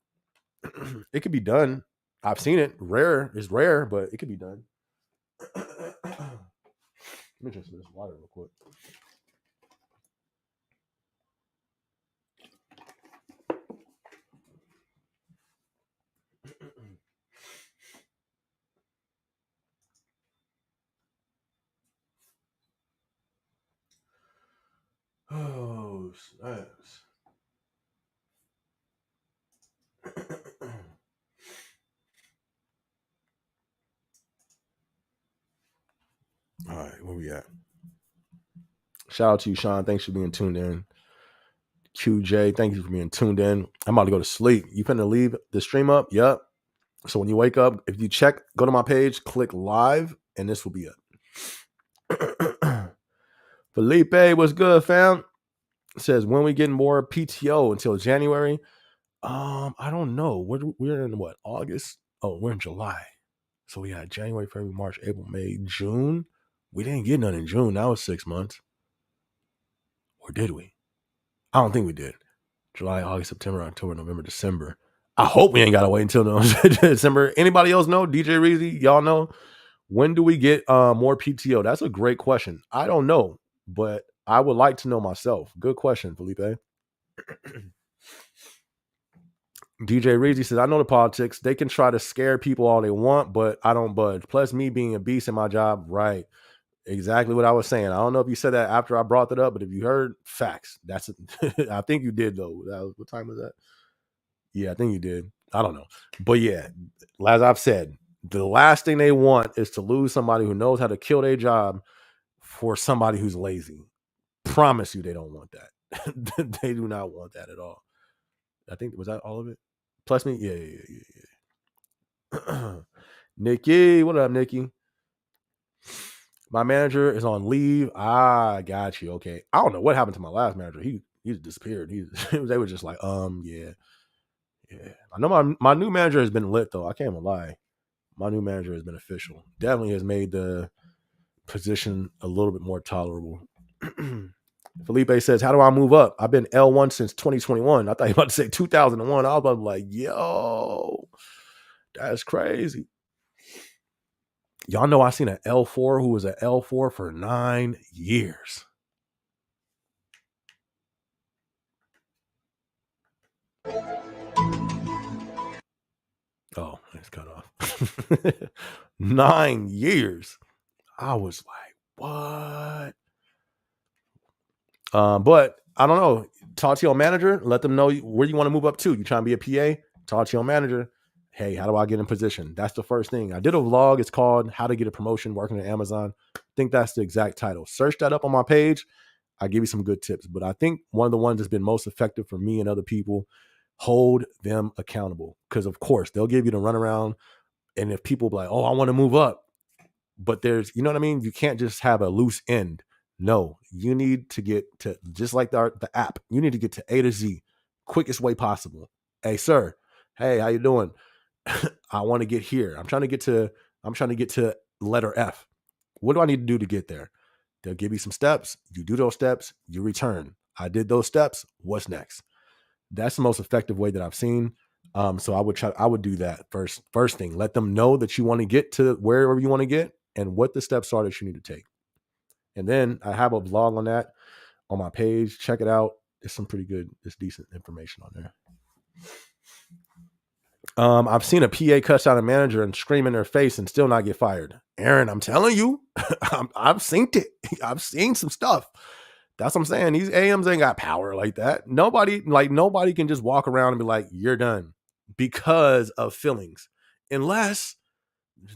It could be done. I've seen it. Rare is rare, but it could be done. Let me drink some of this water real quick. Oh, snaps. All right, where we at? Shout out to you, Sean. Thanks for being tuned in. QJ, thank you for being tuned in. I'm about to go to sleep. You finna leave the stream up? Yep. So when you wake up, if you check, go to my page, click live, and this will be it. Felipe, what's good, fam? Says, when we getting more PTO until January? I don't know. We're in what? August? Oh, we're in July. So we had January, February, March, April, May, June. We didn't get none in June. That was 6 months. Or did we? I don't think we did. July, August, September, October, November, December. I hope we ain't got to wait until December. Anybody else know? DJ Reezy, y'all know? When do we get more PTO? That's a great question. I don't know, but I would like to know myself. Good question, Felipe. DJ Reezy says, I know the politics. They can try to scare people all they want, but I don't budge. Plus, me being a beast in my job, right? Exactly what I was saying. I don't know if you said that after I brought that up, but if you heard, facts. That's it. I think you did, though. What time was that? Yeah, I think you did. I don't know. But yeah, as I've said, the last thing they want is to lose somebody who knows how to kill their job for somebody who's lazy. Promise you they don't want that. They do not want that at all. I think, was that all of it? Plus me? Yeah. Nikki, what up, Nikki? My manager is on leave. I got you. Okay. I don't know what happened to my last manager. He disappeared. They were just like, yeah. I know my new manager has been lit though. I can't even lie. My new manager has been official. Definitely has made the position a little bit more tolerable. Felipe says, how do I move up? I've been L1 since 2021. I thought you were about to say 2001. I was about to be like, yo, that's crazy. Y'all know I seen an L4 who was an L4 for 9 years. Oh, it's cut off. 9 years. I was like, what? But I don't know. Talk to your manager. Let them know where you want to move up to. You trying to be a PA? Talk to your manager. Hey, how do I get in position? That's the first thing. I did a vlog. It's called How to Get a Promotion Working at Amazon. I think that's the exact title. Search that up on my page. I give you some good tips. But I think one of the ones that's been most effective for me and other people, hold them accountable. Because, of course, they'll give you the runaround. And if people be like, oh, I want to move up. But there's, you know what I mean? You can't just have a loose end. No, you need to get to, just like the app, you need to get to A to Z, quickest way possible. Hey, sir. Hey, how you doing? I want to get here. I'm trying to get to letter F. What do I need to do to get there? They'll give you some steps. You do those steps, you return. I did those steps. What's next? That's the most effective way that I've seen. So I would do that first thing. Let them know that you want to get to wherever you want to get and what the steps are that you need to take. And then I have a vlog on that on my page. Check it out. There's some decent information on there. I've seen a PA cuss out a manager and scream in their face and still not get fired. Aaron, I'm telling you, I've seen it. I've seen some stuff. That's what I'm saying. These AMs ain't got power like that. Nobody can just walk around and be like, you're done. because of feelings. Unless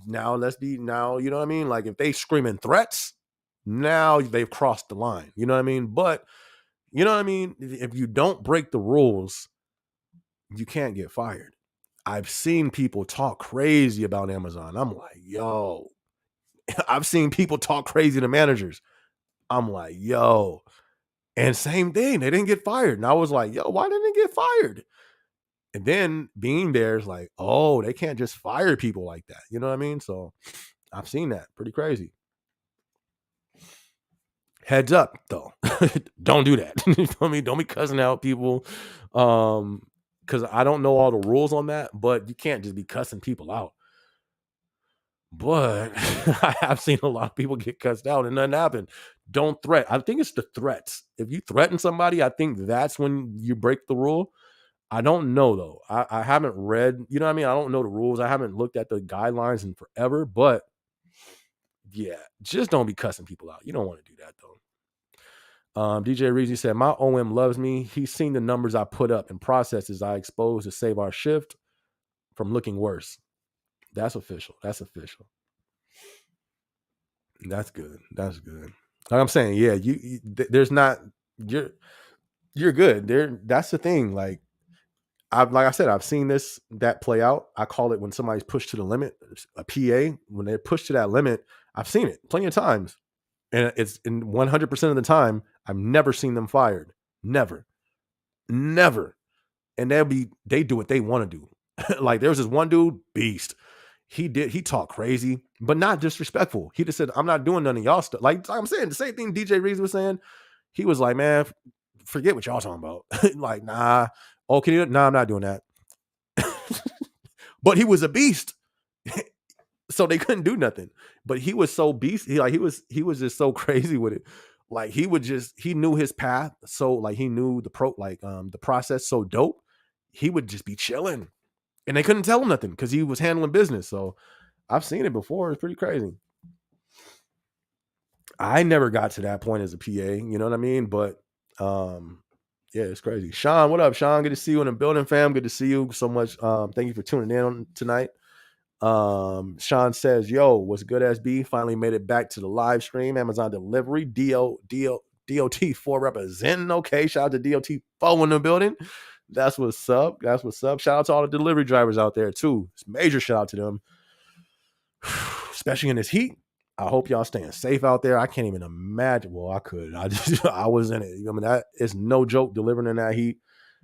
now, you know what I mean? Like if they screaming threats, now they've crossed the line. You know what I mean? But you know what I mean? If you don't break the rules, you can't get fired. I've seen people talk crazy about Amazon. I'm like, yo, I've seen people talk crazy to managers. I'm like, yo, and same thing, they didn't get fired. And I was like, yo, why didn't they get fired? And then being there is like, oh, they can't just fire people like that. You know what I mean? So I've seen that. Pretty crazy. Heads up, though. Don't do that. You feel me? Don't be cussing out people. Because I don't know all the rules on that, but you can't just be cussing people out. But I have seen a lot of people get cussed out and nothing happened. Don't threat. I think it's the threats. If you threaten somebody, I think that's when you break the rule. I don't know though. I haven't read, you know what I mean? I don't know the rules. I haven't looked at the guidelines in forever, but yeah, just don't be cussing people out. You don't want to do that though. DJ Reezy said, my OM loves me. He's seen the numbers I put up and processes I exposed to save our shift from looking worse. That's official. That's official. That's good. That's good. Like I'm saying, yeah, there's not, you're good. That's the thing. Like I said, I've seen that play out. I call it when somebody's pushed to the limit, a PA, when they're pushed to that limit. I've seen it plenty of times. And it's in 100% of the time, I've never seen them fired. Never. Never. And they do what they want to do. Like there was this one dude, beast. He talked crazy, but not disrespectful. He just said, I'm not doing none of y'all stuff. Like I'm saying, the same thing DJ Reeves was saying. He was like, man, forget what y'all talking about. Like, nah. Oh, can you? Nah, I'm not doing that. But he was a beast. So they couldn't do nothing. But he was so beast. He was just so crazy with it. Like he knew his path. So like he knew the process so dope. He would just be chilling. And they couldn't tell him nothing because he was handling business. So I've seen it before. It's pretty crazy. I never got to that point as a PA, you know what I mean? But yeah, it's crazy. Sean, what up, Sean? Good to see you in the building, fam. Good to see you so much. Thank you for tuning in tonight. Sean says, yo, what's good, SB? Finally made it back to the live stream. Amazon delivery. DOT4 representing. Okay, shout out to DOT4 in the building. That's what's up. That's what's up. Shout out to all the delivery drivers out there too. It's major shout out to them, especially in this heat. I hope y'all staying safe out there. I can't even imagine. Well, I could. I was in it. I mean, that it's no joke delivering in that heat.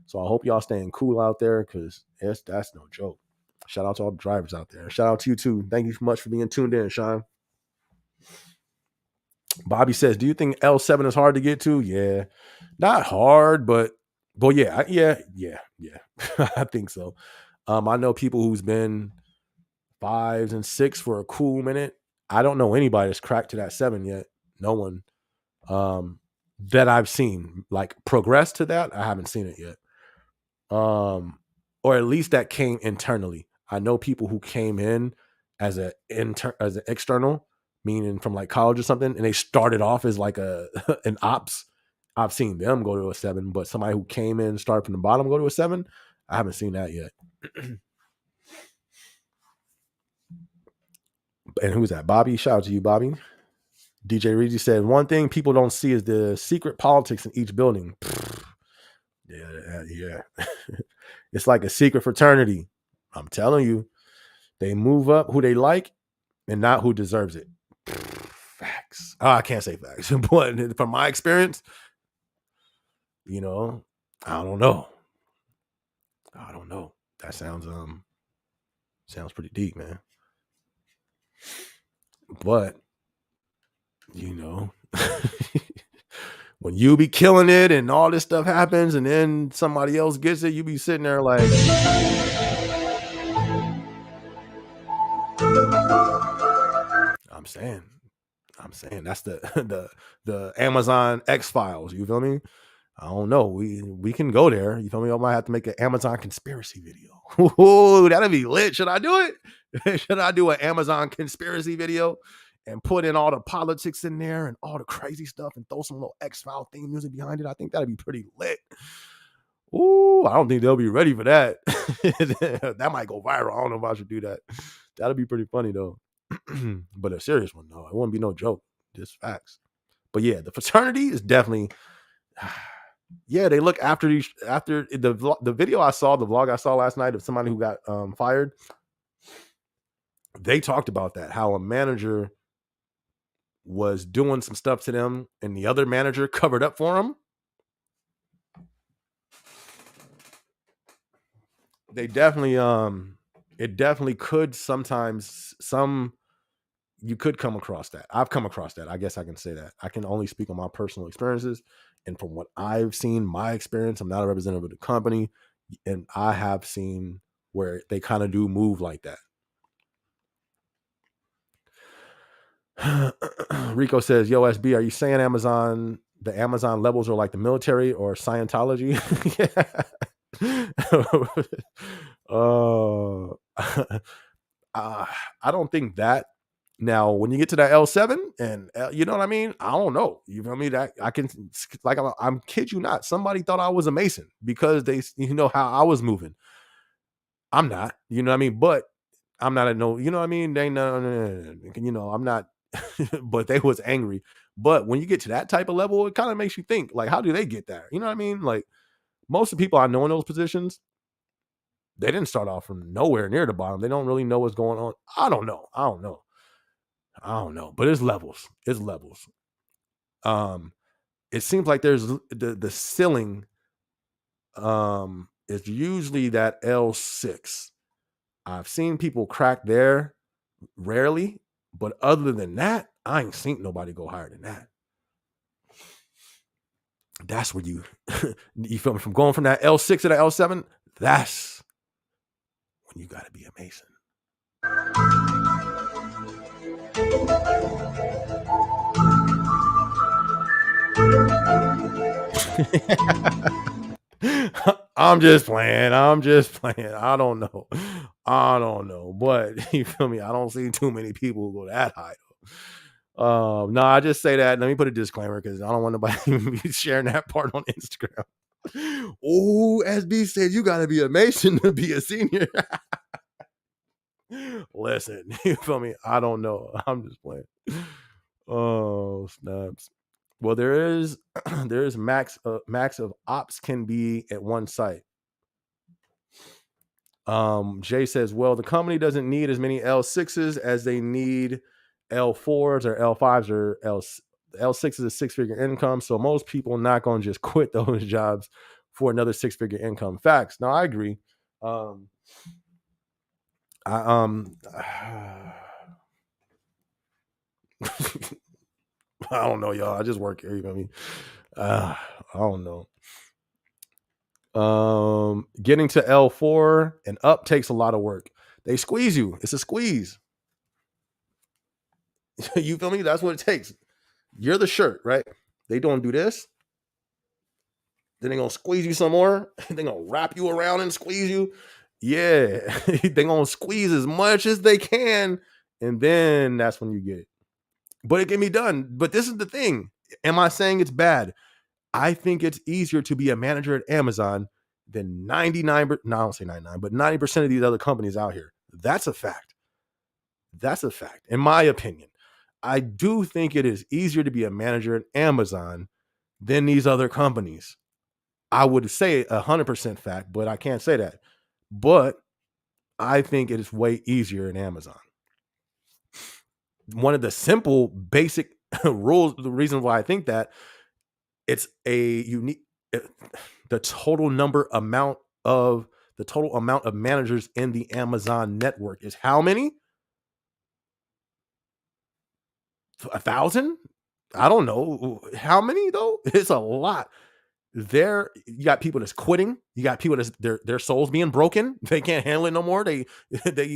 So I hope y'all staying cool out there because that's no joke. Shout out to all the drivers out there. Shout out to you too. Thank you so much for being tuned in, Sean. Bobby says, do you think L7 is hard to get to? Yeah, not hard, but yeah. I think so. I know people who's been 5s and 6 for a cool minute. I don't know anybody that's cracked to that 7 yet. No one that I've seen like progress to that. I haven't seen it yet. Or at least that came internally. I know people who came in as an external, meaning from like college or something, and they started off as like an ops. I've seen them go to a 7, but somebody who came in, started from the bottom, go to a 7. I haven't seen that yet. And who's that? Bobby? Shout out to you, Bobby. DJ Reedy said, one thing people don't see is the secret politics in each building. Yeah. It's like a secret fraternity. I'm telling you. They move up who they like and not who deserves it. Facts. Oh, I can't say facts. But from my experience, I don't know. That sounds pretty deep, man. But when you be killing it and all this stuff happens and then somebody else gets it, you be sitting there like, I'm saying that's the Amazon X-Files. You feel me? I don't know. We can go there. You feel me? I might have to make an Amazon conspiracy video. Ooh, that'd be lit. Should I do it? Should I do an Amazon conspiracy video and put in all the politics in there and all the crazy stuff and throw some little X-File theme music behind it? I think that'd be pretty lit. Ooh, I don't think they'll be ready for that. That might go viral. I don't know if I should do that. That'd be pretty funny though. But a serious one, though. It wouldn't be no joke. Just facts. But yeah, the fraternity is definitely. Yeah, they look after these after the video I saw, the vlog I saw last night of somebody who got fired. They talked about that, how a manager was doing some stuff to them and the other manager covered up for them. They definitely it definitely could sometimes you could come across that. I've come across that. I guess I can say that. I can only speak on my personal experiences. And from what I've seen, my experience, I'm not a representative of the company. And I have seen where they kind of do move like that. Rico says, yo, SB, are you saying the Amazon levels are like the military or Scientology? I don't think that. Now, when you get to that L7 and you know what I mean? I don't know. You feel me? That I can, like, I'm kid you not. Somebody thought I was a Mason because they, how I was moving. I'm not, you know what I mean? But I'm not you know what I mean? They no, I'm not, but they was angry. But when you get to that type of level, it kind of makes you think, like, how do they get there? You know what I mean? Like, most of the people I know in those positions, they didn't start off from nowhere near the bottom. They don't really know what's going on. I don't know. But it's levels. It seems like there's the ceiling is usually that L6. I've seen people crack there rarely, but other than that, I ain't seen nobody go higher than that. That's where you feel me, from going from that L6 to that L7, that's when you got to be a Mason. I'm just playing. I don't know. But you feel me? I don't see too many people who go that high. No, I just say that. Let me put a disclaimer because I don't want nobody sharing that part on Instagram. Oh, SB said you gotta be a Mason to be a senior. Listen, you feel me? I don't know. I'm just playing. Oh, snaps. Well, there is max of ops can be at one site. Jay says, well, the company doesn't need as many L6s as they need L4s or L5s or L6 is a 6-figure income. So most people not going to just quit those jobs for another 6-figure income. Facts. No, I agree. I don't know, y'all. I just work here. You know what I mean? I don't know. Getting to L4 and up takes a lot of work. They squeeze you. It's a squeeze. You feel me? That's what it takes. You're the shirt, right? They don't do this. Then they're gonna squeeze you some more. They're gonna wrap you around and squeeze you. Yeah, they're gonna squeeze as much as they can, and then that's when you get it. But it can be done. But this is the thing. Am I saying it's bad? I think it's easier to be a manager at Amazon than 99, no, I don't say 99, but 90% of these other companies out here. That's a fact. That's a fact. In my opinion, I do think it is easier to be a manager at Amazon than these other companies. I would say 100% fact, but I can't say that. But I think it is way easier in Amazon. One of the simple, basic rules, the reason why I think that, it's a unique, the total amount of managers in the Amazon network is how many? 1,000? I don't know how many though. It's a lot. There, you got people that's quitting. You got people that's their souls being broken. They can't handle it no more. You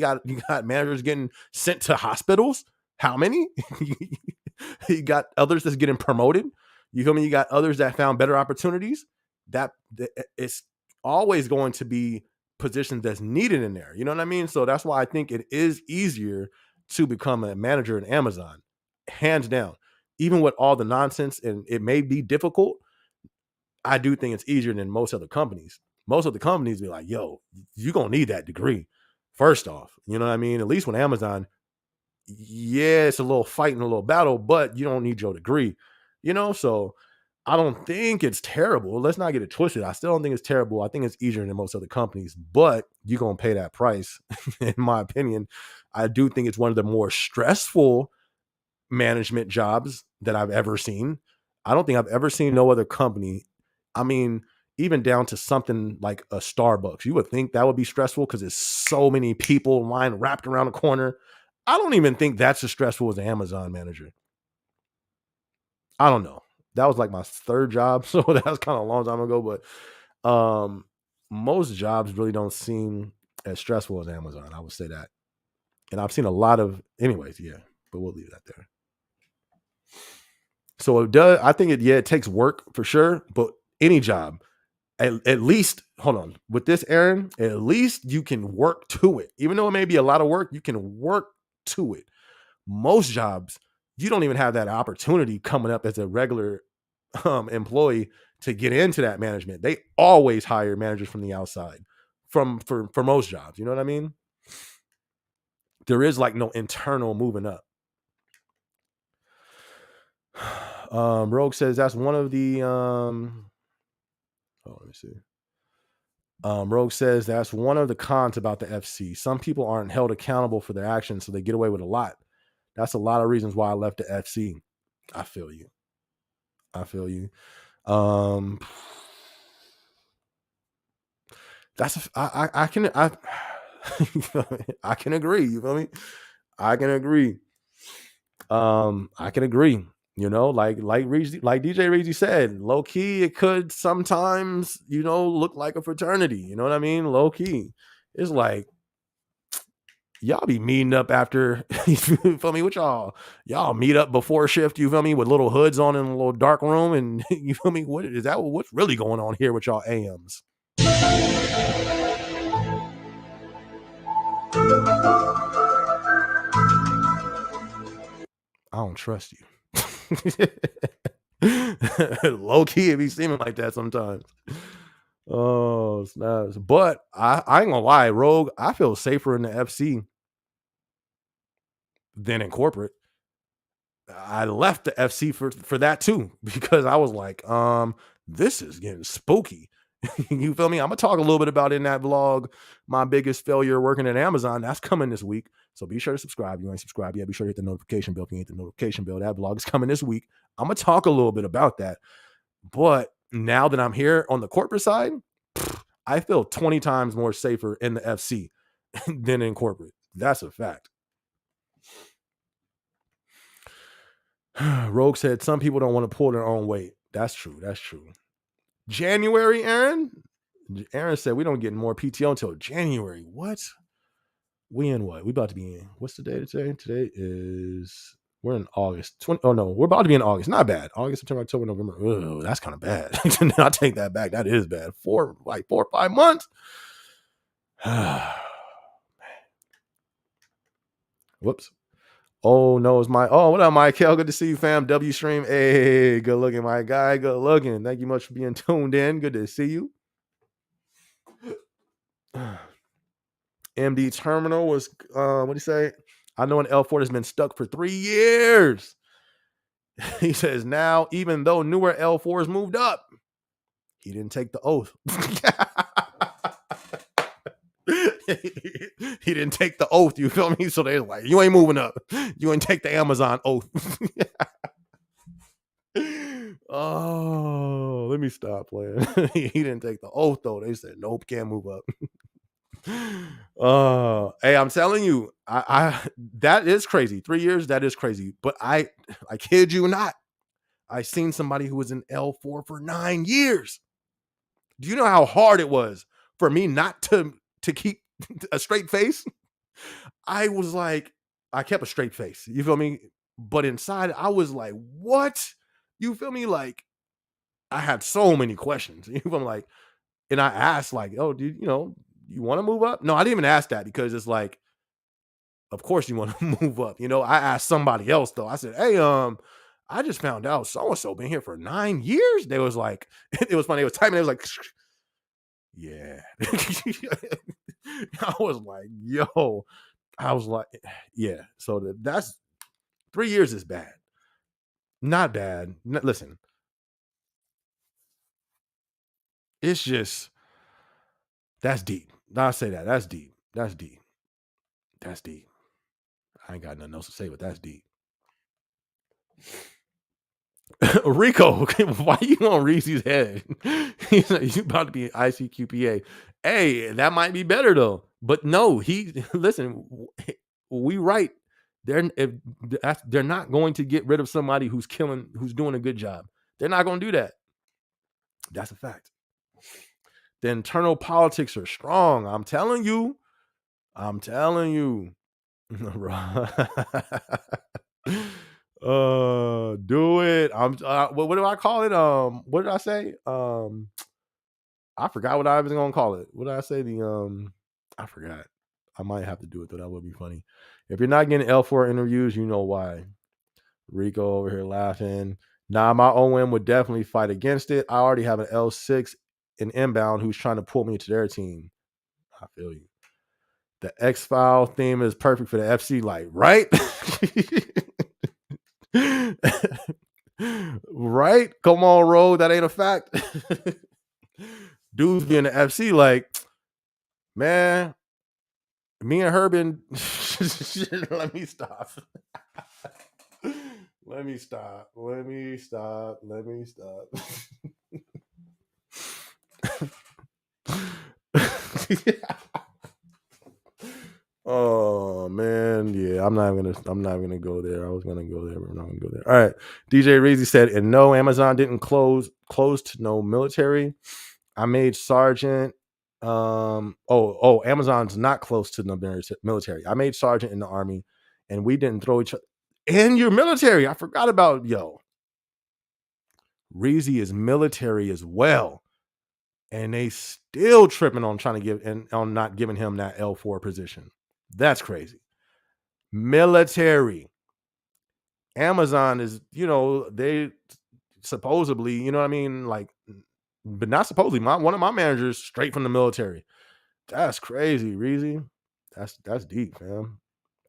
got managers getting sent to hospitals. How many? You got others that's getting promoted. You feel me? You got others that found better opportunities. That it's always going to be positions that's needed in there. You know what I mean? So that's why I think it is easier to become a manager in Amazon, hands down. Even with all the nonsense, and it may be difficult, I do think it's easier than most other companies. most of the companies be like, yo, you're going to need that degree. First off, you know what I mean? At least with Amazon, yeah, it's a little fight and a little battle, but you don't need your degree, So I don't think it's terrible. Let's not get it twisted. I still don't think it's terrible. I think it's easier than most other companies, but you're going to pay that price, in my opinion. I do think it's one of the more stressful management jobs that I've ever seen. I don't think I've ever seen no other company. I mean, even down to something like a Starbucks. You would think that would be stressful because there's so many people line wrapped around the corner. I don't even think that's as stressful as an Amazon manager. I don't know. That was like my third job, so that was kind of a long time ago. But most jobs really don't seem as stressful as Amazon. I would say that, and I've seen a lot of, anyways. Yeah, but we'll leave that there. So it does. I think it takes work for sure, but any job, at least, hold on, with this, Aaron, at least you can work to it. Even though it may be a lot of work, you can work to it. Most jobs, you don't even have that opportunity coming up as a regular employee to get into that management. They always hire managers from the outside for most jobs. You know what I mean? There is like no internal moving up. Rogue says that's one of the let me see. Rogue says that's one of the cons about the FC. Some people aren't held accountable for their actions, so they get away with a lot. That's a lot of reasons why I left the FC. I feel you. That's I can I can agree. You feel me? I can agree. I can agree. Like DJ Reezy said, low key, it could sometimes, look like a fraternity. You know what I mean? Low key. It's like y'all be meeting up after, you feel me? What y'all meet up before shift, you feel me, with little hoods on in a little dark room, and you feel me? What's really going on here with y'all AMs? I don't trust you. Low key, it be seeming like that sometimes. Oh, snaps. But I ain't gonna lie, Rogue, I feel safer in the FC than in corporate. I left the FC for that too, because I was like, this is getting spooky. You feel me? I'm gonna talk a little bit about in that vlog my biggest failure working at Amazon. That's coming this week. So be sure to subscribe. You ain't subscribed yet, be sure to hit the notification bell. If you ain't the notification bell, that vlog is coming this week. I'm gonna talk a little bit about that. But now that I'm here on the corporate side, I feel 20 times more safer in the FC than in corporate. That's a fact. Rogue said some people don't want to pull their own weight. That's true. January, Aaron? Aaron said we don't get more PTO until January. What? We in what? We about to be in. What's the date today? Today is, we're in August. We're about to be in August. Not bad. August, September, October, November. Oh, that's kind of bad. I'll take that back. That is bad. 4 or 5 months. Whoops. Oh no, it's what up, Michael? Good to see you, fam. W stream. Hey, good looking, my guy. Good looking. Thank you much for being tuned in. Good to see you. MD Terminal was what do you say? I know an L4 has been stuck for 3 years. He says now, even though newer L4s moved up, he didn't take the oath. He didn't take the oath, you feel me? So they're like, you ain't moving up. You ain't take the Amazon oath. Oh, let me stop playing. He didn't take the oath though. They said, nope, can't move up. Hey, I'm telling you, I that is crazy. 3 years, that is crazy. But I kid you not, I seen somebody who was in L4 for 9 years. Do you know how hard it was for me not to keep a straight face? I was like, I kept a straight face. You feel me? But inside, I was like, what? You feel me? Like, I had so many questions. You feel me? Like, and I asked, like, oh, dude, you want to move up? No, I didn't even ask that, because it's like, of course you want to move up. I asked somebody else though. I said, hey, I just found out so-and-so been here for 9 years. They was like, it was funny. It was typing. It was like, Yeah. I was like, yo, I was like, yeah. So that's 3 years is bad. Not bad. Listen, it's just that's deep. I'll say that. That's deep. That's deep. That's deep. I ain't got nothing else to say, but that's deep. Rico, why you on Reese's head? He's like, you about to be an ICQPA. Hey, that might be better though. But no, he listen. We right. They're not going to get rid of somebody who's doing a good job. They're not going to do that. That's a fact. The internal politics are strong. I'm telling you. I'm telling you. Do it. What do I call it? What did I say? I forgot what I was gonna call it. What did I say? I forgot. I might have to do it though. That would be funny. If you're not getting L4 interviews, you know why. Rico over here laughing. Nah, my OM would definitely fight against it. I already have an L6 in inbound who's trying to pull me into their team. I feel you. The X-File theme is perfect for the FC, like, right? Right? Come on, Road. That ain't a fact. Dudes be in the FC like, man, me and Herbin. Let me stop. Let me stop. Let me stop. Let me stop. Oh man, yeah. I'm not gonna go there. I was gonna go there, but I'm not gonna go there. All right. DJ Reezy said, and no, Amazon didn't close to no military. I made sergeant. Amazon's not close to the military. I made sergeant in the army, and we didn't throw each other. And your military. I forgot about Reezy is military as well. And they still tripping on trying to give and on not giving him that L4 position. That's crazy. Military. Amazon is, they supposedly, you know what I mean? Like, but not supposedly. One of my managers straight from the military. That's crazy, Reezy. That's deep, fam.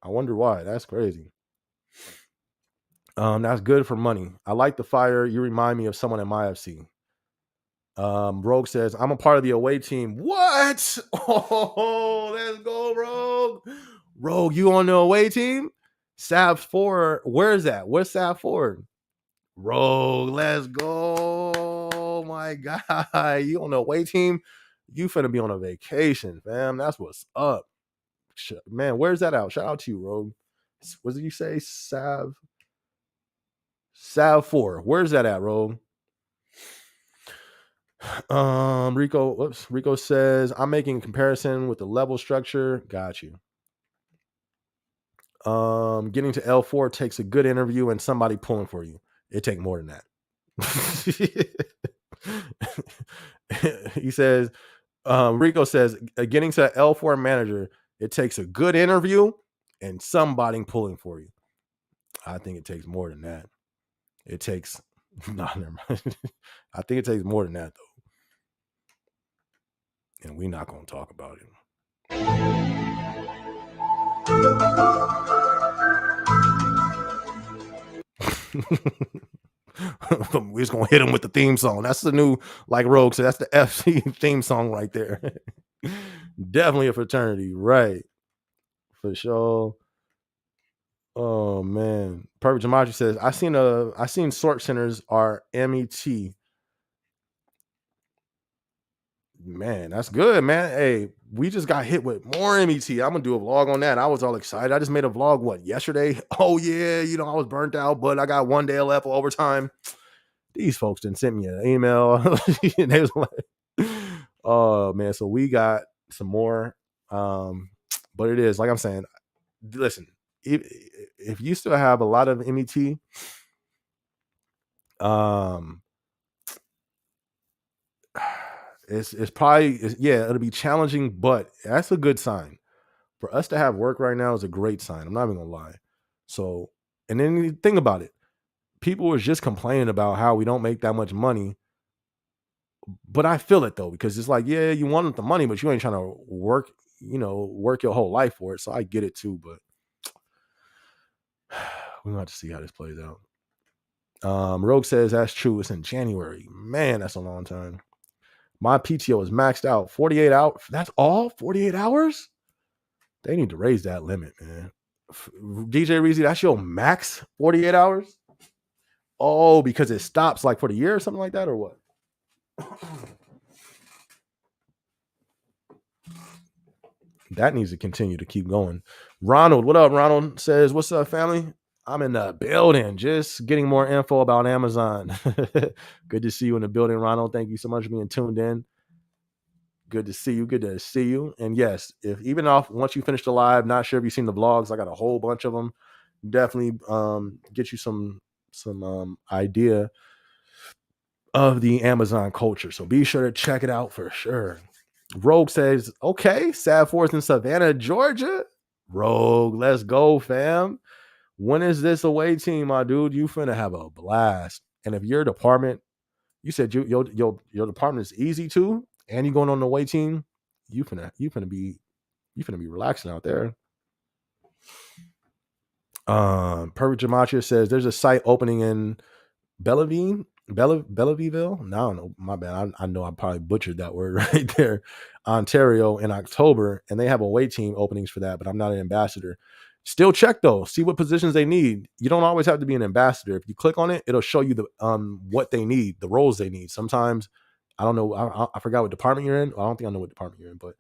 I wonder why. That's crazy. That's good for money. I like the fire. You remind me of someone in my FC. Rogue says, I'm a part of the away team. What? Oh, let's go, Rogue. Rogue, you on the away team? Sav 4. Where is that? Where's Sav 4? Rogue, let's go. Oh my God. You on the away team? You finna be on a vacation, fam. That's what's up. Man, where's that out? Shout out to you, Rogue. What did you say? Sav 4. Where's that at, Rogue? Rico says, I'm making a comparison with the level structure. Got you. Getting to L4 takes a good interview and somebody pulling for you. It take more than that. He says, Rico says, getting to L4 manager, it takes a good interview and somebody pulling for you. I think it takes more than that. It takes never mind. I think it takes more than that though. And we're not gonna talk about it. We're just gonna hit him with the theme song. That's the new, like Rogue said, that's the FC theme song right there. Definitely a fraternity, right? For sure. Oh man. Perfect Jamaji says, I seen sort centers are MET. Man, that's good, man. Hey, we just got hit with more MET. I'm gonna do a vlog on that. I was all excited. I just made a vlog yesterday. Oh yeah, I was burnt out, but I got 1 day left for overtime. These folks didn't send me an email. And they was like, oh man, so we got some more. But it is like I'm saying, listen, if you still have a lot of MET, it's probably it'll be challenging, but that's a good sign. For us to have work right now is a great sign. I'm not even gonna lie. So, and then you think about it. People was just complaining about how we don't make that much money But I feel it though, because it's like, yeah, you want the money, but you ain't trying to work your whole life for it. So I get it too, but we're gonna have to see how this plays out. Rogue says that's true. It's in January. Man, that's a long time. My PTO is maxed out. 48 hours. That's all? 48 hours? They need to raise that limit, man. DJ Reezy, that's your max 48 hours? Oh, because it stops like for the year or something like that, or what? That needs to continue to keep going. Ronald, what up? Ronald says, what's up, family? I'm in the building, just getting more info about Amazon. Good to see you in the building, Ronald. Thank you so much for being tuned in. Good to see you. Good to see you. And yes, if even off once you finish the live, not sure if you've seen the vlogs. I got a whole bunch of them. Definitely get you some idea of the Amazon culture. So be sure to check it out for sure. Rogue says, okay, Sad Forest in Savannah, Georgia. Rogue, let's go, fam. When is this away team, my dude? You finna have a blast. And if your department, you said your department is easy too, and you going on the away team, you finna be relaxing out there. Perfect Gematria says there's a site opening in Belleville. No, no, my bad. I know I probably butchered that word right there. Ontario in October, and they have away team openings for that, but I'm not an ambassador. Still check though, see what positions they need. You don't always have to be an ambassador. If you click on it, it'll show you the what they need, the roles they need. Sometimes I don't know. I forgot what department you're in. I don't think I know what department you're in, but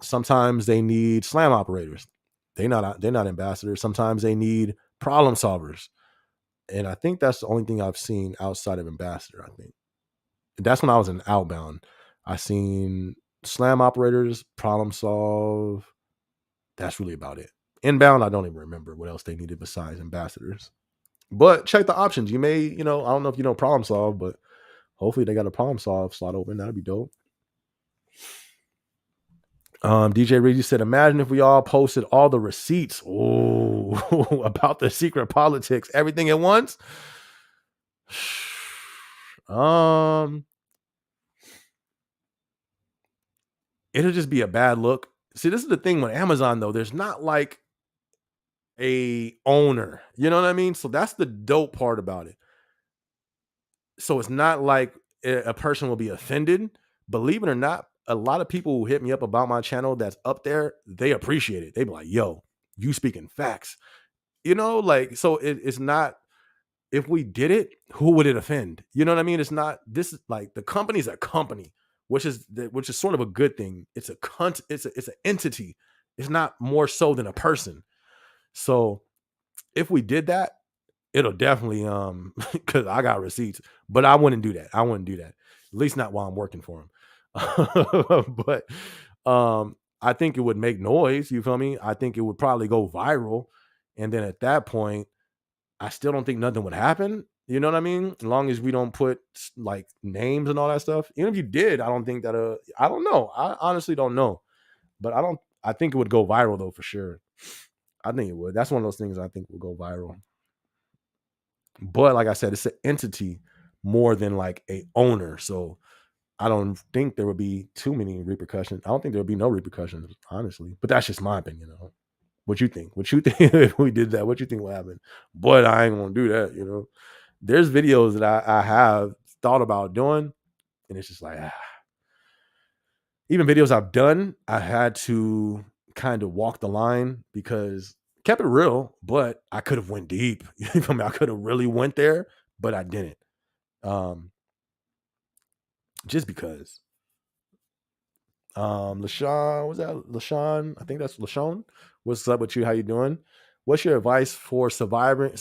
sometimes they need slam operators. They're not ambassadors. Sometimes they need problem solvers. And I think that's the only thing I've seen outside of ambassador. I think that's when I was in outbound. I seen slam operators, problem solve. That's really about it. Inbound, I don't even remember what else they needed besides ambassadors. But check the options. You may, I don't know if you know problem solve, but hopefully they got a problem solve slot open. That'd be dope. DJ Reedy said, imagine if we all posted all the receipts about the secret politics, everything at once. It'll just be a bad look. See, this is the thing with Amazon, though. There's not like a owner. You know what I mean? So that's the dope part about it. So it's not like a person will be offended. Believe it or not, a lot of people who hit me up about my channel that's up there, they appreciate it. They be like, yo, you speaking facts. So it's not, if we did it, who would it offend? You know what I mean? It's not, this is like, the company's a company, which is sort of a good thing. It's it's an entity. It's not more so than a person. So if we did that, it'll definitely because I got receipts, but I wouldn't do that. At least not while I'm working for them. But I think it would make noise. You feel me? I think it would probably go viral, and then at that point, I still don't think nothing would happen. You know what I mean? As long as we don't put like names and all that stuff. Even if you did, I don't think that. I don't know. I honestly don't know, but I think it would go viral though for sure. I think it would. That's one of those things I think will go viral. But like I said, it's an entity more than like a owner. So I don't think there would be too many repercussions. I don't think there would be no repercussions, honestly. But that's just my opinion. What you think? What you think if we did that? What you think will happen? But I ain't gonna do that. There's videos that I have thought about doing, and it's just like even videos I've done, I had to kind of walk the line because kept it real, but I could have went deep. You feel me? I could have really went there, but I didn't. Just because. LaShawn, was that LaShawn? I think that's LaShawn. What's up with you? How you doing? What's your advice for surviving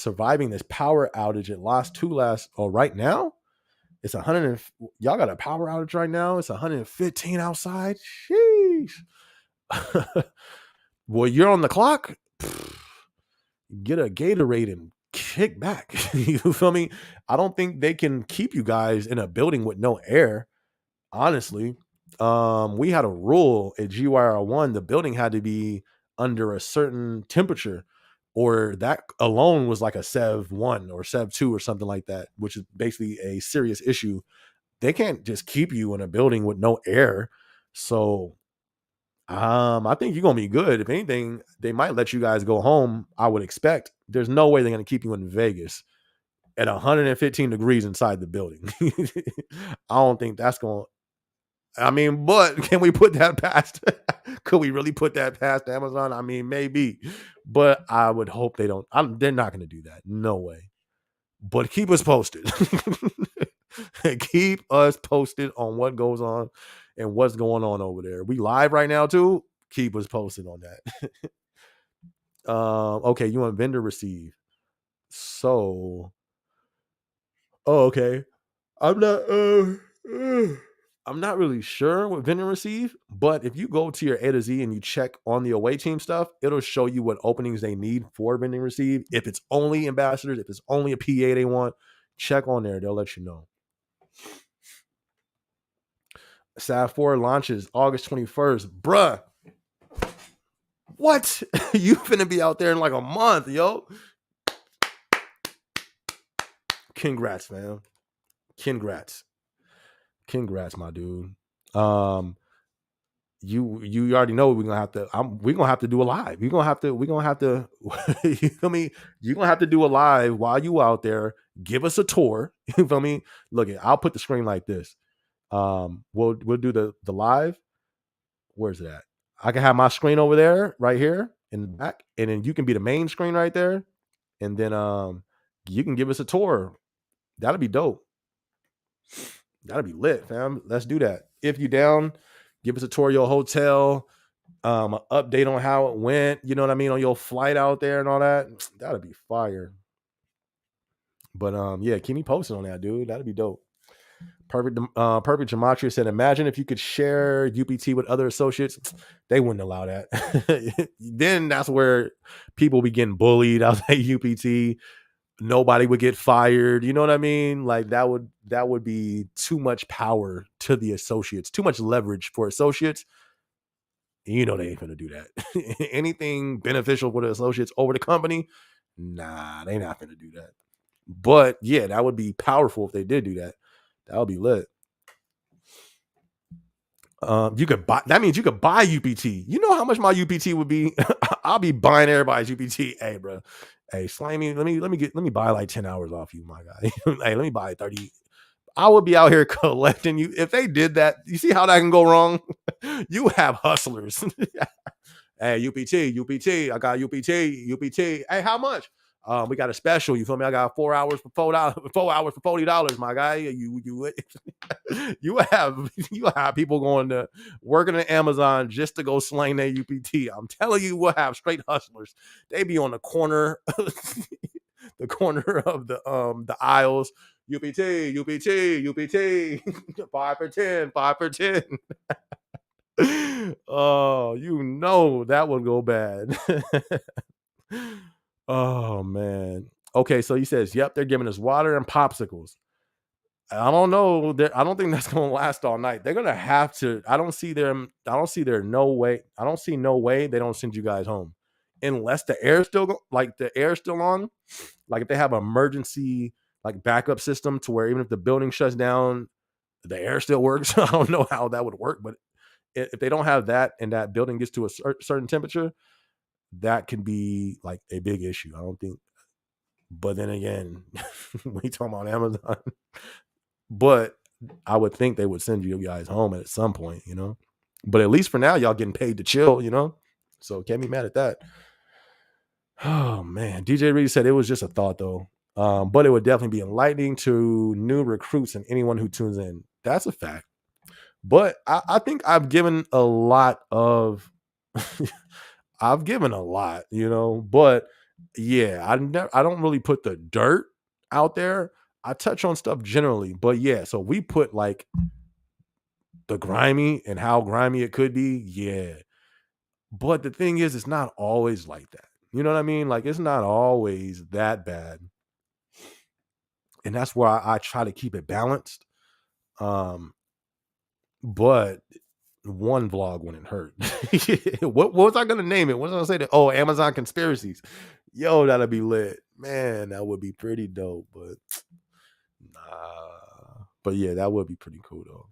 this power outage? It lost right now? It's 100. Y'all got a power outage right now. It's 115 outside. Sheesh. Well, you're on the clock. Get a Gatorade and kick back. You feel me? I don't think they can keep you guys in a building with no air. Honestly, we had a rule at GYR1. The building had to be under a certain temperature, or that alone was like a Sev 1 or Sev 2 or something like that, which is basically a serious issue. they can't just keep you in a building with no air. So I think you're gonna be good. If anything, they might let you guys go home. I would expect. There's no way they're gonna keep you in Vegas at 115 degrees inside the building. I don't think that's going. I mean, but can we put that past? Could we really put that past Amazon? I mean, maybe, but I would hope they don't. They're not going to do that. No way. But keep us posted. Keep us posted on what goes on and what's going on over there. We live right now too. Keep us posted on that. Okay, you want vendor receive. So, oh, okay. I'm not. I'm not really sure what vendor receive, but if you go to your A to Z and you check on the away team stuff, it'll show you what openings they need for vending receive. If it's only ambassadors, if it's only a PA they want, check on there. They'll let you know. Sav 4 launches August 21st. Bruh. What? You finna be out there in like a month, yo. Congrats, man. Congrats, my dude. You already know we're gonna have to. We're gonna have to do a live. We're gonna have to. You feel me? You're gonna have to do a live while you out there. Give us a tour. You feel me? Look, I'll put the screen like this. We'll do the live. Where's it at? I can have my screen over there, right here in the back, and then you can be the main screen right there, and then you can give us a tour. That'll be dope. That'll be lit, fam. Let's do that. If you down, give us a tour of your hotel, an update on how it went, you know what I mean, on your flight out there and all that. That'll be fire. But yeah, keep me posted on that, dude. That'd be dope. Perfect Gematria said, imagine if you could share UPT with other associates. They wouldn't allow that. Then that's where people be getting bullied out at UPT. Nobody would get fired. You know what I mean? Like that would be too much power to the associates, too much leverage for associates. You know they ain't gonna do that. Anything beneficial for the associates over the company, nah, they not gonna do that. But yeah, that would be powerful if they did do that. That would be lit. You could buy. That means you could buy UPT. You know how much my UPT would be? I'll be buying everybody's UPT. Hey, bro. Hey, Slimy. Let me buy like 10 hours off you, my guy. Hey, let me buy 30. I would be out here collecting you. If they did that, you see how that can go wrong? You have hustlers. Hey, UPT. I got UPT. Hey, how much? We got a special. You feel me? I got 4 hours for $4. 4 hours for $40, my guy. You have people going to working at Amazon just to go slang their UPT. I'm telling you, we'll have straight hustlers. They be on the corner, the corner of the aisles. UPT, 5 for 10, 5 for 10. Oh, you know that would go bad. Oh man. Okay, so he says, "Yep, they're giving us water and popsicles." I don't know. I don't think that's going to last all night. They're going to have to. I don't see no way. I don't see no way they don't send you guys home unless the air's still on. Like if they have an emergency like backup system to where even if the building shuts down, the air still works. I don't know how that would work, but if they don't have that and that building gets to a certain temperature, that can be like a big issue. I don't think. But then again, we talking about Amazon. But I would think they would send you guys home at some point, you know. But at least for now, y'all getting paid to chill, you know. So can't be mad at that. Oh man, DJ Reed said it was just a thought though, but it would definitely be enlightening to new recruits and anyone who tunes in. That's a fact. But I think I've given a lot of, I've given a lot, you know. But yeah, I don't really put the dirt out there. I touch on stuff generally, but yeah. So we put like the grimy and how grimy it could be, yeah. But the thing is, it's not always like that. You know what I mean? Like it's not always that bad, and that's why I try to keep it balanced. But one vlog wouldn't hurt. What was I gonna name it? What was I gonna say? Oh, Amazon conspiracies. Yo, that'd be lit, man. That would be pretty dope. But nah. But yeah, that would be pretty cool though.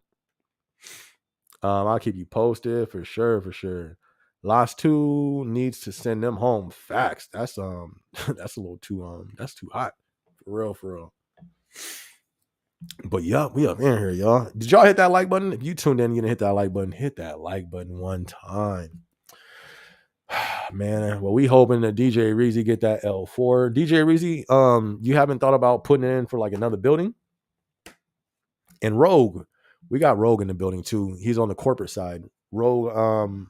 I'll keep you posted for sure, for sure. Last two needs to send them home. Facts. That's that's a little too that's too hot. For real, for real. But yeah, we up in here, y'all. Did y'all hit that like button? If you tuned in, you didn't hit that like button. Hit that like button one time. Man, well, we hoping that DJ Reezy get that L4. DJ Reezy, you haven't thought about putting it in for like another building? And Rogue, we got Rogue in the building too. He's on the corporate side. Rogue,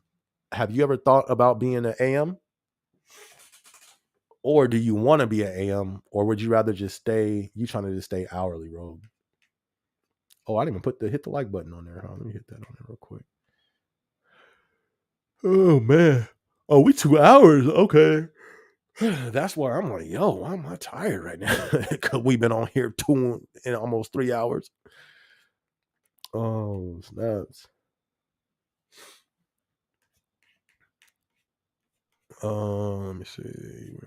have you ever thought about being an AM? Or do you want to be an AM? Or would you rather just stay, you trying to just stay hourly, Rogue? Oh, I didn't even hit the like button on there. Huh? Let me hit that on there real quick. Oh man. Oh, we 2 hours. Okay. That's why I'm like, yo, why am I tired right now? Because we've been on here 2 in almost 3 hours. Oh, snaps. Let me see.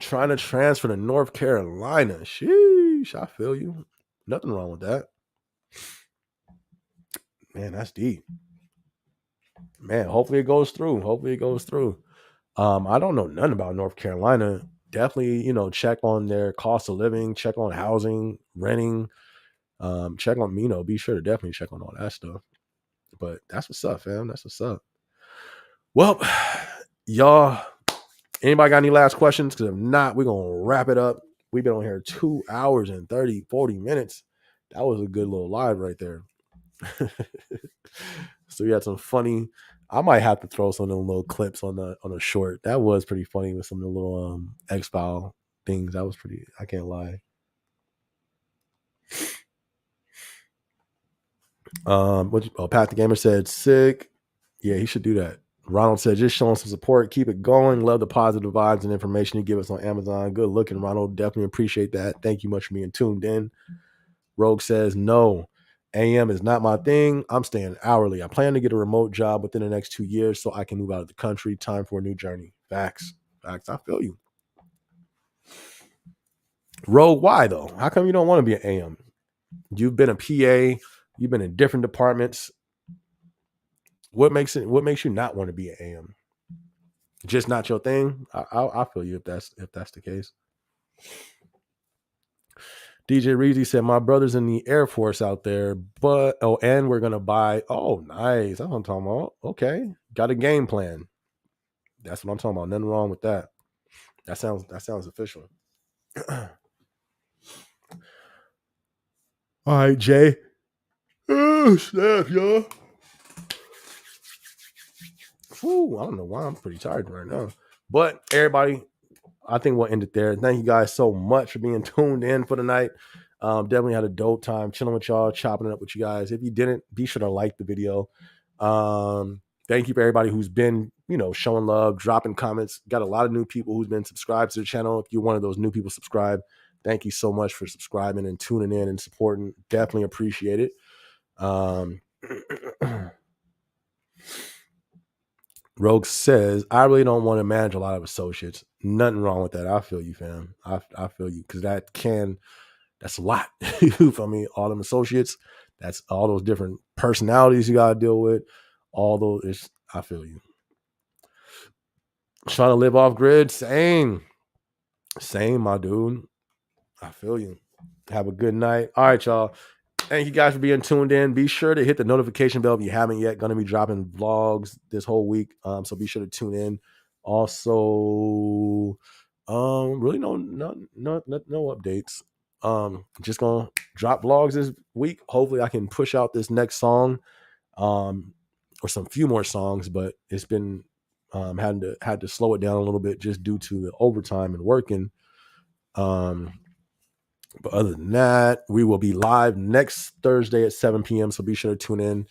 Trying to transfer to North Carolina. Sheesh, I feel you. Nothing wrong with that. Man, that's deep. Man, hopefully it goes through. Hopefully it goes through. I don't know nothing about North Carolina. Definitely, check on their cost of living, check on housing, renting, check on, be sure to definitely check on all that stuff. But that's what's up, fam. That's what's up. Well, y'all, anybody got any last questions? Because if not, we're going to wrap it up. We've been on here 2 hours and 40 minutes. That was a good little live right there. So we had some funny. I might have to throw some of them little clips on a short. That was pretty funny with some of the little X-File things. That was pretty. I can't lie. Pat the Gamer said sick. Yeah, he should do that. Ronald said just showing some support. Keep it going. Love the positive vibes and information you give us on Amazon. Good looking, Ronald. Definitely appreciate that. Thank you much for being tuned in. Rogue says no. AM is not my thing. I'm staying hourly. I plan to get a remote job within the next 2 years so I can move out of the country. Time for a new journey. Facts. Facts. I feel you. Rogue, why though? How come you don't want to be an AM? You've been a PA. You've been in different departments. What makes you not want to be an AM? Just not your thing? I feel you if that's the case. DJ Reezy said, my brother's in the Air Force out there, and we're gonna buy. Oh, nice. That's what I'm talking about. Okay. Got a game plan. That's what I'm talking about. Nothing wrong with that. That sounds official. All right, Jay. Oh, snap, y'all. Whew, I don't know why I'm pretty tired right now. But everybody, I think we'll end it there. Thank you guys so much for being tuned in for the night. Definitely had a dope time chilling with y'all, chopping it up with you guys. If you didn't, be sure to like the video. Thank you for everybody who's been, showing love, dropping comments. Got a lot of new people who's been subscribed to the channel. If you're one of those new people subscribed, thank you so much for subscribing and tuning in and supporting. Definitely appreciate it. Rogue says, I really don't want to manage a lot of associates. Nothing wrong with that. I feel you, fam. I feel you. Because that's a lot. You feel me? All them associates, that's all those different personalities you got to deal with. All those, I feel you. Trying to live off grid, same, my dude. I feel you. Have a good night. All right, y'all. Thank you guys for being tuned in. Be sure to hit the notification bell if you haven't yet. Going to be dropping vlogs this whole week, so be sure to tune in. Also, really no updates. Just gonna drop vlogs this week. Hopefully, I can push out this next song, or some few more songs. But it's been had to slow it down a little bit just due to the overtime and working. But other than that, we will be live next Thursday at 7 p.m. So be sure to tune in.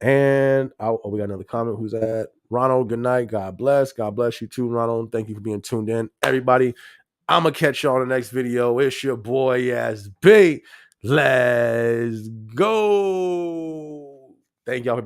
And we got another comment. Who's that? Ronald, good night. God bless. God bless you too, Ronald. Thank you for being tuned in. Everybody, I'm going to catch you on the next video. It's your boy, SB. Let's go. Thank y'all for being